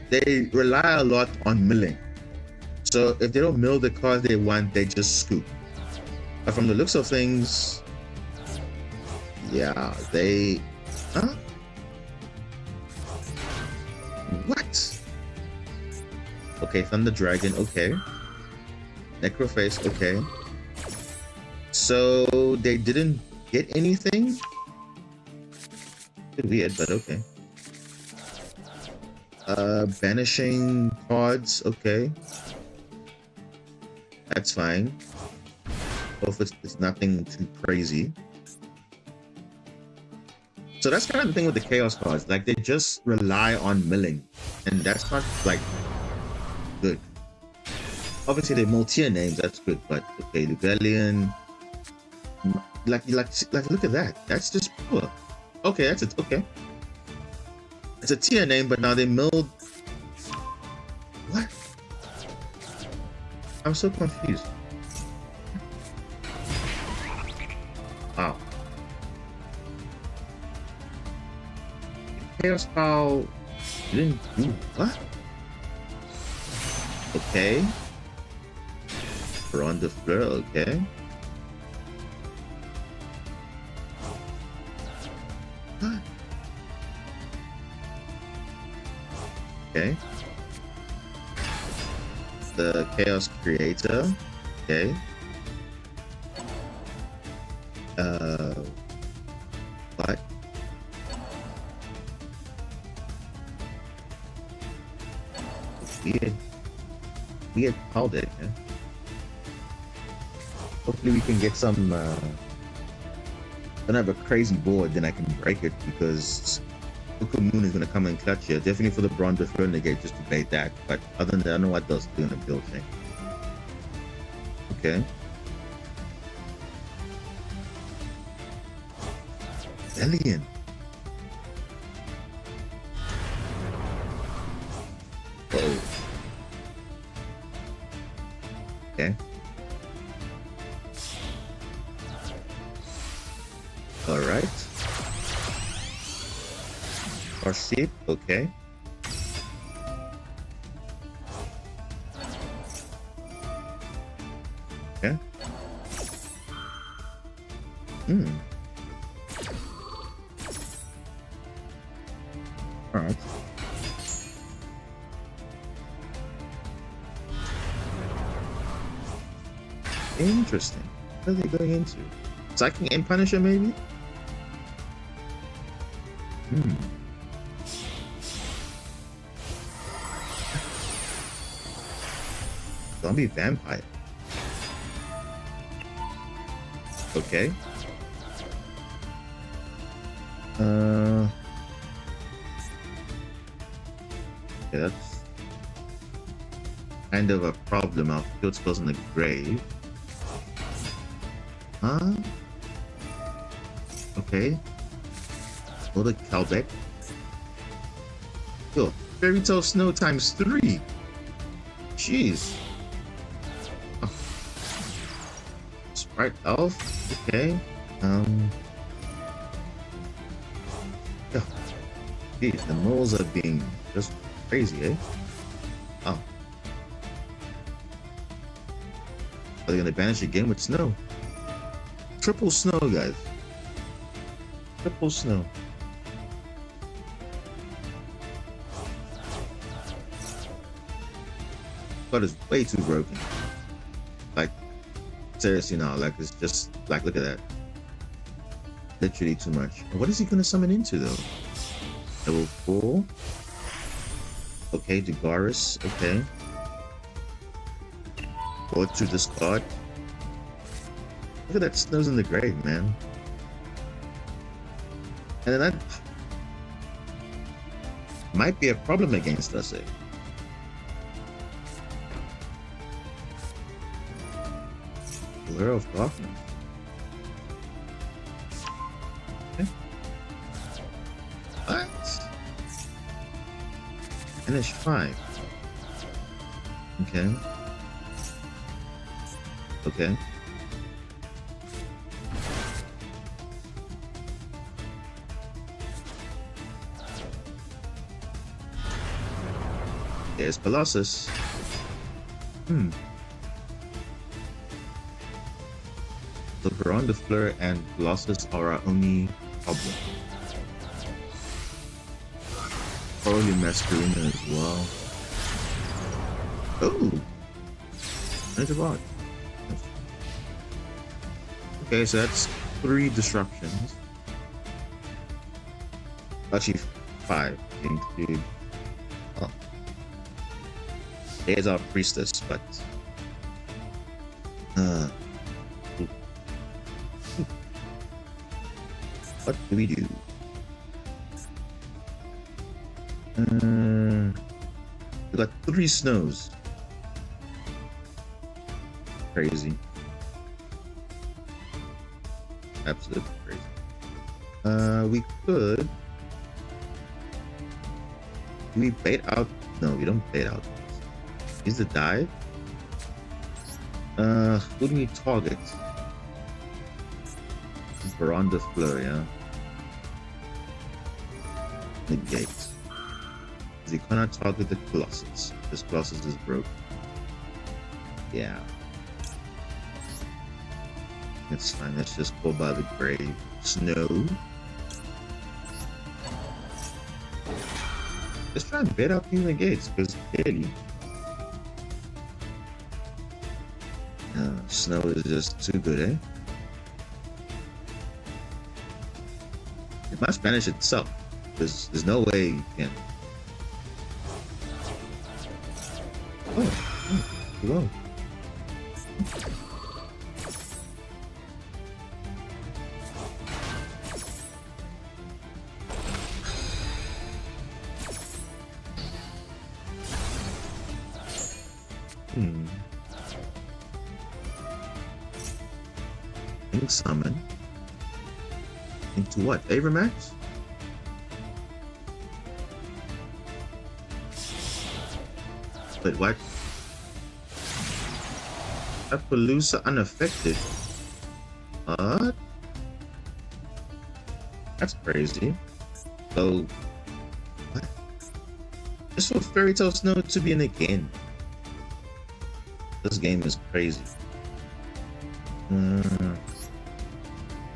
they rely a lot on milling. So if they don't mill the cards they want, they just scoop. But from the looks of things, yeah, they... Huh? What? Okay, Thunder Dragon, okay. Necroface, okay. So they didn't get anything? Bit weird, but okay. Banishing cards, okay. That's fine. Hope it's nothing too crazy. So that's kind of the thing with the Chaos cards. Like, they just rely on milling. And that's not, like, good. Obviously, they're multi-tier names, that's good. But, okay, Rebellion. Like, look at that. That's just poor. Okay, that's it. Okay. It's a tier name, but now they milled... What? I'm so confused. Wow. Chaos Pal didn't do what? Okay. We're on the floor, okay. What? Okay. The Chaos Creator. Okay. What? Weird call deck, yeah. Hopefully we can get some I don't have a crazy board, then I can break it, because Book of Moon is gonna come in clutch here. Definitely for the Bronze Renegade, just to bait that. But other than that, I don't know what else to do in the build thing. Okay. Alien. Whoa. Okay. All right. Proceed. Okay. Okay. All right. Interesting. What are they going into? Psychic and Punisher, maybe? Zombie Vampire. Okay. Yeah, that's kind of a problem. Our field spells in the grave. Huh? Okay. Hold a Calbeck. Yo, Fairy Tale Snow times 3. Jeez. Oh. Sprite Elf. Okay. Yeah. Jeez, the moles are being just crazy, eh? Oh. Are they gonna banish again with snow? Triple snow, guys. Triple snow. But it's way too broken. Like, seriously now, like it's just like look at that. Literally too much. What is he gonna summon into though? Level 4. Okay, Dugaris, okay. Go to discard. Look at that Snows in the grave, man. And then that might be a problem against us, eh? Glare of Darkness. Okay. What? Finish 5. Okay. Okay. There's Colossus. So Veronda Fleur and Colossus are our only problem. Probably Masquerina as well. Oh! Nice of art. Okay, so that's 3 disruptions. Actually, 5. Include. Oh. There's our priestess, but. What do we do? We got 3 snows. Crazy. Absolutely crazy. We could. Do we bait out? No, we don't bait out. Is the dive? Who do we target? Veronda Fleur, yeah. Negate. He cannot target the Colossus. This Colossus is broke. Yeah. It's fine. Let's just go by the grave. Snow. Let's try and bait out the negates, because clearly Snow is just too good, eh? It must banish itself. There's no way you can. Whoa. Summon into what? Avermax? Wait, what? Appaloosa unaffected? What? That's crazy. So, what? Just for Fairy Tale Snow to be in again. This game is crazy.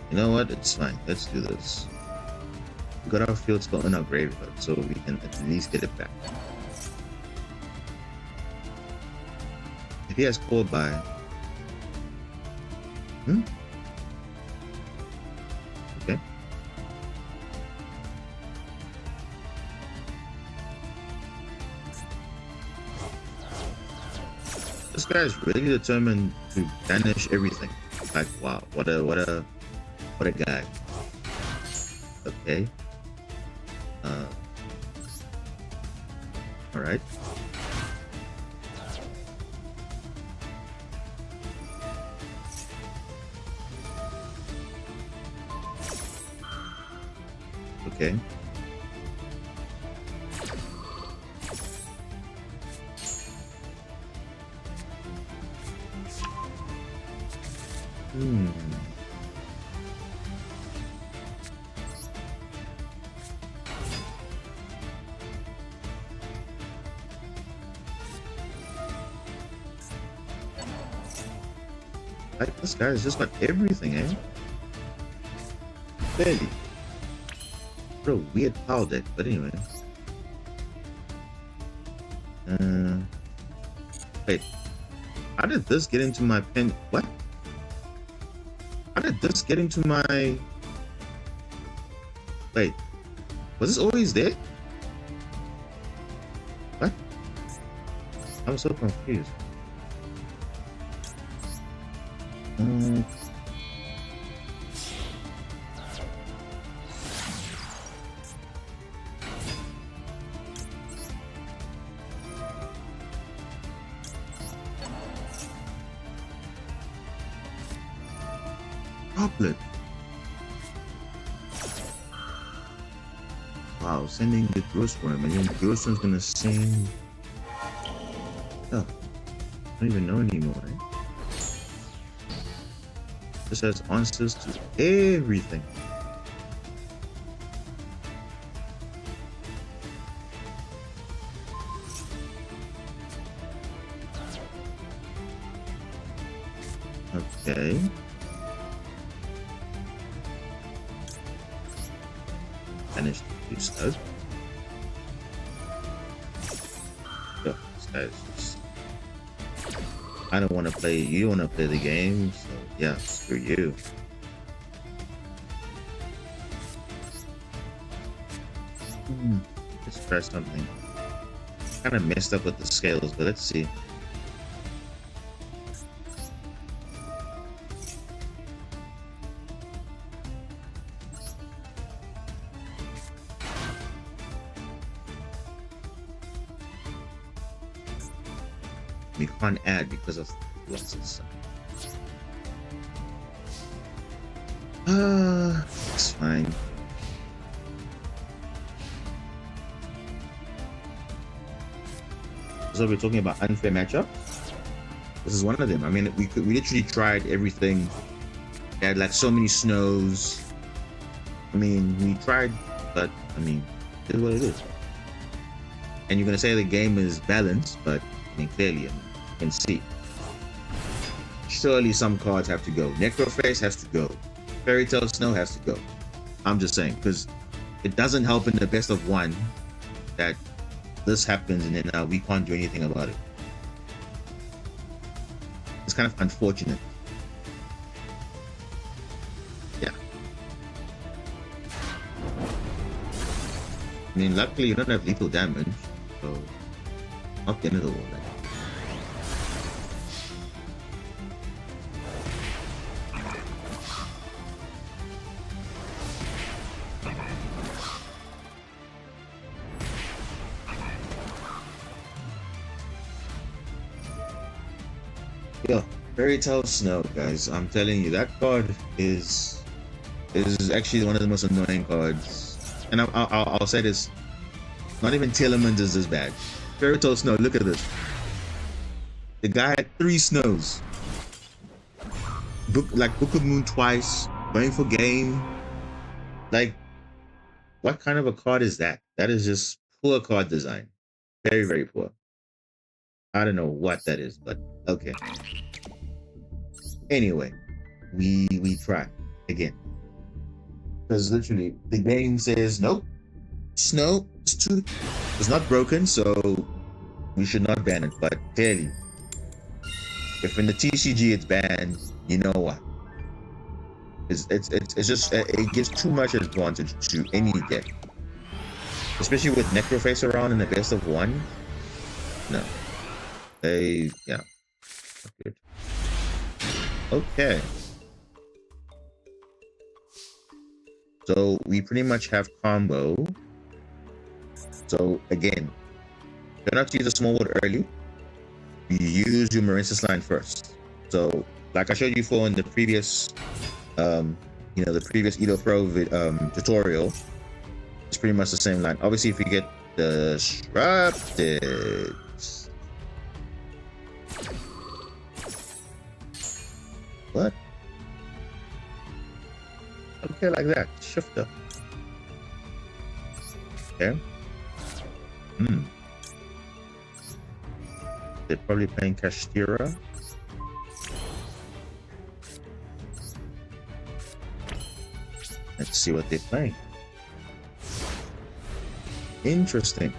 You know what? It's fine. Let's do this. We got our field spell in our graveyard, so we can at least get it back. If he has called by, okay. This guy is really determined to banish everything. Like, wow, what a guy. Okay. All right. Okay. Like, this guy has just got everything, eh? Barely. Bro, weird power deck, but anyway. Wait. How did this get into my pen? What? this getting to my... Wait, was this always there? What? I was so confused. Droplet. Wow, sending the ghost worm, and then the ghost worm's gonna send. Oh, I don't even know anymore, right? This has answers to everything. Okay. Managed to do so. Oh, this guy's just... I don't want to play. You want to play the game, so yeah, screw you. Let's try something. Kind of messed up with the scales, but let's see. We can't add because of losses. It's fine. So we're talking about unfair matchup. This is one of them. I mean, we literally tried everything. We had like so many snows. I mean, we tried, but I mean, it is what it is. And you're gonna say the game is balanced, but I mean, clearly, I mean, you can see. Surely some cards have to go. Necroface has to go. Fairy Tale Snow has to go. I'm just saying, because it doesn't help in the best of one that this happens and then we can't do anything about it. It's kind of unfortunate. Yeah. I mean, luckily you don't have lethal damage, so not the end of the world. Yeah, Fairy Tale Snow, guys. I'm telling you, that card is actually one of the most annoying cards. And I'll say this: not even Telemans is this bad. Fairy Tale Snow. Look at this. The guy had 3 snows. Book of Moon twice. Going for game. Like, what kind of a card is that? That is just poor card design. Very, very poor. I don't know what that is, but okay. Anyway, we try again. Because literally the game says nope. Snow it's not broken, so we should not ban it. But clearly, if in the TCG it's banned, you know what? It's just it gives too much advantage to any deck. Especially with Necroface around in the best of one. No. Yeah. Good. Okay. So we pretty much have combo. So again, do not use a small wood early. You use your Marincess line first. So like I showed you for in the previous the previous Edo Pro tutorial, it's pretty much the same line. Obviously if you get disrupted, what? Okay, like that. Shifter. Okay. They're probably playing Kashtira. Let's see what they're playing. Interesting.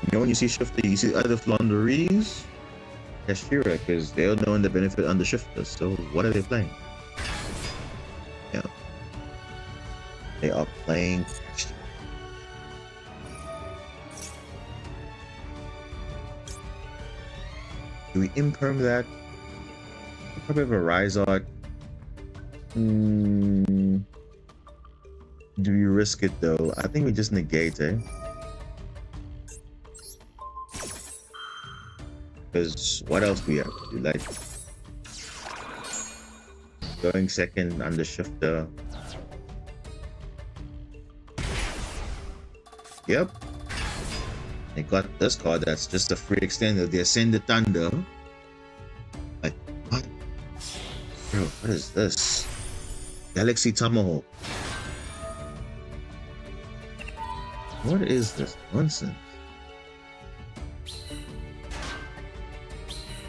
You know, when you see Shifter, you see other Flanderies. Kashtira, because they're knowing the benefit on the Shifter. So what are they playing? They are playing. Do we imperm that? We probably have a Rise Art. Do we risk it though? I think we just negate it. Because what else do we have to do? Like going second under shifter. Yep. They got this card that's just a free extender. The Ascended Thunder. Like what? Bro, what is this? Galaxy Tomahawk. What is this nonsense?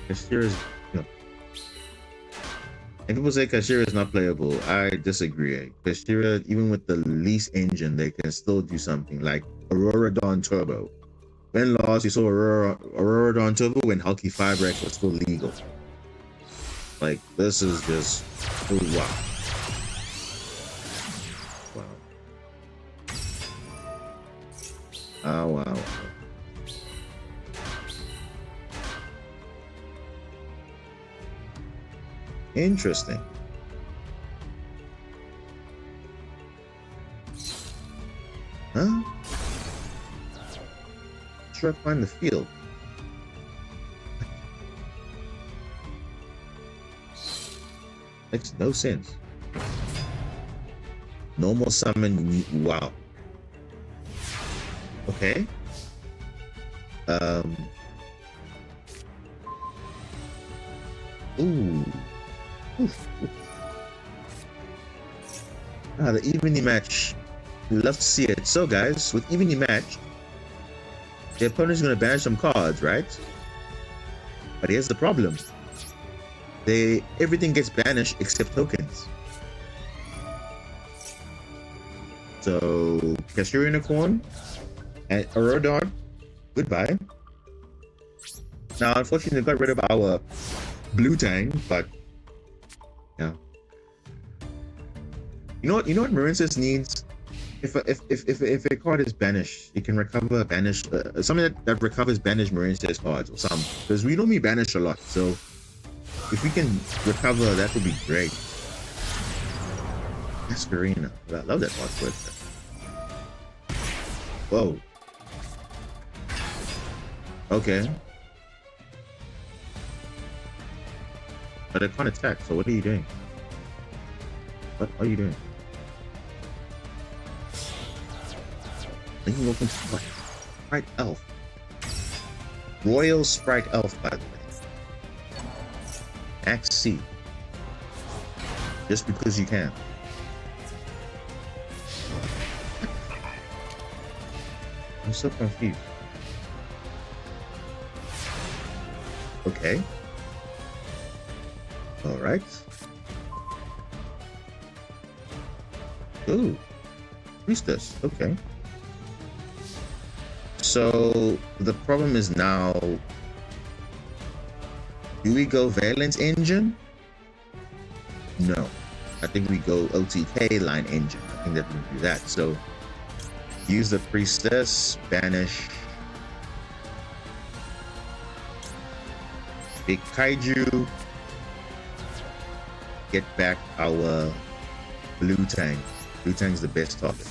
Kashira's, no. If people say Kashira is not playable, I disagree. Kashira, even with the least engine, they can still do something like Aurora Dawn Turbo. When last you saw Aurora Dawn Turbo when Hulky Firebrax was still legal. Like, this is just, oh, wow. Oh, wow. Interesting. Huh? Sure, I find the field. Makes no sense. Normal summon. Wow. Okay. Ooh. Oof. Ah, the evening match. We love to see it. So, guys, with evening match, the opponent's going to banish some cards, right? But here's the problem. Everything gets banished except tokens. So, Kashira Unicorn and Aurora, goodbye. Now, unfortunately, they got rid of our blue Tang, but yeah. You know what Marincess needs? If a card is banished, it can recover banished something that recovers banished Marincess cards or something. Because we normally banish a lot, so if we can recover, that would be great. Masquerina. I love that card. Whoa. Okay. But I can't attack, so what are you doing? What are you doing? Then you welcome to what? Sprite Elf. Royal Sprite Elf, by the way. Act C. Just because you can. I'm so confused. Okay. Alright. Ooh. Priestess. Okay. So the problem is now, do we go Valence Engine? No. I think we go OTK line engine. I think that we do that. So use the Priestess, banish Big Kaiju, get back our blue Tang. Blue Tang's the best target.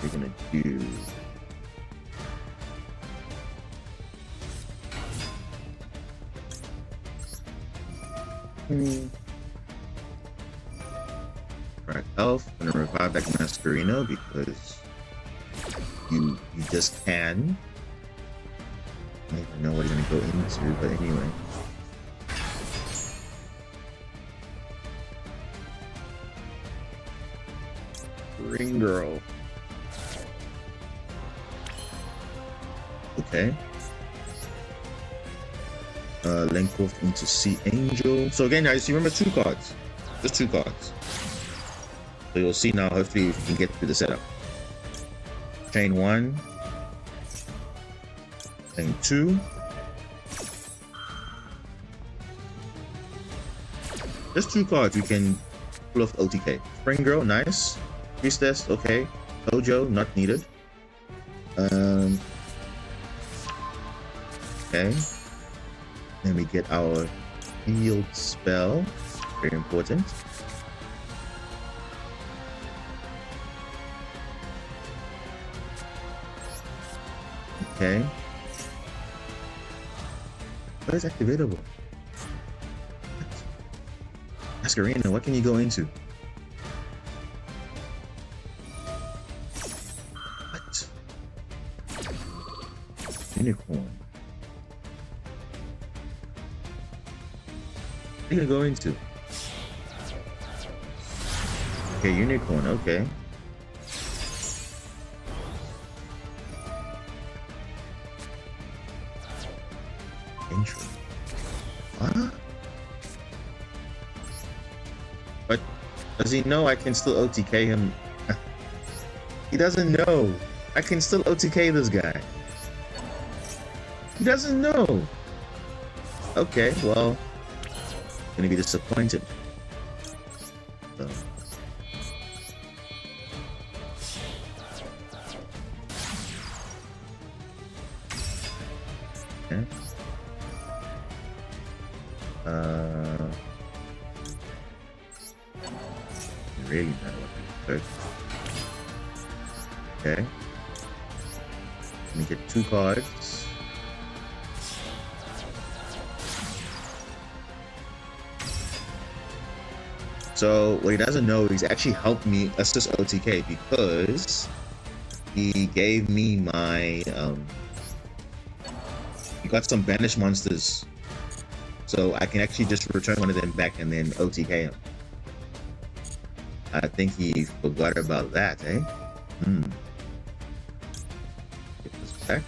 We're gonna do Right, Elf. I'm gonna revive back Masquerino because you just can. I don't even know what you're gonna go into, but anyway. Ring Girl. Okay. Lenkoff into Sea Angel. So again, guys, you remember 2 cards. Just 2 cards. So you'll see now, hopefully, if you can get through the setup. Chain 1. Chain 2. Just 2 cards. You can full of OTK. Spring Girl, nice. Priestess, okay. Hojo, not needed. Okay. Then we get our healed spell. Very important. Okay. What is activatable? Masquerena, what can you go into? What? Unicorn. What are you gonna go into? Okay, unicorn, okay. Intro. Huh? But does he know I can still OTK him? He doesn't know. I can still OTK this guy. He doesn't know. Okay, well, gonna be disappointed. So. Okay. Really matter what we do. Okay. Let me get 2 cards. So what he doesn't know, he's actually helped me assist OTK because he gave me my he got some banished monsters. So I can actually just return one of them back and then OTK him. I think he forgot about that, eh? Get this back.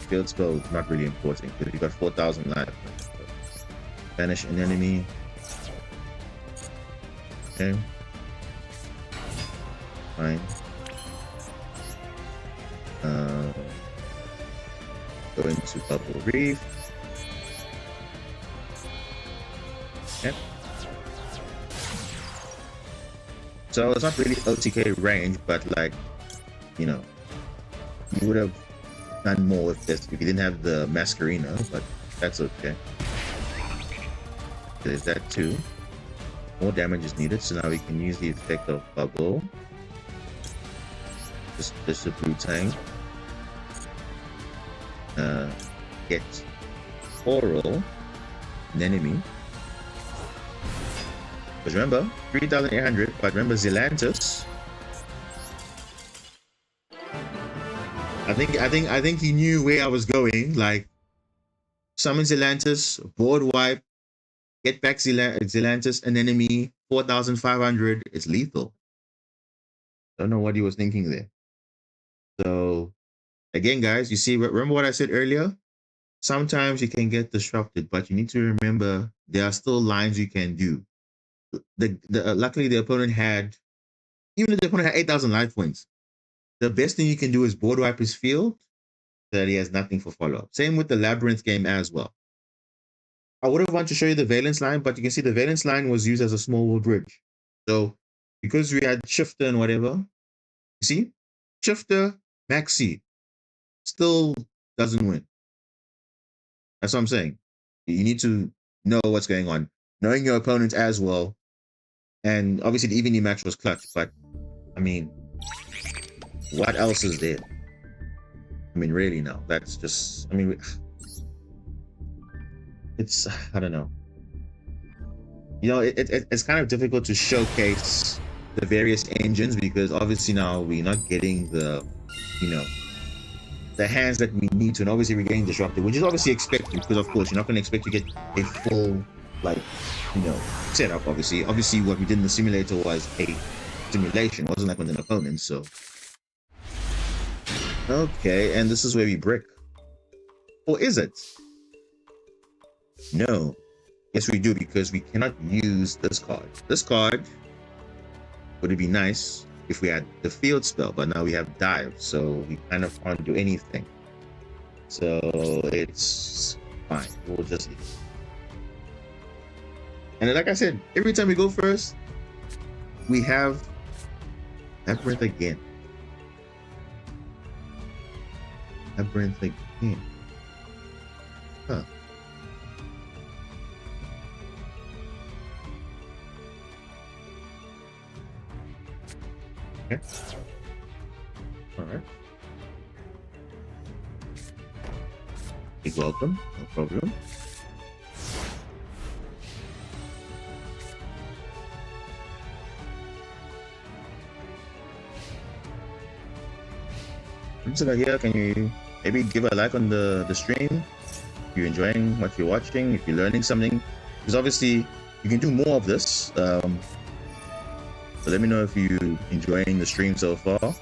Field spell is not really important because you got 4,000 life. Banish an enemy. Okay. Fine. Go into Bubble Reef. Okay. So it's not really OTK range, but like, you know, you would have done more with this if you didn't have the Masquerena, but that's okay. There's that too. More damage is needed, so now we can use the effect of Bubble. Just Bishop Wu-Tang. Get Oral, an enemy. Because remember, 3,800, but remember Zelantis. I think he knew where I was going. Like, summon Zelantis, board wipe, get back Zelantis, an enemy, 4,500. It's lethal. Don't know what he was thinking there. So, again, guys, you see, remember what I said earlier? Sometimes you can get disrupted, but you need to remember there are still lines you can do. Luckily, the opponent had, even if the opponent had 8,000 life points, the best thing you can do is board wipe his field so that he has nothing for follow-up. Same with the Labyrinth game as well. I would have wanted to show you the Valence line, but you can see the Valence line was used as a small world bridge. So because we had Shifter and whatever, you see, Shifter, Maxi, still doesn't win. That's what I'm saying. You need to know what's going on, knowing your opponent as well. And obviously the evening match was clutch, but I mean, what else is there? I mean, really, no. That's just, I mean, it's, I don't know. You know, it's kind of difficult to showcase the various engines because obviously now we're not getting the, you know, the hands that we need to, and obviously we're getting disrupted, which is obviously expected because of course you're not going to expect to get a full, like, you know, setup. Obviously what we did in the simulator was a simulation. It wasn't like with an opponent. So okay, and this is where we brick, or is it? No, yes we do, because we cannot use this card. This card would it be nice if we had the field spell, but now we have dive, so we kind of can't do anything. So it's fine. We'll just leave. And like I said, every time we go first, we have Labyrinth again. Labyrinth again. Huh. Okay. All right. You're welcome. No problem. Here, can you maybe give a like on the stream if you're enjoying what you're watching, if you're learning something, because obviously you can do more of this. So let me know if you're enjoying the stream so far.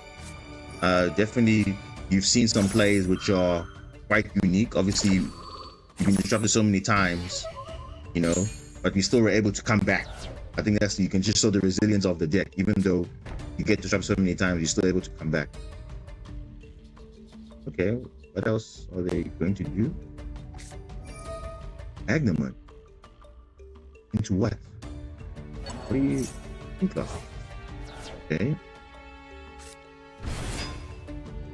Definitely you've seen some plays which are quite unique. Obviously you've been disrupted so many times, you know, but we still were able to come back. I think that's, you can just show the resilience of the deck. Even though you get disrupted so many times, you're still able to come back. Okay, what else are they going to do? Agnemon. Into what? What do you think of? Okay.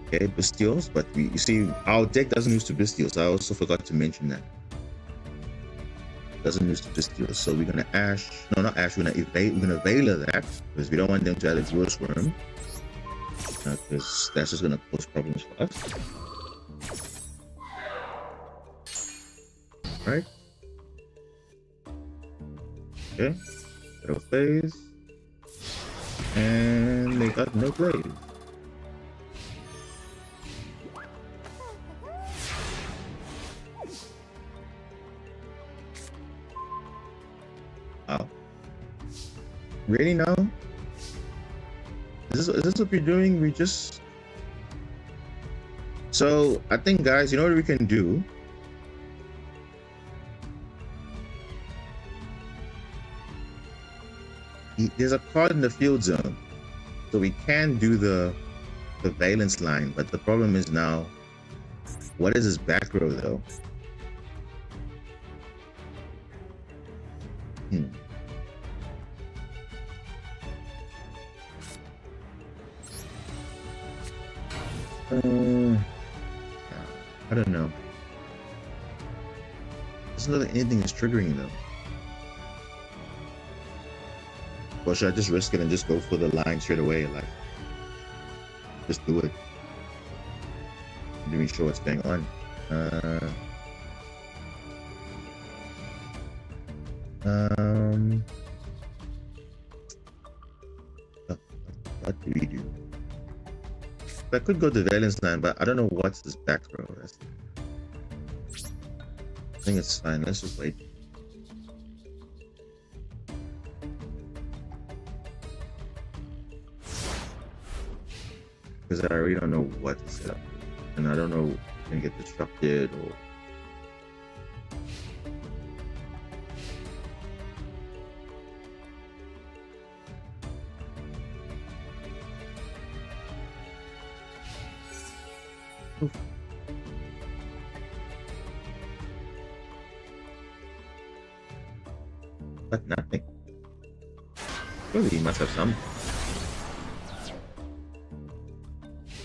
Okay, Bestials, but you see, our deck doesn't use to Bestials. I also forgot to mention that. Doesn't use to Bestials, so we're gonna Ash. No, not Ash. We're gonna Veiler that because we don't want them to add a Gross Worm. Because that's just gonna cause problems for us. Right? Okay. Little phase. And they got no plays. Wow. Really now? Is this what we're doing? We just... So, I think, guys, you know what we can do? There's a card in the field zone. So we can do the valence line, but the problem is now, what is his back row, though? I don't know. Doesn't look like anything is triggering though. Or should I just risk it and just go for the line straight away? Like, just do it. Let me show what's going on. What do we do? I could go to valence line, but I don't know what's this back row. I think it's fine. Let's just wait. Because I really don't know what to set up, and I don't know if it's gonna get disrupted or. Oof. But nothing. Surely he must have some.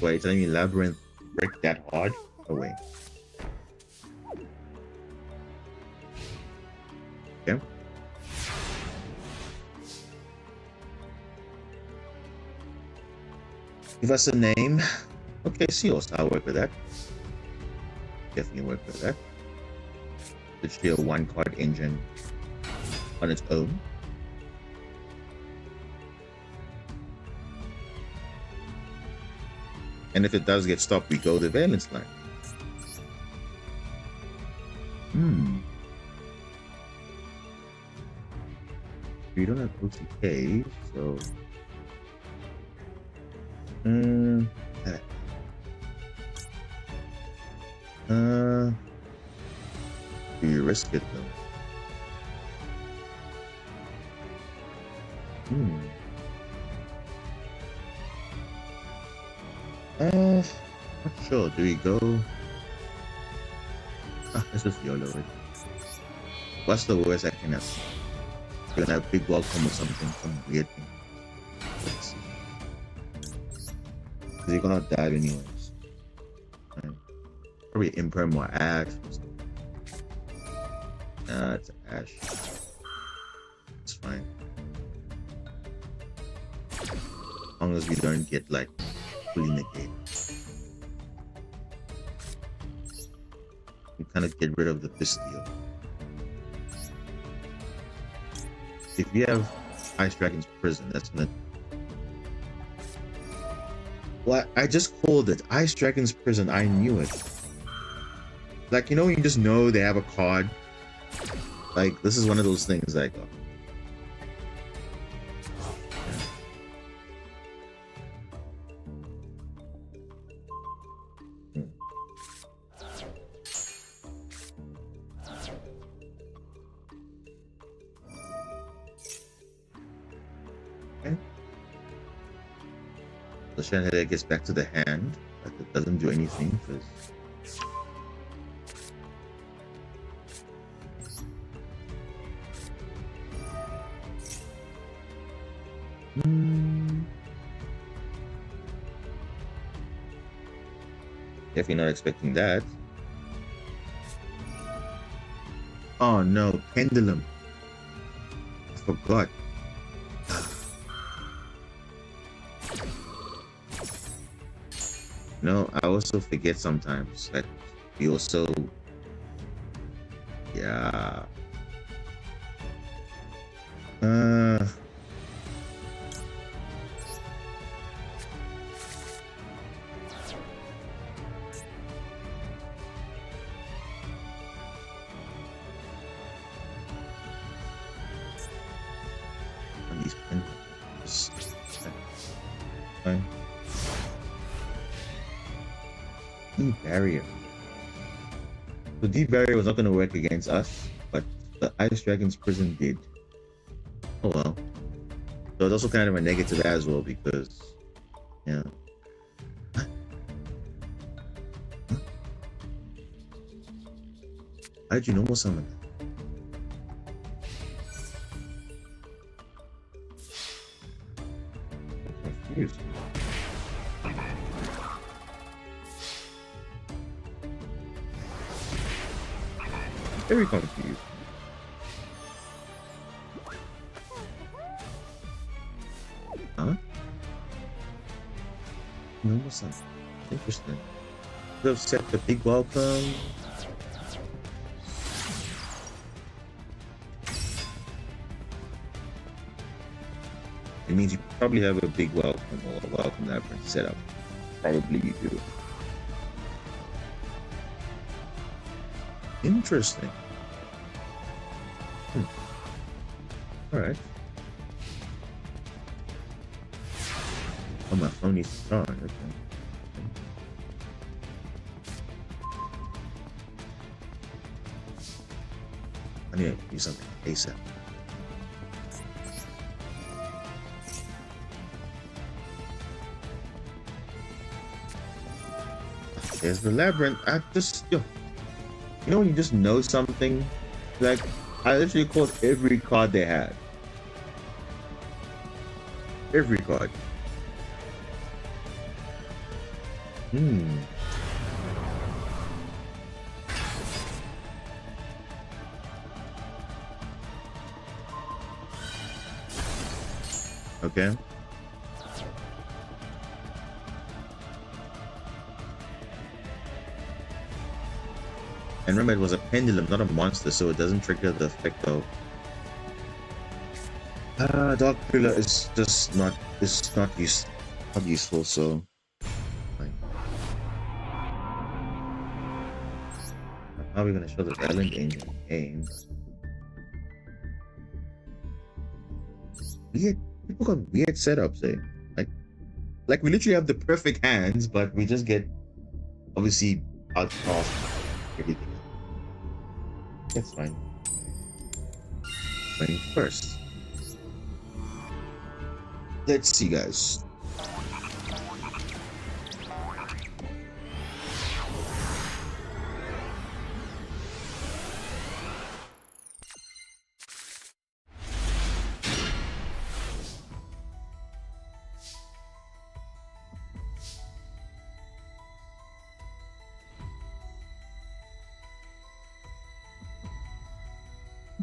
Wait, telling me Labyrinth break that hard? Away. Okay. Give us a name. Okay, Seals, I'll work with that. Definitely work with that. Literally a one card engine on its own. And if it does get stopped, we go the valence line. We don't have OTK, so do you risk it though? Not sure. Do we go? Let's just YOLO it. What's the worst I can have? You're gonna have big welcome or something, some weird thing. Let's see. Because you're gonna die anyways. Right. Probably Imperm or Ash. Nah, it's Ash. It's fine. As long as we don't get like fully negated. We kind of get rid of the pistol. If you have Ice Dragon's Prison, that's gonna. What? I just called it Ice Dragon's Prison. I knew it. Like, you know, you just know they have a card. Like, this is one of those things like. The Shanhead gets back to the hand, but it doesn't do anything because. Definitely not expecting that. Oh no, Pendulum. I forgot. No, I also forget sometimes that we also, yeah. These pendulums. Fine. Deep Barrier. So Deep Barrier was not going to work against us, but the Ice Dragon's Prison did. Oh well. So it's also kind of a negative as well because, yeah. How did you normal summon that? I'm confused. Very confused. Huh? No, what's that? Interesting. Could have set the big welcome. It means you probably have a big welcome or a welcome labyrinth set up. Probably you do. Interesting. Alright. Oh, my phone needs to charge. Okay. I need to do something ASAP. There's the labyrinth. I just, you know when you just know something? Like, I literally called every card they had. Every card. Okay. And remember, it was a pendulum, not a monster, so it doesn't trigger the effect of. Dark Pillar is just not. It's not useful. So. Fine. How are we gonna show the Valiant Angel game? Weird. People got weird setups, eh? Like we literally have the perfect hands, but we just get obviously out off everything. That's fine. 21st. Let's see, guys.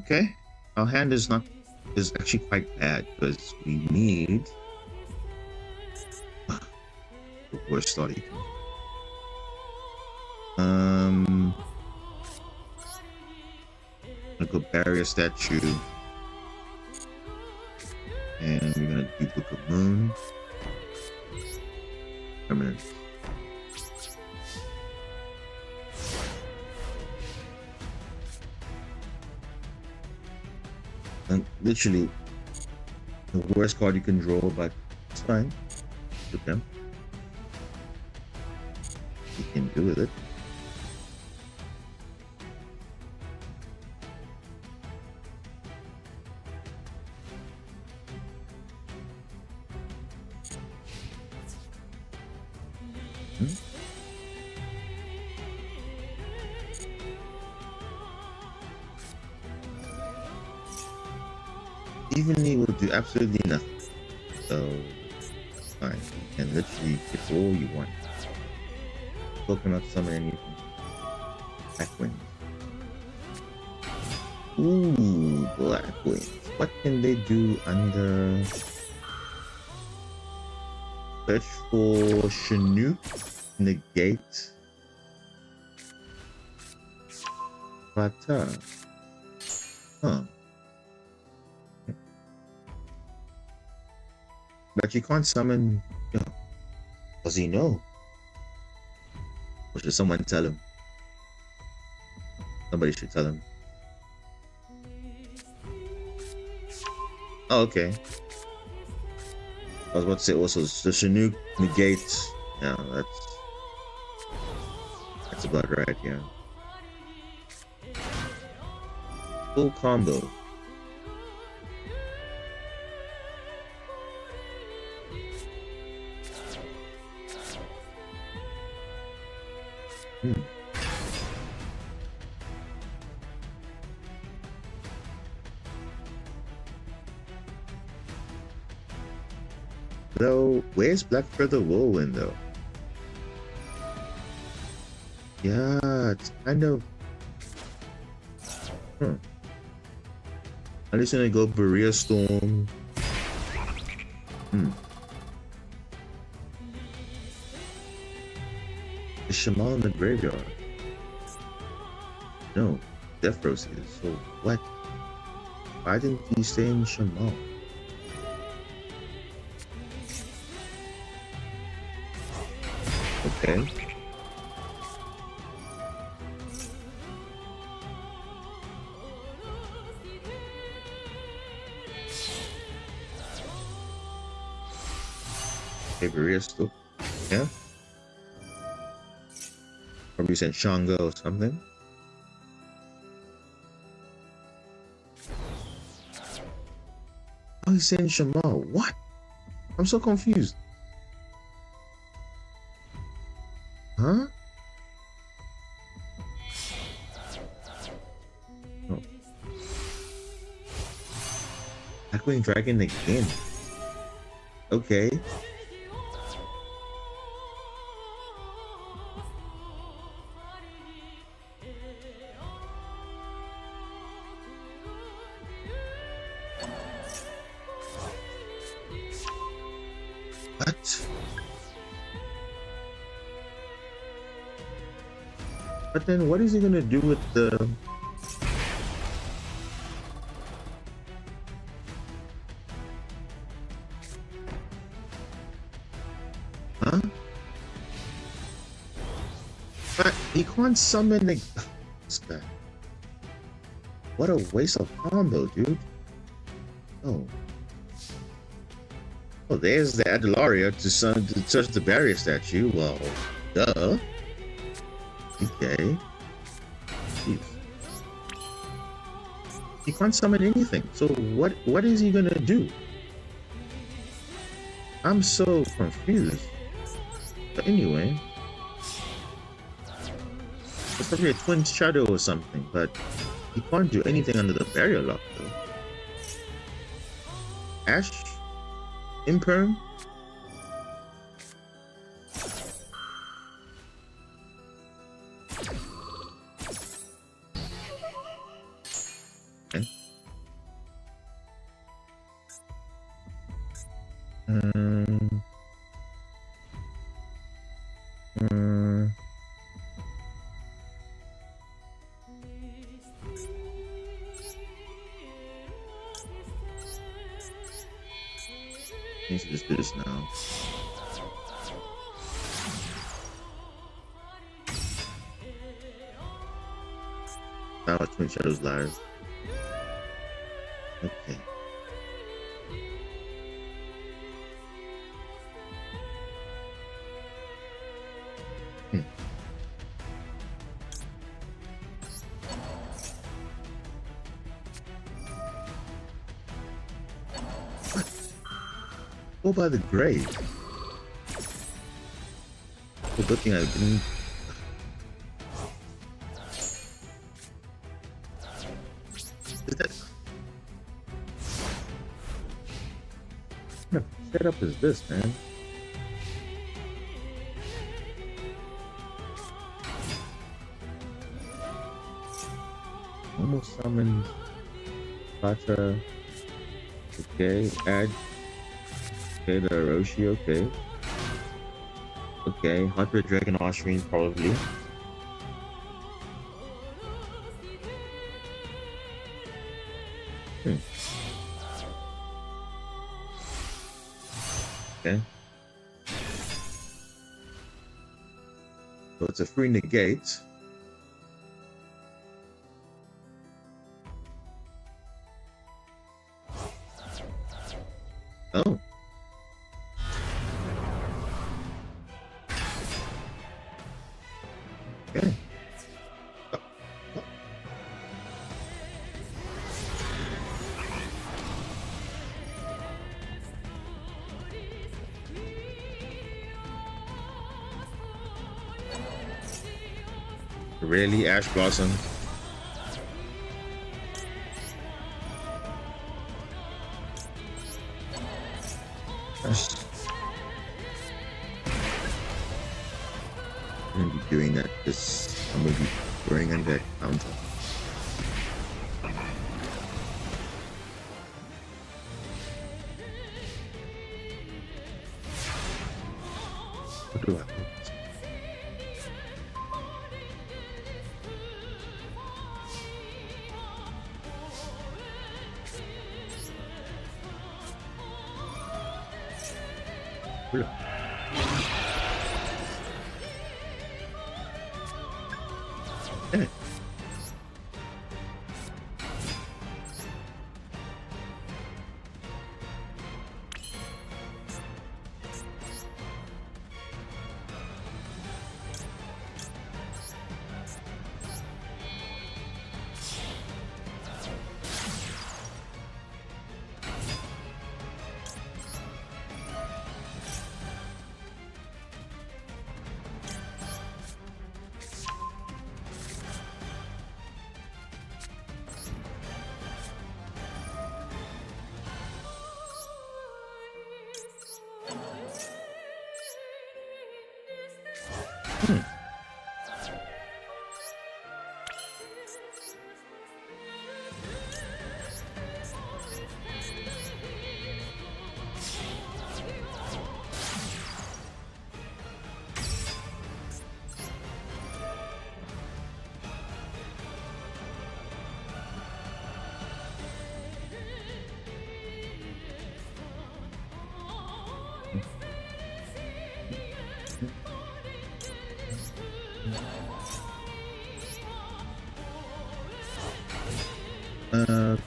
Okay, our hand is actually quite bad because we need the worst start you can do. I'm gonna go barrier statue, and we're gonna do Book of Moon. Permanent. And literally the worst card you can draw, but it's fine. Okay. You can deal with it. Evenly will do absolutely nothing. So that's fine. You can literally get all you want. Pokemon summon anything. Black Wings. Ooh, Black Wings. What can they do under? Search for Chinook, negate Vata. Huh. But you can't summon. Yeah. Does he know? Or should someone tell him? Somebody should tell him. Oh, okay. I was about to say also the Chinook negates. Yeah, that's about right. Yeah. Full combo. Though, where's Black Feather Whirlwind though? Yeah, it's kind of. I'm just gonna go Berea Storm. Is Shamal in the graveyard? No, Death Rose is. So what? Why didn't he stay in Shamal? Okay. Berea Storm. Yeah. Probably sent Shanga or something. Oh, he's saying Shamal. What? I'm so confused. Huh? Oh. Blackwing Dragon again. Okay. What? But then what is he gonna do with the... Huh? But he can't summon the... This guy. What a waste of combo, dude. Oh. Oh, there's the Adelaria to touch the barrier statue. Well, duh. Okay. Jeez. He can't summon anything. So what is he gonna do? I'm so confused. But anyway. It's probably a twin shadow or something, but he can't do anything under the barrier lock though. Ash? Imperm? Okay. Mm. Mm. Let's just do this now. Now Twin Shadows live. Okay. Go by the grave. Oh, good thing I didn't. Is that? What setup is this, man? Almost summoned Pata. Okay, add. Okay, the Roshi, okay. Okay, Hot Red Dragon Oshrin probably. Okay. So it's a free negate. Oh. Okay. Really, Ash Blossom? I'm gonna be doing that. I'm gonna be throwing on that counter. What do I do? Okay.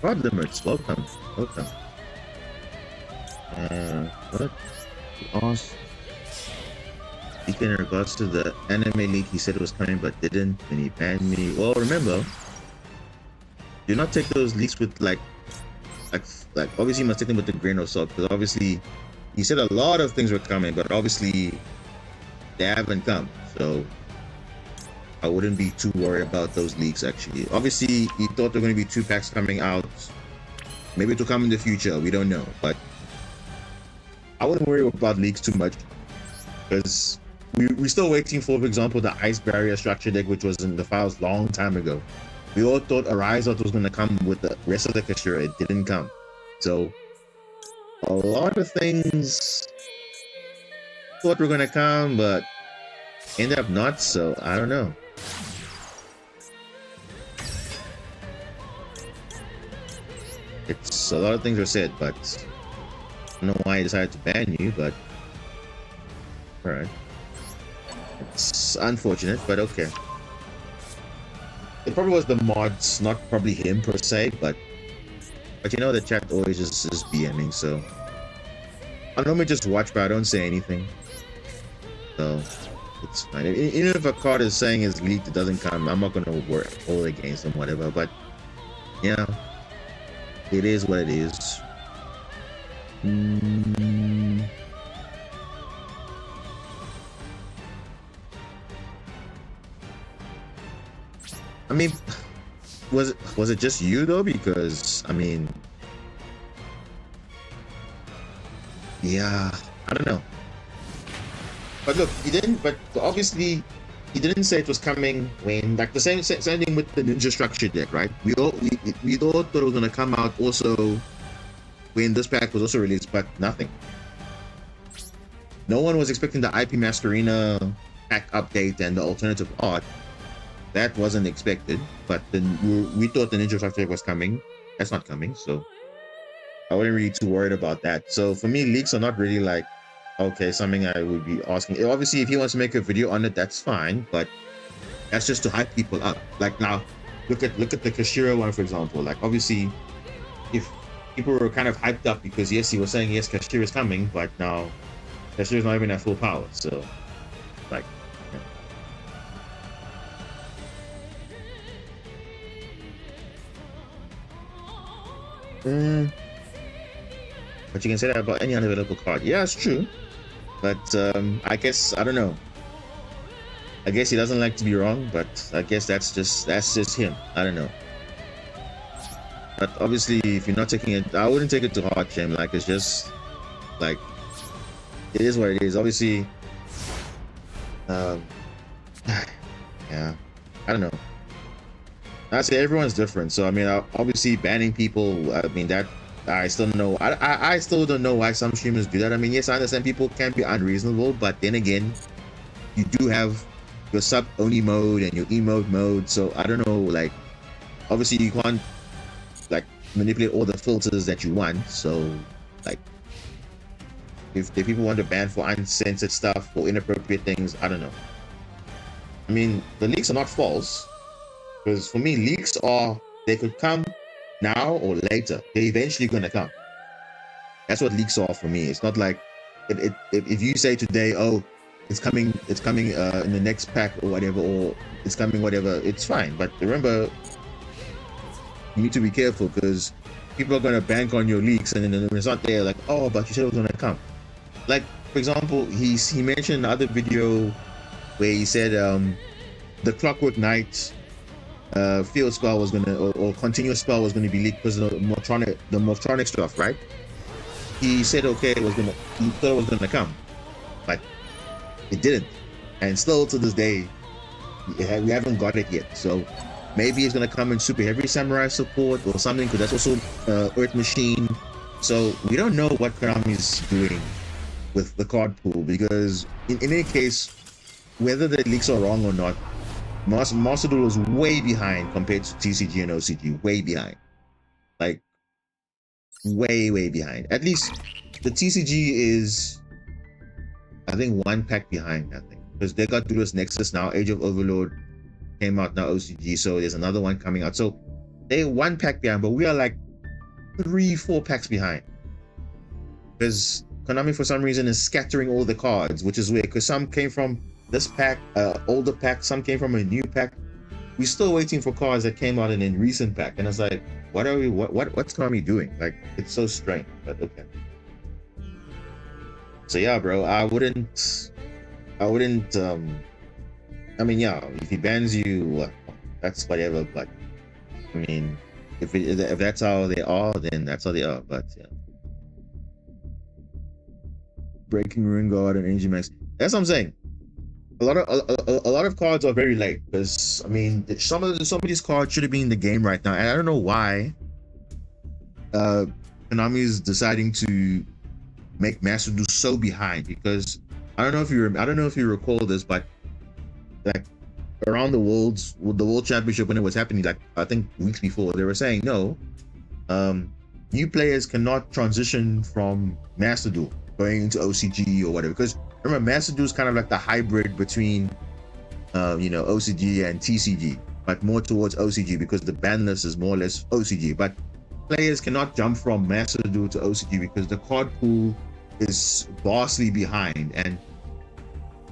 God limits, welcome. What? He asked in regards to the anime leak, he said it was coming but didn't, and he banned me. Well, remember, do not take those leaks with like obviously you must take them with a grain of salt, because obviously he said a lot of things were coming, but obviously they haven't come, so I wouldn't be too worried about those leaks. Actually, obviously he thought there were going to be 2 packs coming out. Maybe it will come in the future, we don't know, but I wouldn't worry about leaks too much, because we're still waiting for example, the Ice Barrier structure deck, which was in the files long time ago. We all thought Arise Out was going to come with the rest of the Kashira. It didn't come. So a lot of things thought were gonna come, but ended up not. So I don't know. It's a lot of things are said, but I don't know why he decided to ban you. But all right, it's unfortunate, but okay. It probably was the mods, not probably him per se, but you know the chat always is BMing, so I normally just watch, but I don't say anything. So it's fine. Even if a card is saying it's leaked, it doesn't come, I'm not gonna hold against him, whatever. But yeah, it is what it is. I mean, was it just you though? Because I mean, yeah, I don't know. But look, he didn't. But obviously, he didn't say it was coming when, like the same thing with the Ninja Structure deck, right? We all thought it was gonna come out also when this pack was also released, but nothing. No one was expecting the IP Masquerina pack update and the alternative art. That wasn't expected, but then we thought the Ninja Structure was coming. That's not coming, so I wasn't really too worried about that. So for me, leaks are not really like, okay, something I would be asking. Obviously, if he wants to make a video on it, that's fine, but that's just to hype people up. Like now, look at the Kashira one, for example. Like obviously, if people were kind of hyped up because yes, he was saying yes, Kashira is coming, but now Kashira is not even at full power. So, like. But you can say that about any unavailable card. Yeah, it's true. But I guess I don't know. I guess he doesn't like to be wrong, but I guess that's just him. I don't know. But obviously, if you're not taking it, I wouldn't take it to heart, Jim. Like it's just like it is what it is. Obviously, yeah, I don't know. I say everyone's different, so I mean, obviously banning people. I mean that I still don't know. I still don't know why some streamers do that. I mean, yes, I understand people can be unreasonable, but then again, you do have your sub only mode and your emote mode. So I don't know. Like, obviously you can't like manipulate all the filters that you want. So like, if people want to ban for uncensored stuff or inappropriate things, I don't know. I mean, the leaks are not false. Because for me, leaks they could come now or later. They're eventually going to come. That's what leaks are for me. It's not like if you say today, oh, it's coming in the next pack or whatever, or it's coming whatever, it's fine. But remember, you need to be careful because people are going to bank on your leaks, and then when it's not there, like, oh, but you said it was going to come. Like, for example, he mentioned another video where he said the Clockwork Knight field spell was gonna or continuous spell was gonna be leaked because of the Morphtronic stuff, right? He said he thought it was gonna come, but it didn't, and still to this day we haven't got it yet. So maybe it's gonna come in super heavy samurai support or something, because that's also Earth Machine. So we don't know what Konami's doing with the card pool, because in any case, whether the leaks are wrong or not, Master Duel is way behind compared to TCG and OCG. Way behind, like way behind. At least the TCG is, I think, one pack behind. I think because they got Duelist Nexus now. Age of Overlord came out now. OCG, so there's another one coming out. So they one pack behind, but we are like 3-4 packs behind. Because Konami for some reason is scattering all the cards, which is weird. Because some came from this pack, older pack, some came from a new pack. We're still waiting for cards that came out in a recent pack, and it's like, what's Konami doing? Like, it's so strange, but okay. So yeah, bro, I wouldn't. I mean, yeah, if he bans you, that's whatever. But I mean, if that's how they are, then that's how they are. But yeah, Breaking Ruin Guard and Angel Max. That's what I'm saying. A lot of cards are very late, because I mean some of these cards should have been in the game right now, and I don't know why Konami is deciding to make Master Duel so behind, because I don't know if you recall this, but like around the world championship, when it was happening, like I think weeks before, they were saying no, new players cannot transition from Master Duel going into OCG or whatever, because remember Master Duel is kind of like the hybrid between OCG and TCG, but more towards OCG because the ban list is more or less OCG. But players cannot jump from Master Duel to OCG because the card pool is vastly behind, and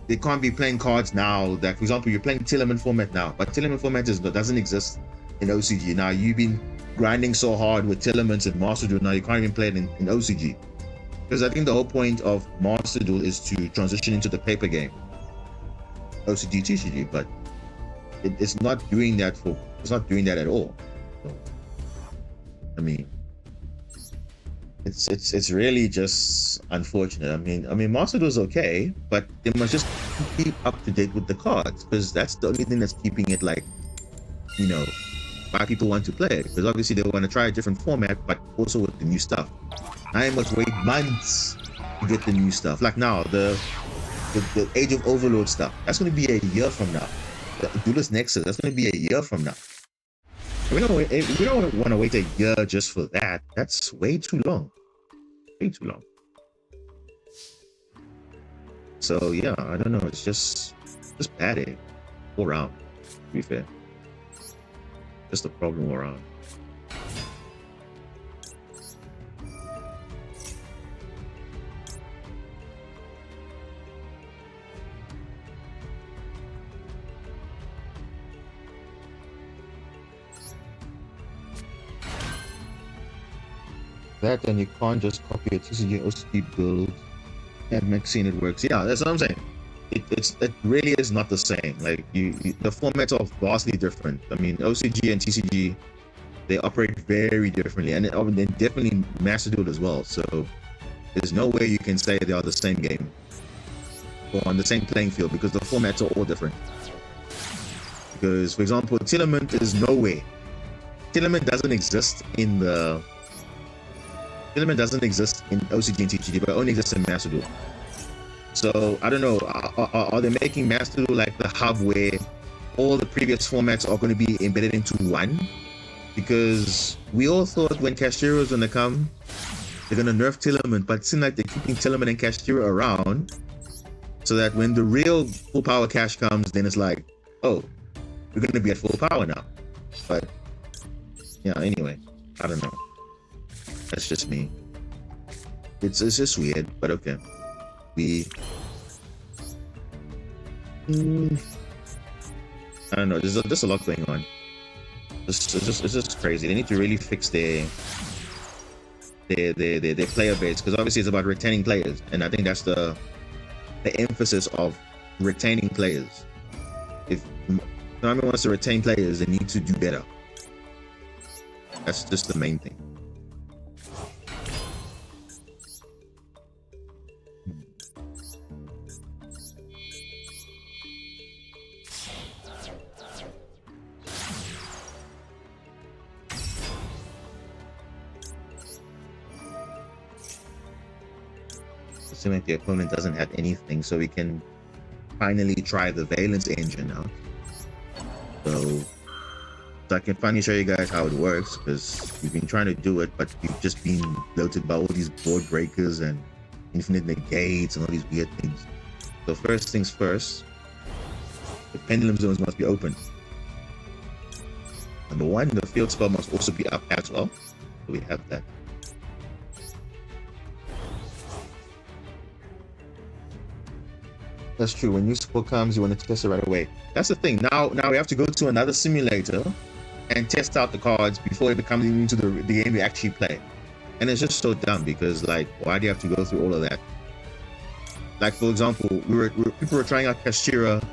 they can't be playing cards now that, for example, you're playing Tillerman format now, but Tillerman format doesn't exist in OCG. Now you've been grinding so hard with Tillermans and Master Duel, now you can't even play it in OCG. Because I think the whole point of Master Duel is to transition into the paper game, OCG, TCG, but it's not doing that at all. So, I mean, it's really just unfortunate. I mean, Master Duel is okay, but they must just keep up to date with the cards, because that's the only thing that's keeping it like, why people want to play it. Because obviously they want to try a different format, but also with the new stuff. I must wait months to get the new stuff. Like now, the Age of Overlord stuff, that's going to be a year from now. The Duelist Nexus, that's going to be a year from now. We don't want to wait a year just for that. That's way too long. Way too long. So yeah, I don't know. It's just bad all around, to be fair. Just a problem all around. That, and you can't just copy a TCG OCG build and make seeing it works. Yeah, that's what I'm saying. It really is not the same. Like the formats are vastly different. I mean, OCG and TCG, they operate very differently, and then definitely Master Duel as well. So there's no way you can say they are the same game or on the same playing field, because the formats are all different. Because, for example, Tillerman is nowhere. Tillerman doesn't exist in OCG and TCG, but it only exists in Master Duel. So I don't know, are they making Master Duel like the hub where all the previous formats are going to be embedded into one? Because we all thought when Cashtira was going to come, they're going to nerf Tillerman, but it seems like they're keeping Tillerman and Cashtira around, so that when the real full power cash comes, then it's like, oh, we're going to be at full power now. But yeah, anyway, I don't know. That's just me. It's just weird, but okay. I don't know. There's a lot going on. It's just crazy. They need to really fix their player base, because obviously it's about retaining players, and I think that's the emphasis of retaining players. If Konami wants to retain players, they need to do better. That's just the main thing. Assuming the opponent doesn't have anything, so we can finally try the Valence engine now. So I can finally show you guys how it works, because we've been trying to do it, but we've just been bloated by all these board breakers and infinite negates and all these weird things. So first things first, the pendulum zones must be open. Number one, the field spell must also be up as well. So we have that. That's true. When new spell comes, you want to test it right away. That's the thing. Now we have to go to another simulator and test out the cards before it becomes into the game we actually play. And it's just so dumb, because like, why do you have to go through all of that? Like, for example, people were trying out Cashtira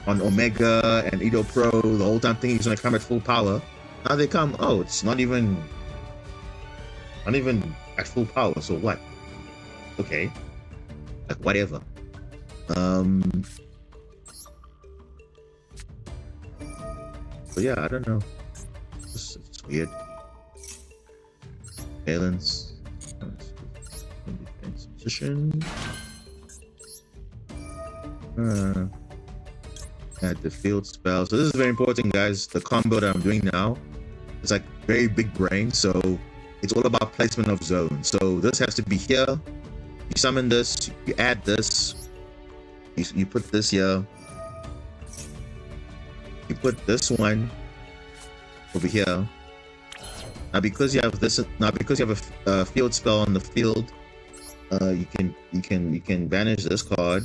on Omega and Edo Pro the whole time, thinking he's going to come at full power. Now they come, oh, it's not even at full power. So what? Okay, like whatever. But yeah, I don't know. It's weird. Valence. competition. Add the field spell. So this is very important, guys. The combo that I'm doing now, it's like very big brain. So it's all about placement of zones. So this has to be here. You summon this. You add this. You put this here. You put this one over here. Now because you have this, because you have a field spell on the field, you can banish this card,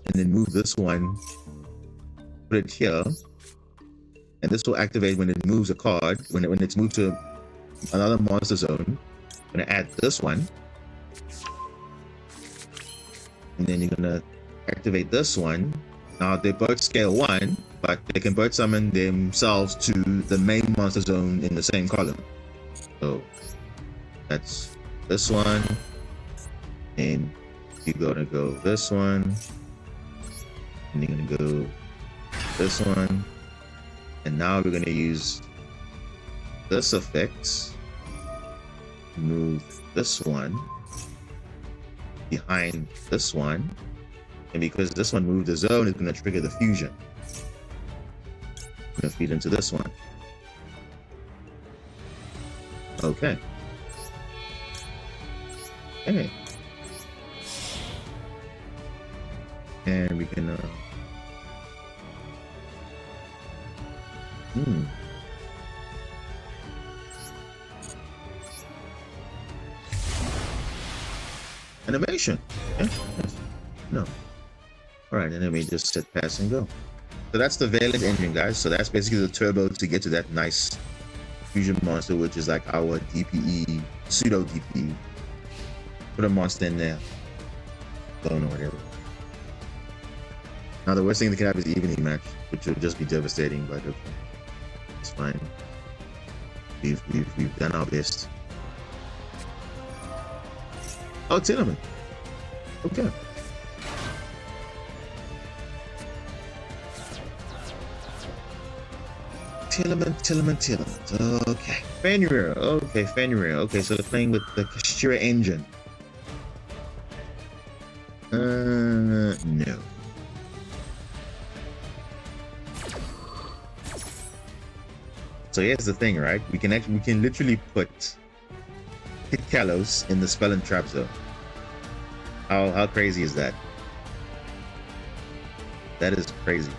and then move this one, put it here, and this will activate when it moves a card. When it's moved to another monster zone, I'm gonna add this one, and then you're gonna activate this one. Now they both scale 1, but they can both summon themselves to the main monster zone in the same column. So that's this one, and you're gonna go this one, and you're gonna go this one, and now we're gonna use this effect, move this one behind this one. And because this one moved the zone, it's going to trigger the fusion. I'm going to feed into this one. Okay. Okay. And we can... Animation. Yeah. Yes. No. Alright, and then we just set pass and go. So that's the Valent engine, guys. So that's basically the turbo to get to that nice fusion monster, which is like our DPE, pseudo DPE. Put a monster in there. Don't know whatever. Now the worst thing that can happen is evening match, which would just be devastating, but okay. It's fine. We've done our best. Oh, Tinnerman. Okay. Tillerman. Okay. Fenrir. Okay, Fenrir. Okay, so they're playing with the Kashira engine. No. So here's the thing, right? We can literally put Kit Kalos in the spell and trap zone. How crazy is that? That is crazy.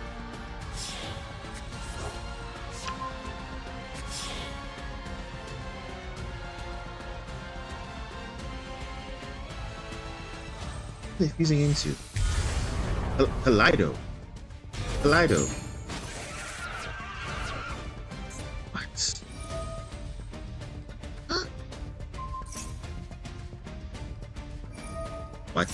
What are they fusing into? Kaleido. What? Huh? What?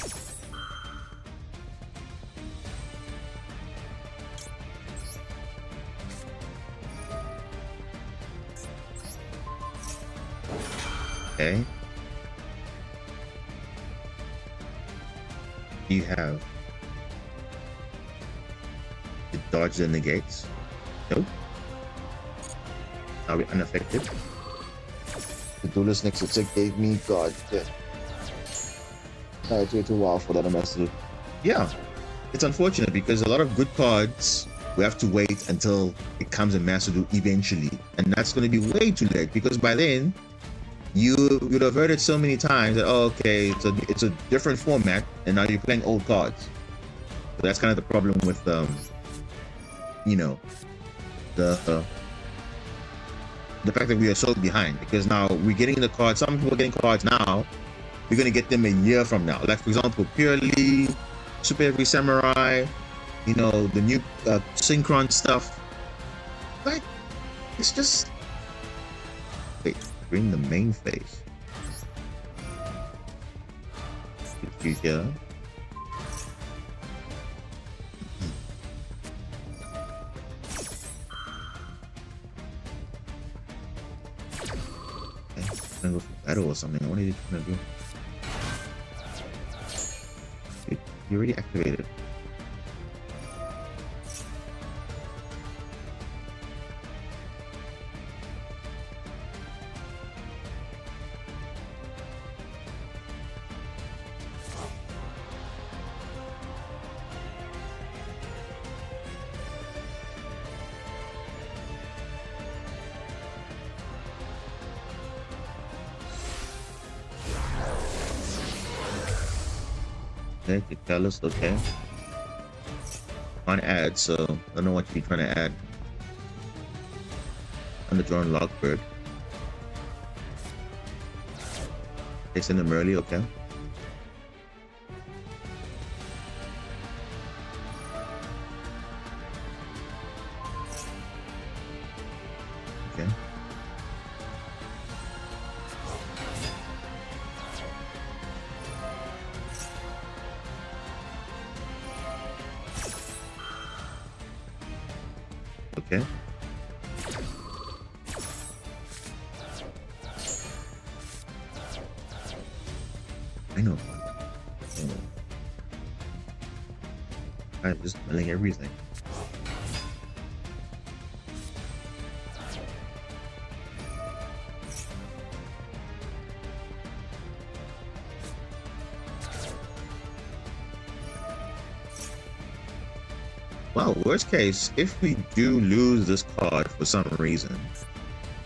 Okay. You have it dodge and negates. Nope. Are we unaffected? The duelist next to tick gave me God. Yeah. I took a while for that message. Yeah. It's unfortunate because a lot of good cards we have to wait until it comes in Master Duel eventually. And that's gonna be way too late because by then you'd have heard it so many times that, oh, okay, it's a different format, and now you're playing old cards. So that's kind of the problem with, you know, the fact that we are so behind, because now we're getting the cards. Some people are getting cards now. We're gonna get them a year from now. Like for example, Purely, Super Heavy Samurai, you know, the new Synchron stuff. Like, it's just wait. Bring the main phase. You here. Okay, I'm gonna go for battle or something. What are you trying to do? You already activated. Okay, Callus, okay. On add, so I don't know what you're trying to add. Underdrawn Lockbird. They send them early, okay. Okay. Okay. I know. I'm just milling everything. Well, worst case, if we do lose this card for some reason,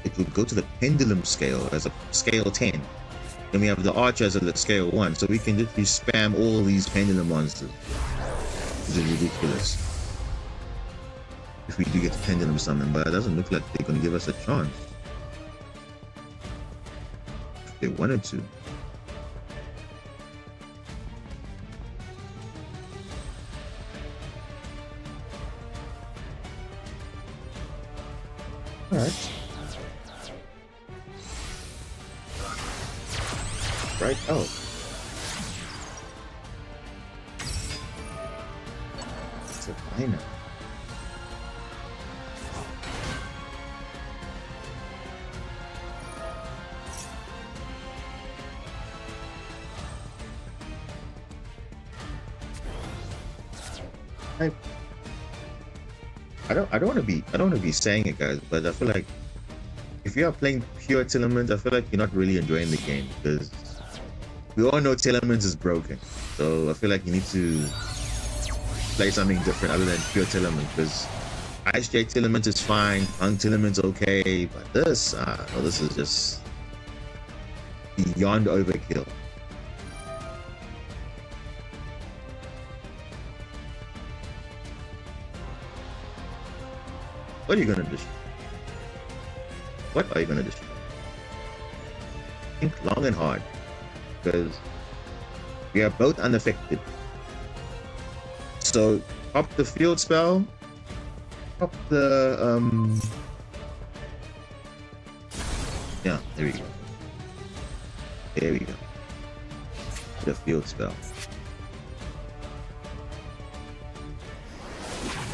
it would go to the pendulum scale as a scale 10. Then we have the archers at the scale 1, so we can literally spam all these pendulum monsters. Which is ridiculous. If we do get to pendulum summon, but it doesn't look like they're going to give us a chance. If they wanted to. Alright. Right out. It's a minor. I don't want to be saying it, guys, but I feel like if you are playing pure Telements, I feel like you're not really enjoying the game, because we all know Telements is broken. So I feel like you need to play something different other than pure Telements, because Ice J Telements is fine, Punk Telements okay, but this is just beyond overkill. What are you gonna destroy? What are you gonna destroy? Think long and hard, because we are both unaffected. So pop the field spell, pop the yeah, there we go. There we go. The field spell.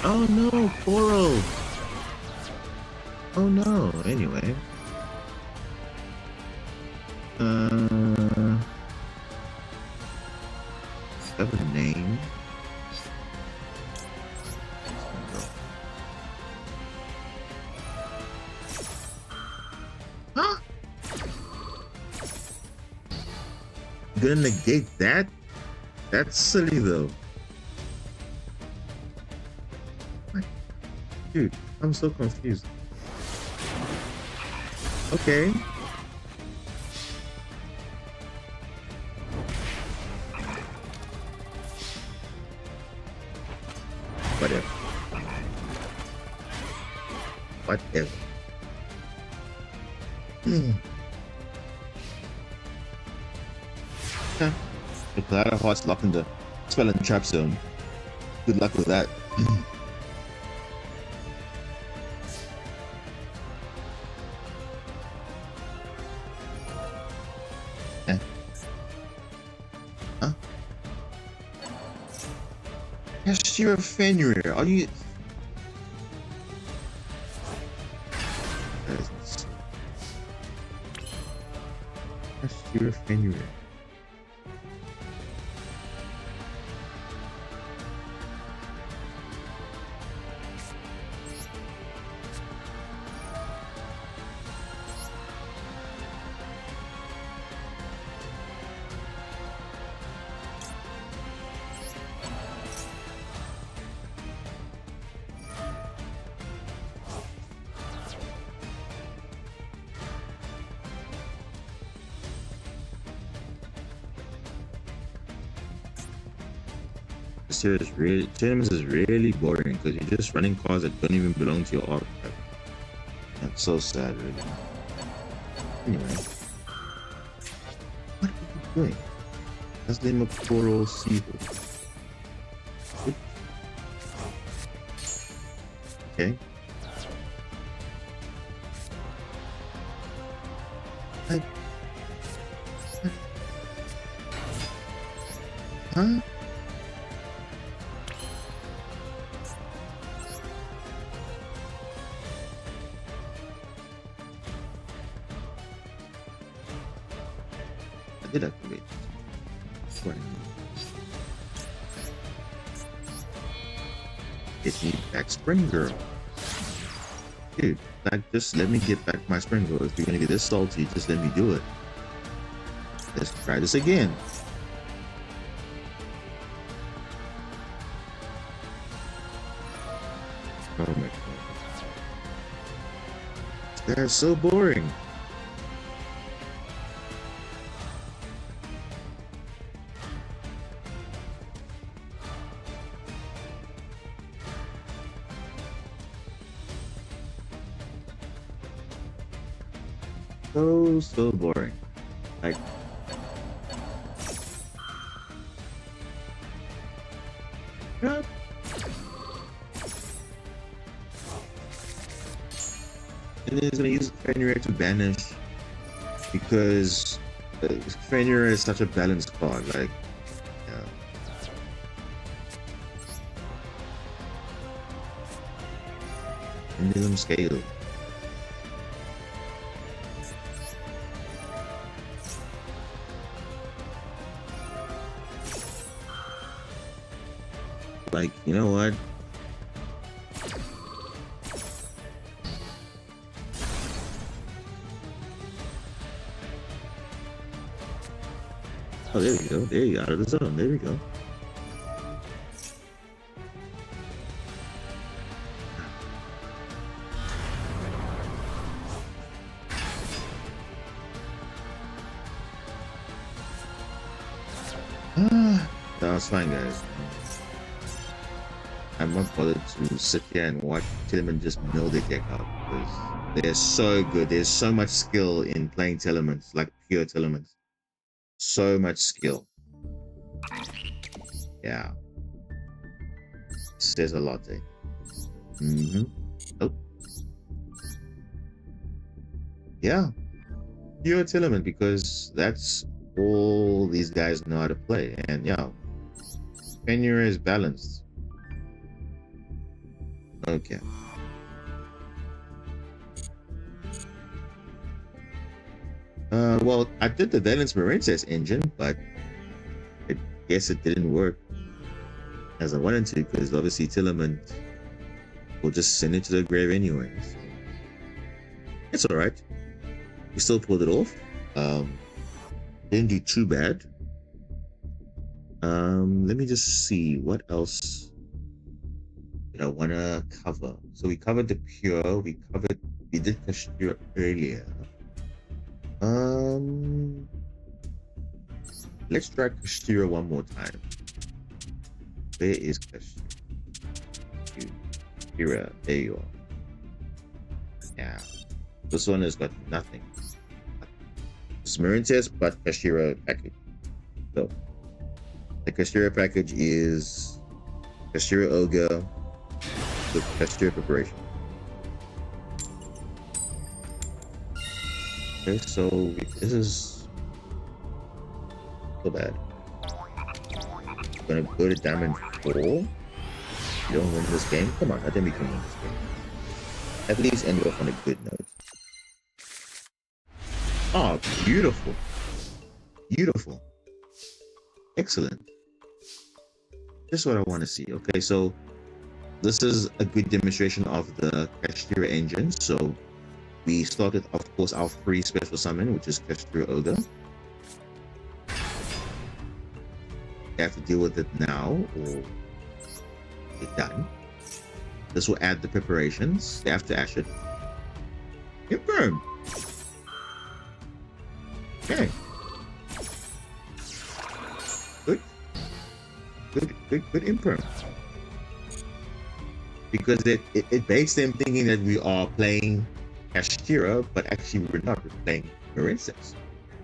Oh no, Coral! Oh no, anyway. Have a name. Huh? You gonna negate that? That's silly though. Dude, I'm so confused. Okay. Whatever. Whatever. Okay. The Cloud of Hearts locked in the spell and trap zone. Good luck with that. You're a Fenrir. Are you? You're a Fenrir. Tournaments is really boring because you're just running cards that don't even belong to your archetype. That's so sad, really. Anyway, what are you doing? That's the name of Coral Seafood. Okay. Huh? I did activate. Get me back Spring Girl. Dude, like, just let me get back my Spring Girl. If you're gonna get this salty, just let me do it. Let's try this again. Oh my god. They're so boring. So boring. Like, crap. And then he's gonna use Fenrir to banish because Fenrir is such a balanced card. Like, yeah. Pendulum Scale. Like, you know what? Oh, there we go. There you go. Out of the zone. There we go. That's fine, guys. I'm not bothered to sit here and watch Tillman just mill the deck out because they're so good. There's so much skill in playing Telements, like pure Telements. So much skill. Yeah. Says a lot there. Oh. Yeah. Pure Telement because that's all these guys know how to play. And yeah, Fenrir is balanced. Okay. Well, I did the Valence Marincess engine, but I guess it didn't work as I wanted to because obviously Tillman will just send it to the grave anyways. It's all right. We still pulled it off. Didn't do too bad. Let me just see what else I want to cover. So we covered the pure. We did Kashira earlier. Let's try Kashira one more time. Where is Kashira? Kashira, there you are. Yeah, this one has got nothing. It's Marincess, but Kashira package. So the Kashira package is Kashira Ogre with Kashira preparation. Okay, so this is so bad. I'm gonna go to Diamond 4. You don't win this game? Come on, I think we can win this game. At least end off on a good note. Oh, beautiful. Beautiful. Excellent. Just what I want to see. Okay, so this is a good demonstration of the Kashira engine. So we started, of course, our free special summon, which is Kashira Ogre. You have to deal with it now or get done. This will add the preparations. They have to ash it. Confirm. Okay. Good. good imperm. Because it makes them thinking that we are playing Kashira, but actually we're not. We're playing Marincess.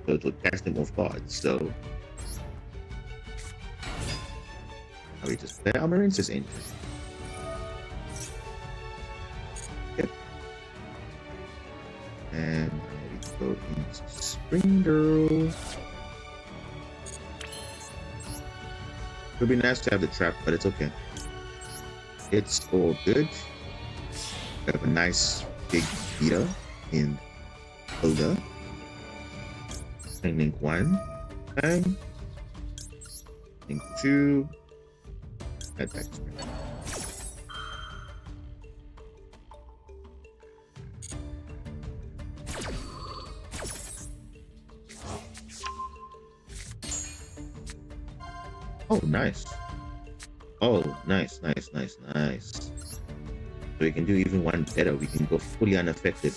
So it will catch them off guard. So now we just play our Marincess engine. Yep. And now we go into Spring Girl. It would be nice to have the trap, but it's okay. It's all good. We have a nice big beater in Oda. And link 1. And link 2. Add back spring. Oh, nice. Oh, nice. So we can do even one better. We can go fully unaffected.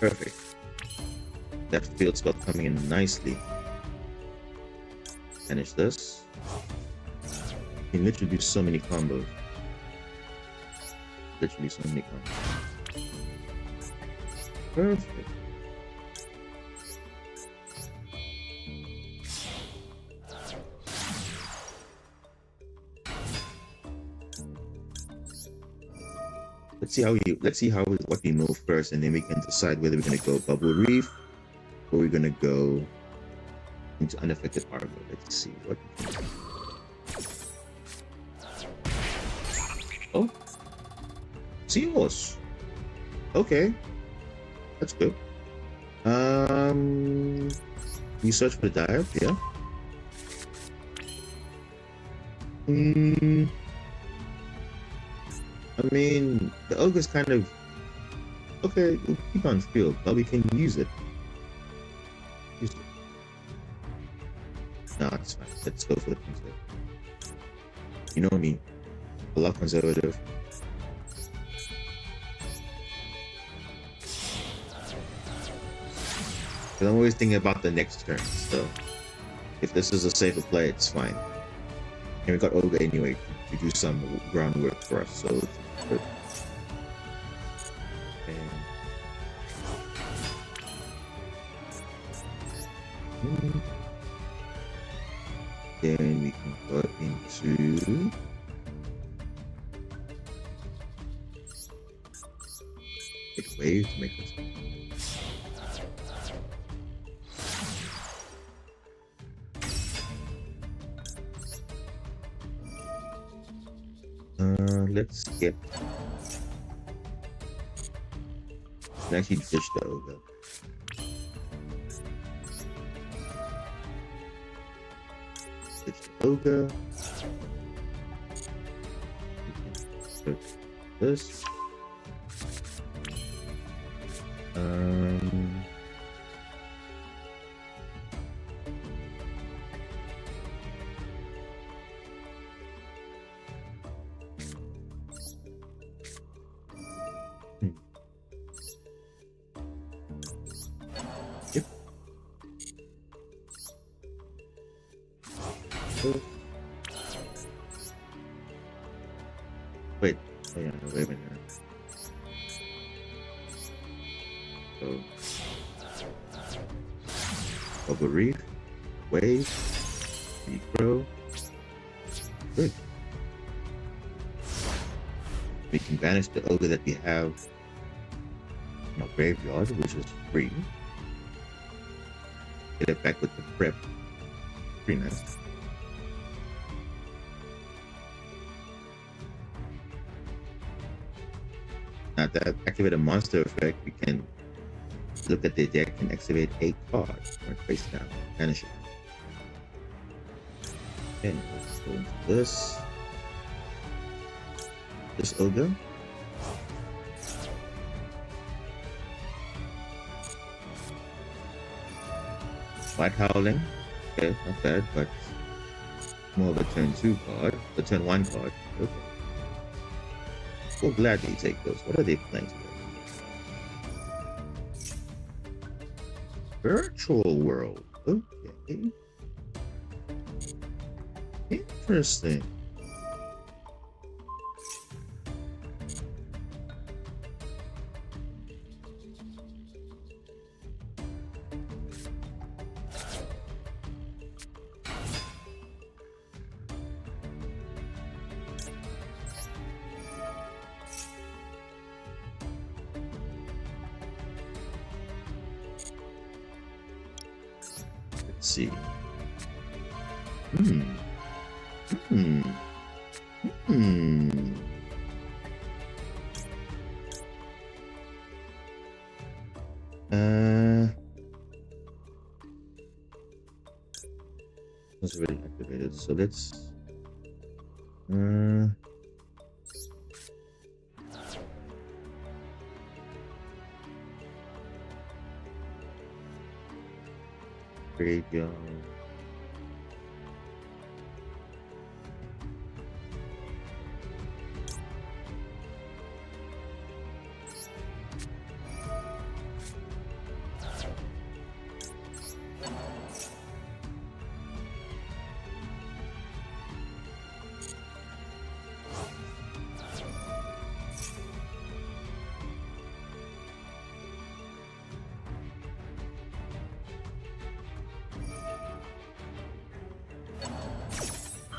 Perfect. That field spell coming in nicely. Finish this. You can literally do so many combos. Literally so many combos. Perfect. Let's see what we move first, and then we can decide whether we're gonna go Bubble Reef or we're gonna go into Unaffected Harbor. Let's see what. Oh, Seahorse. Okay, that's good. You search for the dive, yeah. I mean, the ogre's kind of okay. We'll keep on field, but we can use it. No, it's fine. Let's go for the conservative. You know me, a lot conservative. But I'm always thinking about the next turn. So if this is a safer play, it's fine. And we got ogre anyway to do some groundwork for us. So. Good. Then we can go into hit wave to make this. Let's get. Can actually ditch the ogre. Ditch the ogre. We can this. Wait, oh yeah, no, wait a minute. So, Bubble Reef, Wave, Necro. Good. We can banish the ogre that we have in our graveyard, which is free. Get it back with the prep. Pretty nice. Now to activate a monster effect, we can look at the deck and activate 8 cards or face down, banish it. And let's go into this ogre. White Howling, okay, not bad, but more of a turn 2 card, a turn 1 card. Okay. We'll gladly take those. What are they playing today? Virtual World. Okay. Interesting. Let's see. Hmm. Hmm. Hmm. It's already activated. So let's. Graveyard.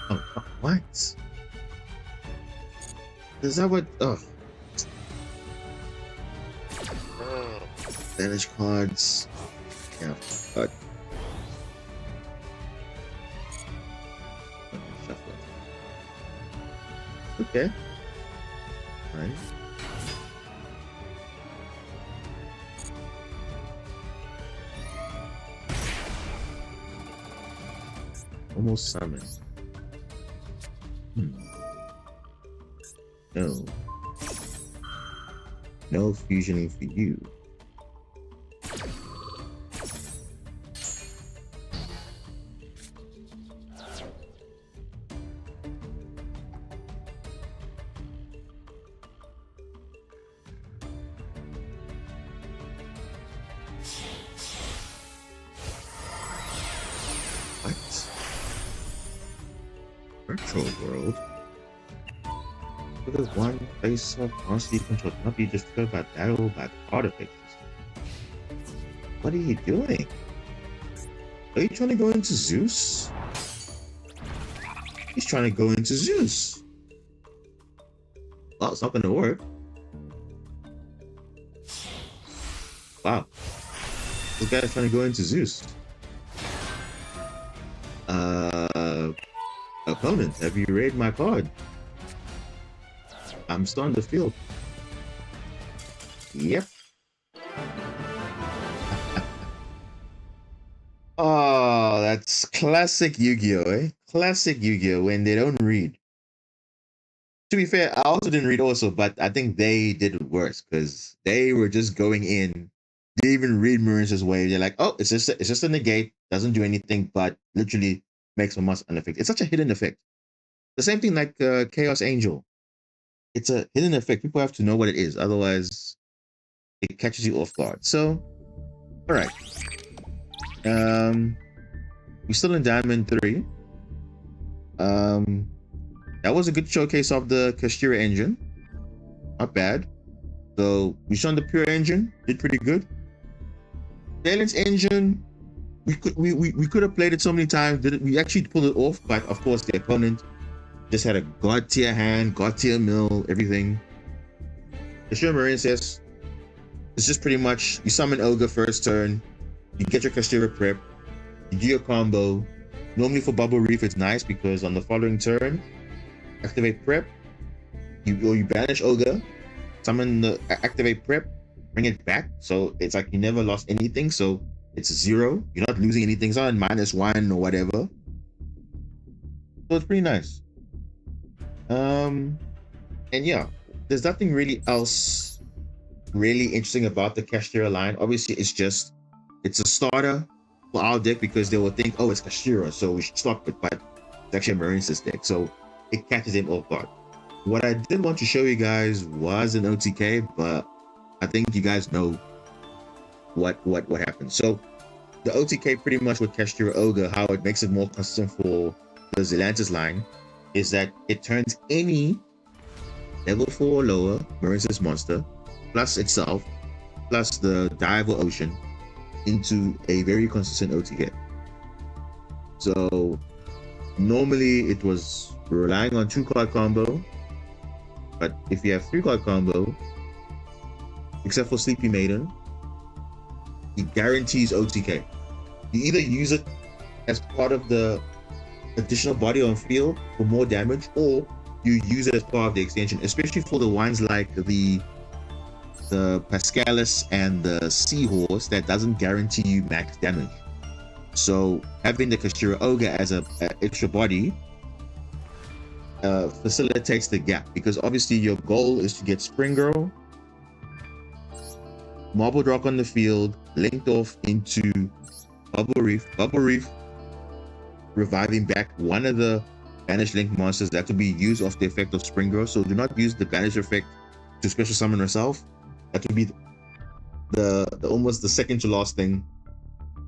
Oh, what? Is that what? Oh. Damage cards. Yeah, but. Shuffle it. Okay. Right. Almost summon. No. No fusioning for you. What? Virtual world? What is one face of monster you control cannot be destroyed by battle by artifacts? What are you doing? Are you trying to go into Zeus? He's trying to go into Zeus. Well, it's not gonna work. Wow. This guy's trying to go into Zeus. Opponent, have you raided my card? I'm still on the field. Yep. Oh, that's classic Yu-Gi-Oh, eh? Classic Yu-Gi-Oh, when they don't read. To be fair, I also didn't read also, but I think they did it worse because they were just going in. They didn't even read Marincess' way. They're like, oh, it's just a negate, doesn't do anything, but literally makes a must an effect. It's such a hidden effect. The same thing like Chaos Angel. It's a hidden effect. People have to know what it is, otherwise it catches you off guard. So, all right. We're still in Diamond 3. That was a good showcase of the Kashira engine. Not bad. So we showed the pure engine, did pretty good. Valence engine, we could have played it so many times. We actually pulled it off, but of course the opponent just had a god tier hand, god tier mill, everything. Kashira Marincess, it's just pretty much you summon Ogre first turn, you get your Kashira prep, you do your combo. Normally for Bubble Reef it's nice because on the following turn, activate prep, you banish Ogre, summon the activate prep, bring it back. So it's like you never lost anything. So it's 0. You're not losing anything. It's not -1 or whatever. So it's pretty nice. And yeah, there's nothing really else really interesting about the Kashira line. Obviously, it's a starter for our deck because they will think, oh, it's Kashira, so we should stop it. But it's actually a Marincess deck, so it catches them off guard. What I did want to show you guys was an OTK, but I think you guys know what happened. So the OTK pretty much with Kashira Ogre, how it makes it more custom for the Zelantis line. is that it turns any level 4 or lower Marincess monster, plus itself, plus the dive or ocean, into a very consistent OTK. So normally it was relying on 2-card combo, but if you have 3-card combo, except for Sleepy Maiden, it guarantees OTK. You either use it as part of the additional body on field for more damage, or you use it as part of the extension, especially for the ones like the Pascalis and the Seahorse that doesn't guarantee you max damage. So having the Kashira Ogre as an extra body facilitates the gap, because obviously your goal is to get Spring Girl, Marble Rock on the field, linked off into Bubble Reef, reviving back one of the banished link monsters that will be used off the effect of Spring Girl. So do not use the banish effect to special summon herself. That would be the almost the second to last thing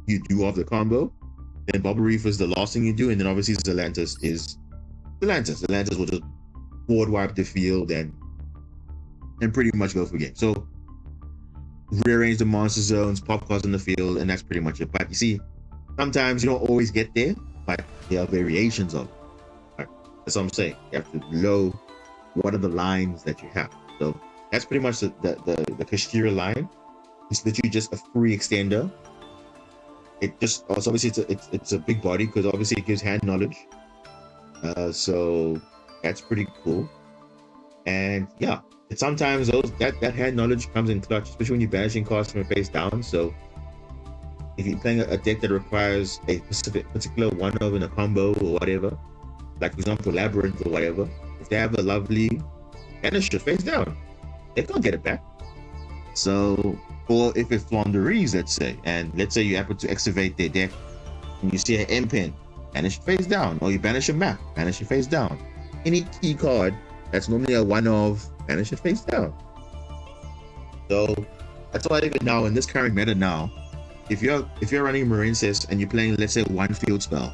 you do off the combo. Then Bubble Reef is the last thing you do, and then obviously Zelantis is Zelantis. Zelantis will just board wipe the field and pretty much go for game. So rearrange the monster zones, pop cards in the field, and that's pretty much it. But you see, sometimes you don't always get there, but there are variations of it. Right? That's what I'm saying. You have to know what are the lines that you have. So that's pretty much the Kashira line. It's literally just a free extender. It just also obviously it's a big body, because obviously it gives hand knowledge. So that's pretty cool. And yeah, it sometimes that hand knowledge comes in clutch, especially when you're banishing cards from face down. So if you're playing a deck that requires a particular one of in a combo or whatever, like for example Labyrinth or whatever, if they have a lovely banisher face down, they can't get it back. So, or if it's Flaunderies, let's say, and let's say you happen to excavate their deck and you see an M-Pin, banish it face down, or you banish a map, banish it face down. Any key card that's normally a one of, banish it face down. So that's why even now in this current meta now, if you're running Marincess and you're playing, let's say, one field spell,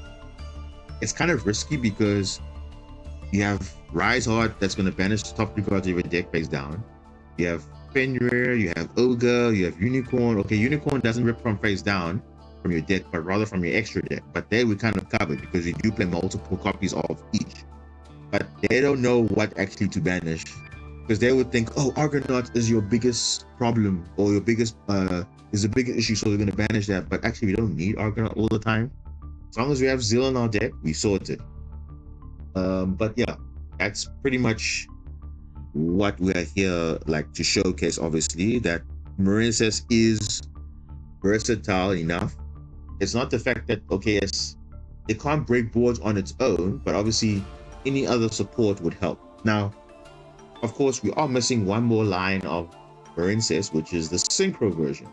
it's kind of risky because you have Rise Heart that's going to banish the top 3 cards of your deck face down. You have Fenrir, you have Ogre, you have Unicorn. Okay, Unicorn doesn't rip from face down from your deck, but rather from your extra deck. But there we kind of covered, because you do play multiple copies of each. But they don't know what actually to banish, because they would think, oh, Argonaut is your biggest problem, or your biggest is the biggest issue, so they're going to banish that. But actually, we don't need Argonaut all the time. As long as we have Zeal in our deck, we sort it. But yeah, that's pretty much what we are here like to showcase. Obviously, that Marincess is versatile enough. It's not the fact that, okay, yes, it can't break boards on its own, but obviously any other support would help. Now, of course, we are missing one more line of Marincess, which is the Synchro version.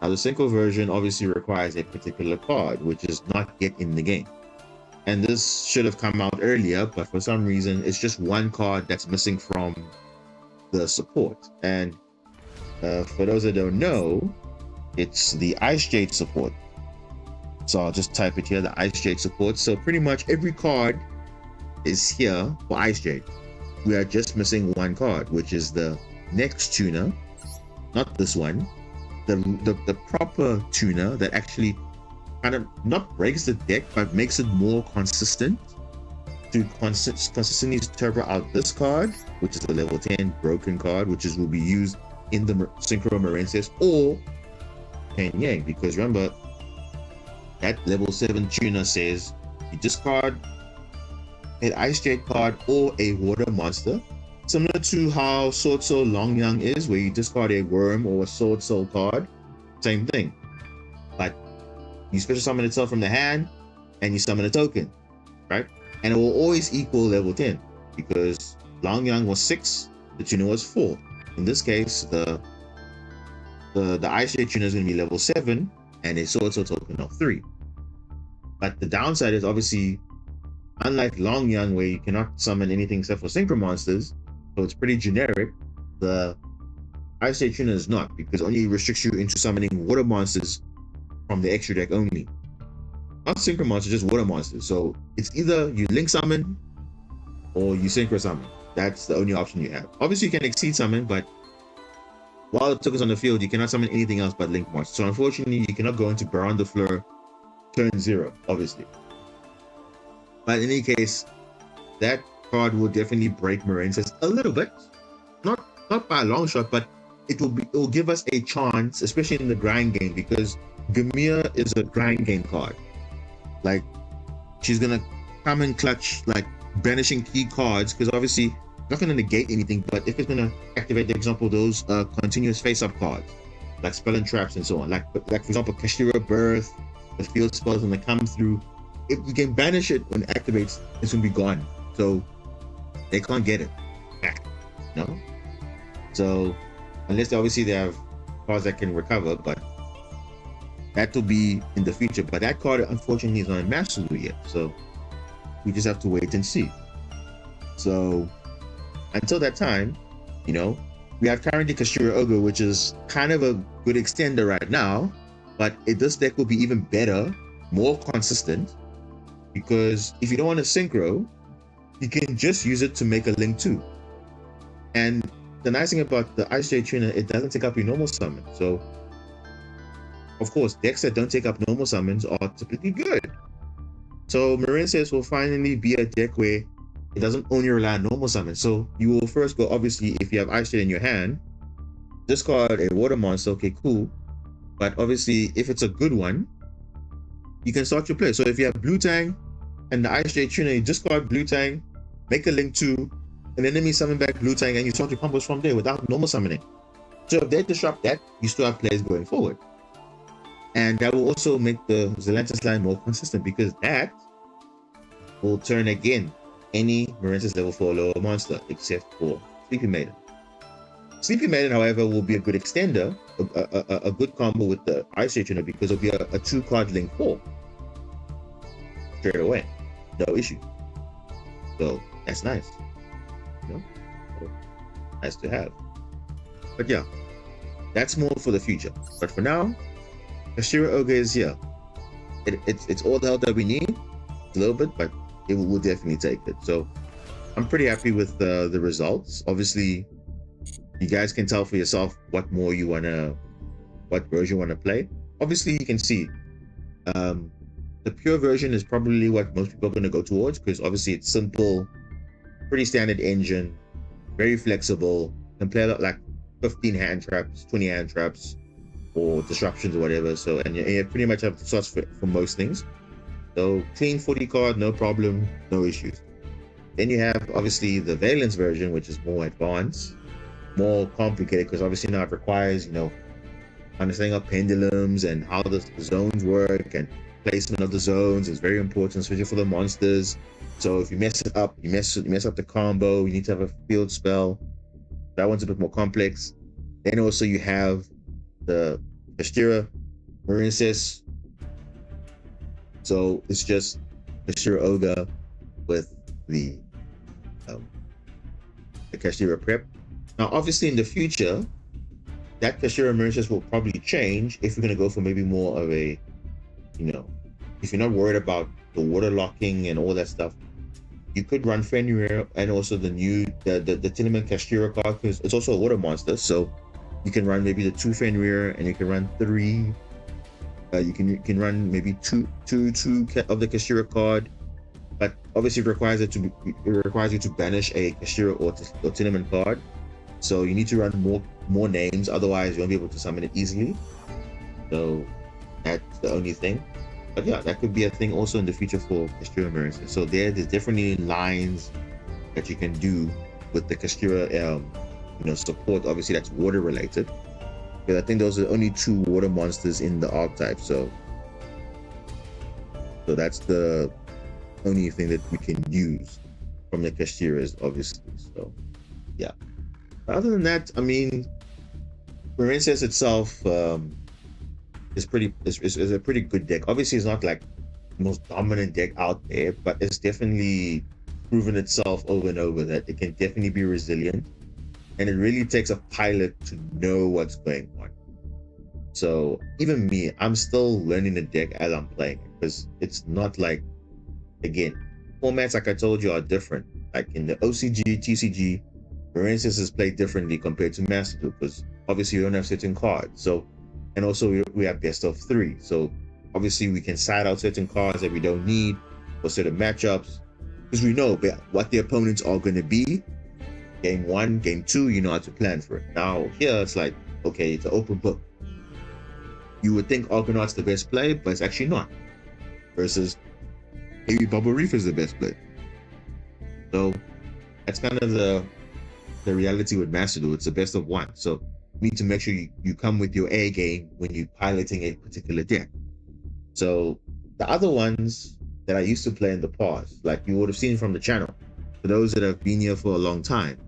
Now, the Synchro version obviously requires a particular card, which is not yet in the game. And this should have come out earlier, but for some reason, it's just one card that's missing from the support. And for those that don't know, it's the Ice Jade support. So I'll just type it here, the Ice Jade support. So pretty much every card is here for Ice Jade. We are just missing one card, which is the next tuner, not this one, the proper tuner that actually kind of not breaks the deck, but makes it more consistent to consistently turbo out this card, which is the level 10 broken card, which will be used in the Synchro Marincess or Pen Yang, because remember that level 7 tuner says you discard an Ice Jade card or a water monster, similar to how Sword Soul Long Young is, where you discard a worm or a Sword Soul card. Same thing, but you special summon itself from the hand and you summon a token, right? And it will always equal level 10, because Long Young was 6, the tuner was 4. In this case, the Ice Jade tuner is going to be level 7 and a Sword Soul token of 3. But the downside is obviously, unlike Long Young, where you cannot summon anything except for synchro monsters, so it's pretty generic, the Ice Jade tuner is not, because it only restricts you into summoning water monsters from the extra deck only. Not synchro monsters, just water monsters. So it's either you link summon or you synchro summon. That's the only option you have. Obviously, you can exceed summon, but while the token's on the field, you cannot summon anything else but Link Monster. So unfortunately, you cannot go into Baron the Fleur turn 0, obviously. But in any case, that card will definitely break Marincess a little bit. Not by a long shot, but it will give us a chance, especially in the grind game, because Gamia is a grind game card. Like, she's gonna come and clutch like banishing key cards, because obviously not gonna negate anything, but if it's gonna activate, for example, those continuous face-up cards, like spell and traps and so on, like for example Kashira Birth, the field spells when they come through, if you can banish it when it activates, it's gonna be gone. So they can't get it back, no? So unless obviously they have cards that can recover, but that will be in the future. But that card unfortunately is not in Master Duel yet, so we just have to wait and see. So until that time, you know, we have currently Kashira Ogre, which is kind of a good extender right now, but this deck will be even better, more consistent, because if you don't want to synchro, you can just use it to make a Link 2. And the nice thing about the Ice J Tuner, it doesn't take up your normal summon. So, of course, decks that don't take up normal summons are typically good. So, Marincess will finally be a deck where it doesn't only rely on normal summons. So, you will first go, obviously, if you have Ice J in your hand, discard a water monster, okay, cool. But obviously, if it's a good one, you can start your play. So, if you have Blue Tang and the Ice J Tuner, you discard Blue Tang, make a Link 2, an enemy summon back Blue Tang, and you start your combos from there without normal summoning. So if they disrupt that, you still have plays going forward. And that will also make the Zelantis line more consistent, because that will turn again any Marincess level 4 lower monster except for Sleepy Maiden. Sleepy Maiden, however, will be a good extender, a good combo with the Ice Age Tuner, because it'll be a 2-card Link 4 straight away, no issue. So that's nice. You know? Nice to have. But yeah, that's more for the future. But for now, Kashira Ogre is here. It's all the help that we need, a little bit, but it will definitely take it. So I'm pretty happy with the results. Obviously, you guys can tell for yourself what version you want to play. Obviously, you can see the pure version is probably what most people are going to go towards, because obviously it's simple, pretty standard engine, very flexible, can play like 15 hand traps, 20 hand traps, or disruptions or whatever. So, and you pretty much have the slots for most things. So clean 40 card, no problem, no issues. Then you have obviously the Valence version, which is more advanced, more complicated, because obviously now it requires, you know, understanding of pendulums and how the zones work, and placement of the zones is very important, especially for the monsters. So if you mess it up, you mess up the combo, you need to have a field spell. That one's a bit more complex. Then also you have the Kashira Marincess. So it's just Kashira Ogre with the Kashira Prep. Now obviously in the future, that Kashira Marincess will probably change if you're going to go for maybe more of a, you know, if you're not worried about the water locking and all that stuff, you could run Fenrir and also the Tinnaman Kashira card, because it's also a water monster. So you can run maybe the 2 Fenrir, and you can run 3. You can run maybe two of the Kashira card, but obviously it requires you to banish a Kashira or Tinnaman card. So you need to run more names, otherwise you won't be able to summon it easily. So that's the only thing. But yeah, that could be a thing also in the future for Kashira Marincess. So there's definitely lines that you can do with the Kashira, you know, support. Obviously, that's water related, because I think those are the only 2 water monsters in the archetype. So that's the only thing that we can use from the Kashiras, obviously. So yeah. Other than that, I mean, Marincess itself is a pretty good deck. Obviously, it's not like the most dominant deck out there, but it's definitely proven itself over and over that it can definitely be resilient, and it really takes a pilot to know what's going on. So even me, I'm still learning the deck as I'm playing, because it's not like, again, formats, like I told you, are different. Like in the OCG, TCG, Marincess is played differently compared to Master Duel, because obviously you don't have certain cards. So, and also we have best of 3. So obviously we can side out certain cards that we don't need for certain matchups, because we know what the opponents are going to be. Game 1, game 2, you know how to plan for it. Now here it's like, okay, it's an open book. You would think Argonaut's the best play, but it's actually not. Versus maybe Bubble Reef is the best play. So that's kind of the reality with Master Duel. It's the best of 1. So you need to make sure you come with your A game when you're piloting a particular deck. So the other ones that I used to play in the past, like you would have seen from the channel, for those that have been here for a long time,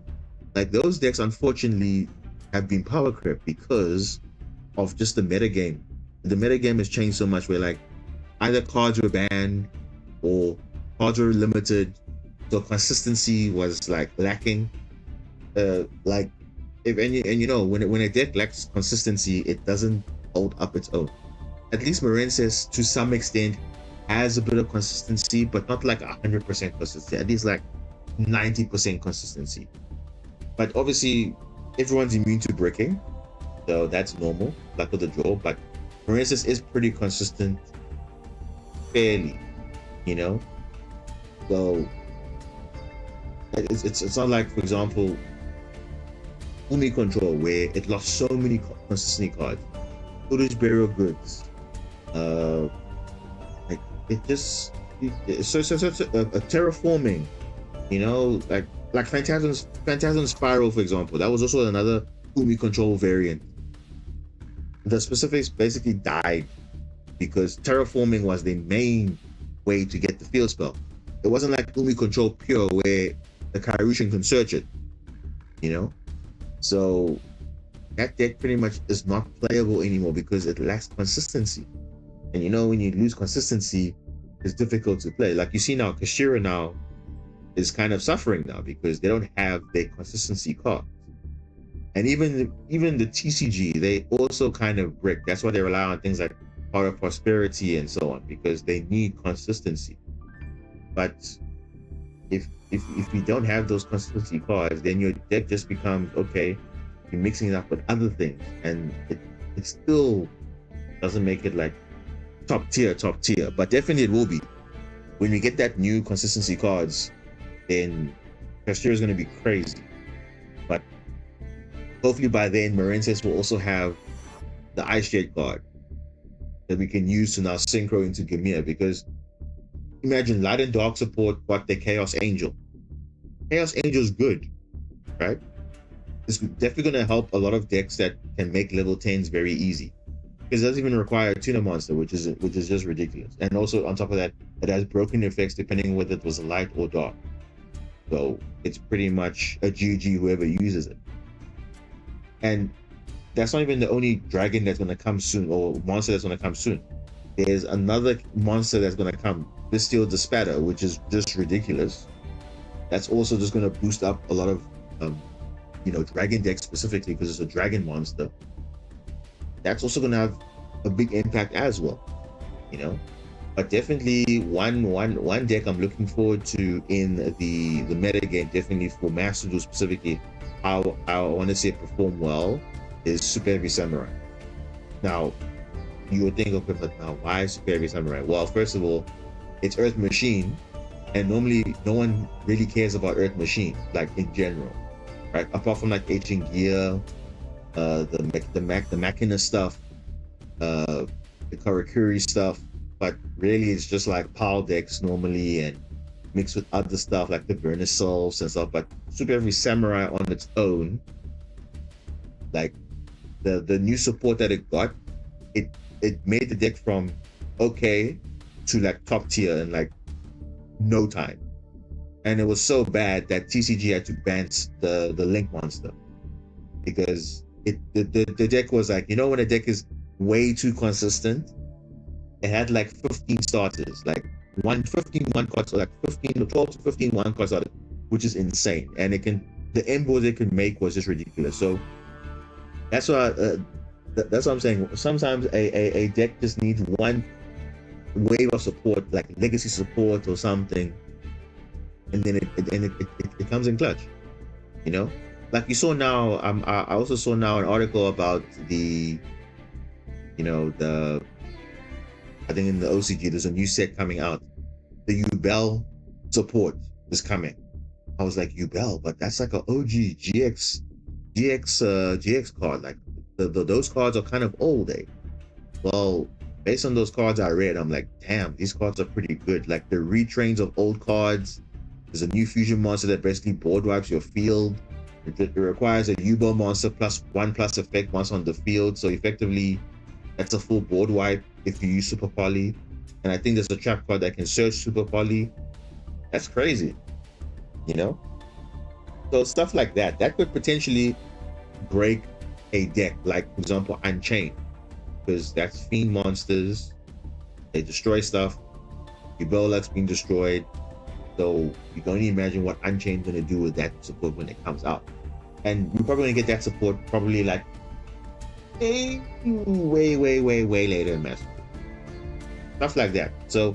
like those decks unfortunately have been power crept because of just the metagame. The metagame has changed so much where like either cards were banned or cards were limited, so consistency was like lacking. Like if any, and you know, when a deck lacks consistency, it doesn't hold up its own. At least Marincess to some extent has a bit of consistency, but not like 100% consistency, at least like 90% consistency. But obviously everyone's immune to bricking, so that's normal, luck of the draw. But Marincess is pretty consistent, fairly, you know. So it's not like, for example, Umi Control, where it lost so many consistency cards. Footage Burial Goods, like it just it's a terraforming, you know, like Phantasm Spiral, for example. That was also another Umi Control variant. The specifics basically died because terraforming was the main way to get the field spell. It wasn't like Umi Control Pure where the Kairushin can search it, you know. So that deck pretty much is not playable anymore because it lacks consistency. And you know, when you lose consistency, it's difficult to play. Like you see now, Kashira now is kind of suffering now because they don't have their consistency cards. And even the TCG, they also kind of brick. That's why they rely on things like Heart of Prosperity and so on, because they need consistency. But if you don't have those consistency cards, then your deck just becomes, okay, you're mixing it up with other things, and it still doesn't make it like top tier. But definitely it will be when we get that new consistency cards. Then Castillo is going to be crazy. But hopefully by then Marincess will also have the Ice Jet card that we can use to now synchro into Gamia, because imagine Light and Dark support got the Chaos Angel. Chaos Angel is good, right? It's definitely going to help a lot of decks that can make level 10s very easy, because it doesn't even require a tuner monster, which is just ridiculous. And also on top of that, it has broken effects depending whether it was light or dark. So it's pretty much a GG whoever uses it. And that's not even the only dragon that's going to come soon, or monster that's going to come soon. There's another monster that's going to come, Bestial Despatter, which is just ridiculous. That's also just going to boost up a lot of you know, dragon decks specifically because it's a dragon monster. That's also going to have a big impact as well, you know. But definitely one deck I'm looking forward to in the meta game, definitely for Master Duel specifically, how I want to see it perform well, is Super Heavy Samurai. Now you would think, okay, but now why Super Heavy Samurai? Well, first of all, it's Earth Machine, and normally no one really cares about Earth Machine, like in general, right? Apart from like Ancient Gear, the Machina stuff, the Karakuri stuff. But really it's just like PAL decks normally, and mixed with other stuff like the Burner Souls and stuff. But Super Heavy Samurai on its own, like the new support that it got, it made the deck from okay to like top tier in like no time. And it was so bad that TCG had to ban the Link monster, because the deck was like, you know, when a deck is way too consistent, it had like 15 starters, like 15 one cards, or like 15 or 12 to 15 one card starters, which is insane. And the end board they could make was just ridiculous. So that's why that's what I'm saying. Sometimes a deck just needs one wave of support, like legacy support or something, and then it comes in clutch. You know, like you saw now. I also saw now an article about the, the, I think in the OCG there's a new set coming out. The Ubel support is coming. I was like, Ubel, but that's like a OG GX card. Like those cards are kind of old, eh? Well, based on those cards I read, I'm like, damn, these cards are pretty good. Like the retrains of old cards. There's a new fusion monster that basically board wipes your field. It requires a Ubel monster +1+ effect once on the field. So effectively, that's a full board wipe if you use Super Poly. And I think there's a trap card that can search Super Poly. That's crazy, you know? So stuff like that could potentially break a deck, like for example Unchained, because that's fiend monsters, they destroy stuff, Ubel's being destroyed, so you can only imagine what Unchained's going to do with that support when it comes out. And we're probably going to get that support probably like way later in Master, stuff like that. So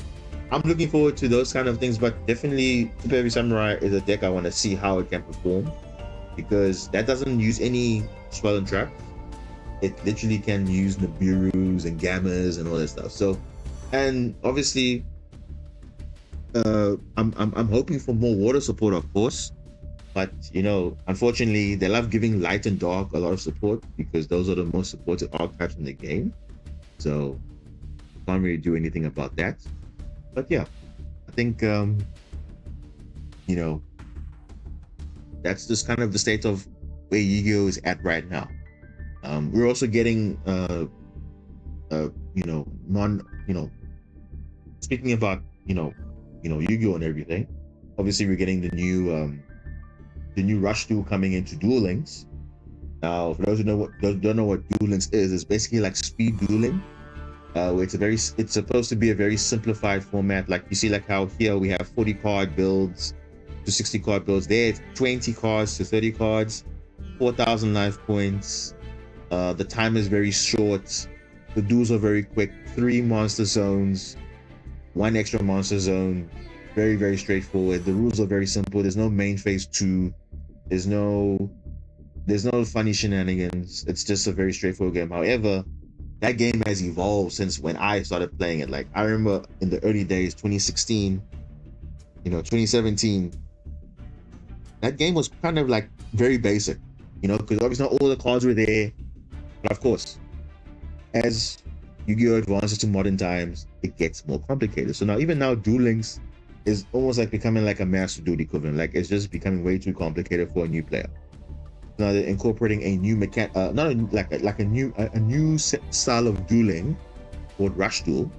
I'm looking forward to those kind of things, but definitely Super Heavy Samurai is a deck I want to see how it can perform, because that doesn't use any spell and traps. It literally can use Nibiru's and Gammas and all that stuff. So, and obviously, I'm hoping for more water support, of course, but unfortunately, they love giving light and dark a lot of support because those are the most supported archetypes in the game. So, can't really do anything about that. But yeah, I think that's just kind of the state of where Yu-Gi-Oh is at right now. We're also getting speaking about Yu-Gi-Oh and everything. Obviously, we're getting the new Rush Duel coming into Duel Links. Now, for those who don't know what Duel Links is, it's basically like speed dueling. Where it's supposed to be a very simplified format. Like you see, like how here we have 40 card builds to 60 card builds. There it's 20 cards to 30 cards, 4,000 life points. The time is very short. The duels are very quick. 3 monster zones, 1 extra monster zone. Very, very straightforward. The rules are very simple. There's no main phase 2. There's no funny shenanigans. It's just a very straightforward game. However, that game has evolved since when I started playing it. Like I remember in the early days, 2016, 2017, that game was kind of like very basic, because obviously not all the cards were there. But of course, as Yu-Gi-Oh advances to modern times, it gets more complicated. So now, even now, Duel Links is almost like becoming like a Master Duel equivalent. Like it's just becoming way too complicated for a new player. Now they're incorporating a new a new style of dueling called Rush Duel,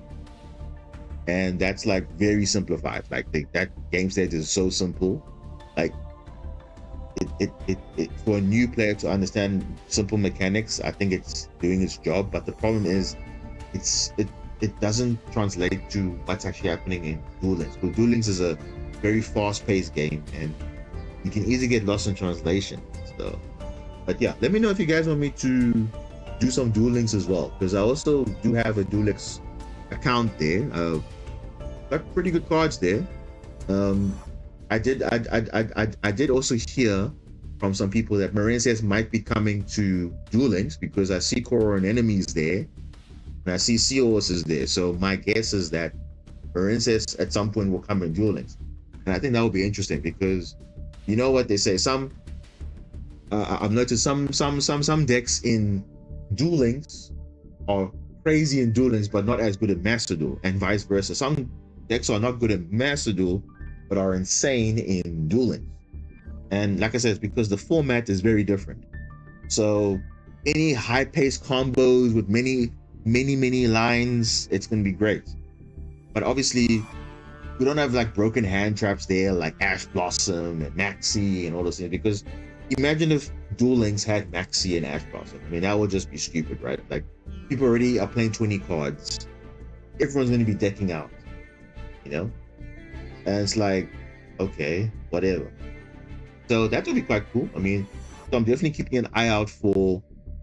and that's like very simplified. Like that game state is so simple. Like it for a new player to understand simple mechanics, I think it's doing its job. But the problem is, it doesn't translate to what's actually happening in Duel Links. Because Duel Links is a very fast-paced game, and you can easily get lost in translation. So, but yeah, let me know if you guys want me to do some Duel Links as well, because I also do have a Duel Links account there. Got pretty good cards there. I did also hear from some people that Marincess might be coming to Duel Links, because I see Koro and enemies there, and I see Sea Horses there. So my guess is that Marincess at some point will come in Duel Links, and I think that would be interesting, because you know what they say, I've noticed some decks in Duel Links are crazy in Duel Links but not as good at Master Duel, and vice versa. Some decks are not good at Master Duel but are insane in Duel Links. And like I said, it's because the format is very different. So any high-paced combos with many lines, it's gonna be great. But obviously, we don't have like broken hand traps there, like Ash Blossom and Maxi and all those things, because imagine if Duel Links had Maxi and Ash Blossom. I mean, that would just be stupid, right? Like, people already are playing 20 cards. Everyone's going to be decking out, And it's like, okay, whatever. So that would be quite cool. I mean, so I'm definitely keeping an eye out for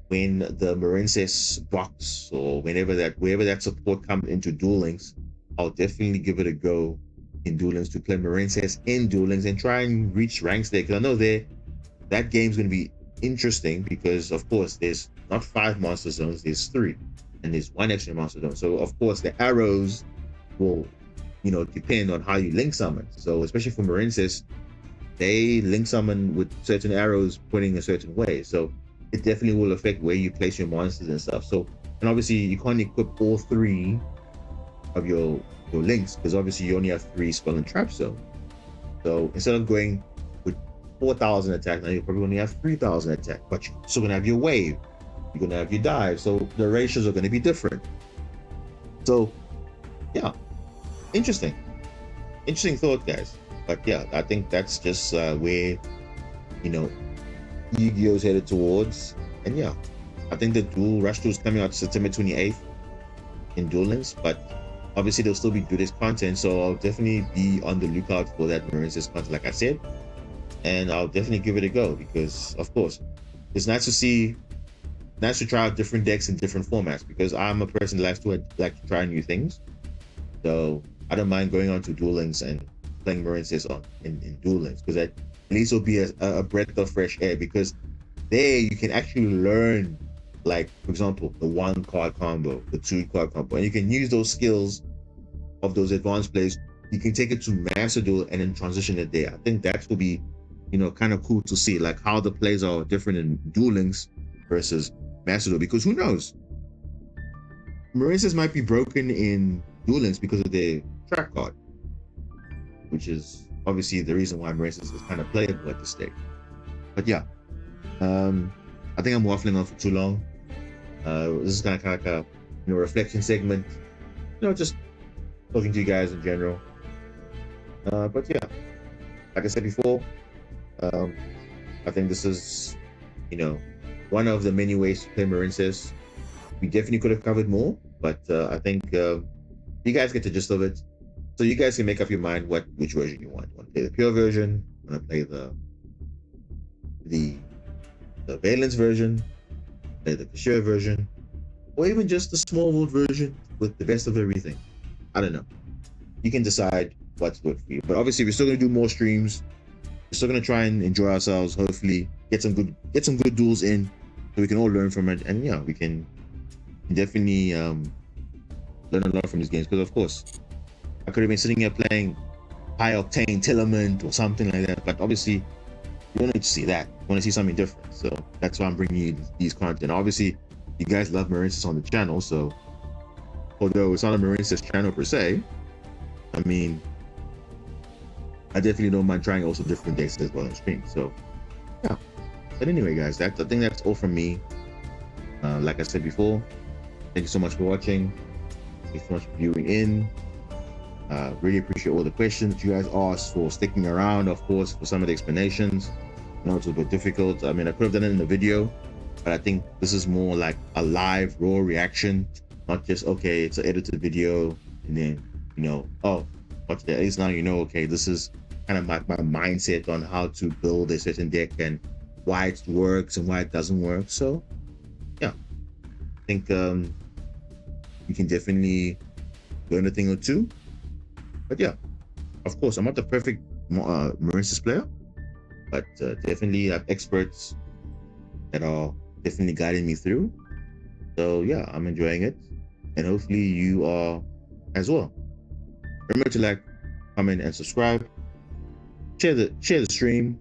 when the Marincess box or wherever that support comes into Duel Links. I'll definitely give it a go in Duel Links to play Marincess in Duel Links and try and reach ranks there. Because I know that game's going to be interesting because, of course, there's not 5 monster zones, there's 3. And there's 1 extra monster zone. So, of course, the arrows will, depend on how you link summon. So, especially for Marincess, they link summon with certain arrows pointing a certain way. So, it definitely will affect where you place your monsters and stuff. So, and obviously, you can't equip all 3 of your links because obviously you only have 3 spell and trap zone. So, instead of going with 4,000 attack, now you probably only have 3,000 attack, but you're still gonna have your wave, you're gonna have your dive, so the ratios are gonna be different. So yeah, interesting thought, guys. But yeah, I think that's just where Yu-Gi-Oh's headed towards. And yeah, I think the Duel Rush 2 is coming out September 28th in Duel Links, but obviously there'll still be Duelist content, so I'll definitely be on the lookout for that Marincess content, like I said. And I'll definitely give it a go because, of course, it's nice to try out different decks in different formats because I'm a person that like to try new things. So I don't mind going on to Duel Links and playing Marincess in Duel Links because at least it'll be a breath of fresh air because there you can actually learn, like, for example, the 1 card combo, the 2 card combo, and you can use those skills of those advanced plays. You can take it to Master Duel and then transition it there. I think that will be kind of cool to see, like how the plays are different in Duel Links versus Master Duel, because who knows, Marincess might be broken in Duel Links because of their track card, which is obviously the reason why Marincess is kind of playable at this stage. But yeah, I think I'm waffling on for too long. This is kind of like a reflection segment, just talking to you guys in general. But yeah, like I said before, I think this is, one of the many ways to play Marincess. We definitely could have covered more, but I think you guys get the gist of it. So you guys can make up your mind which version you want. You want to play the pure version? You want to play the Valence version? Play the Cashier version? Or even just the small world version with the best of everything? I don't know. You can decide what's good for you. But obviously, we're still going to do more streams. We're still going to try and enjoy ourselves. Hopefully, get some good duels in, so we can all learn from it. And yeah, we can definitely learn a lot from these games. Because of course, I could have been sitting here playing high octane Tillerman or something like that. But obviously, you don't need to see that. You want to see something different. So that's why I'm bringing you these content. Obviously, you guys love Marincess on the channel. So although it's not a Marincess channel per se, I mean, I definitely don't mind trying also different decks as well on stream. So yeah. But anyway, guys, I think that's all from me. Like I said before, thank you so much for watching. Thank you so much for viewing in. Really appreciate all the questions that you guys asked, for sticking around, of course, for some of the explanations. I know it's a bit difficult. I mean, I could have done it in the video, but I think this is more like a live, raw reaction, not just, okay, it's an edited video, and then, oh, watch that. At least now okay, this is kind of my mindset on how to build a certain deck and why it works and why it doesn't work. So, yeah, I think you can definitely learn a thing or two. But yeah, of course, I'm not the perfect Marincess player, but definitely have experts that are definitely guiding me through. So yeah, I'm enjoying it, and hopefully you are as well. Remember to like, comment, and subscribe. Share the stream.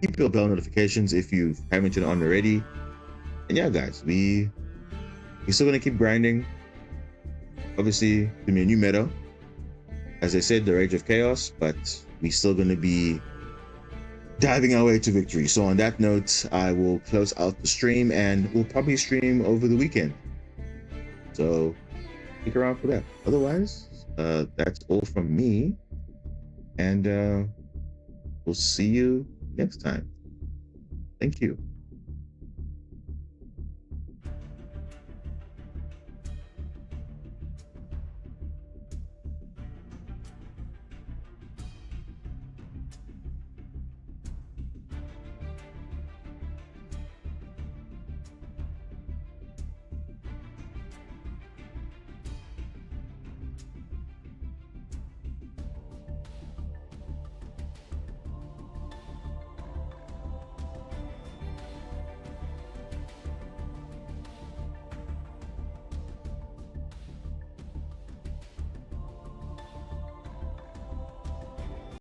Keep your bell notifications if you haven't turned on already. And yeah, guys, we're still gonna keep grinding. Obviously, give me a new meta. As I said, the Rage of Chaos, but we're still gonna be diving our way to victory. So on that note, I will close out the stream, and we'll probably stream over the weekend. So stick around for that. Otherwise, that's all from me, and we'll see you next time. Thank you.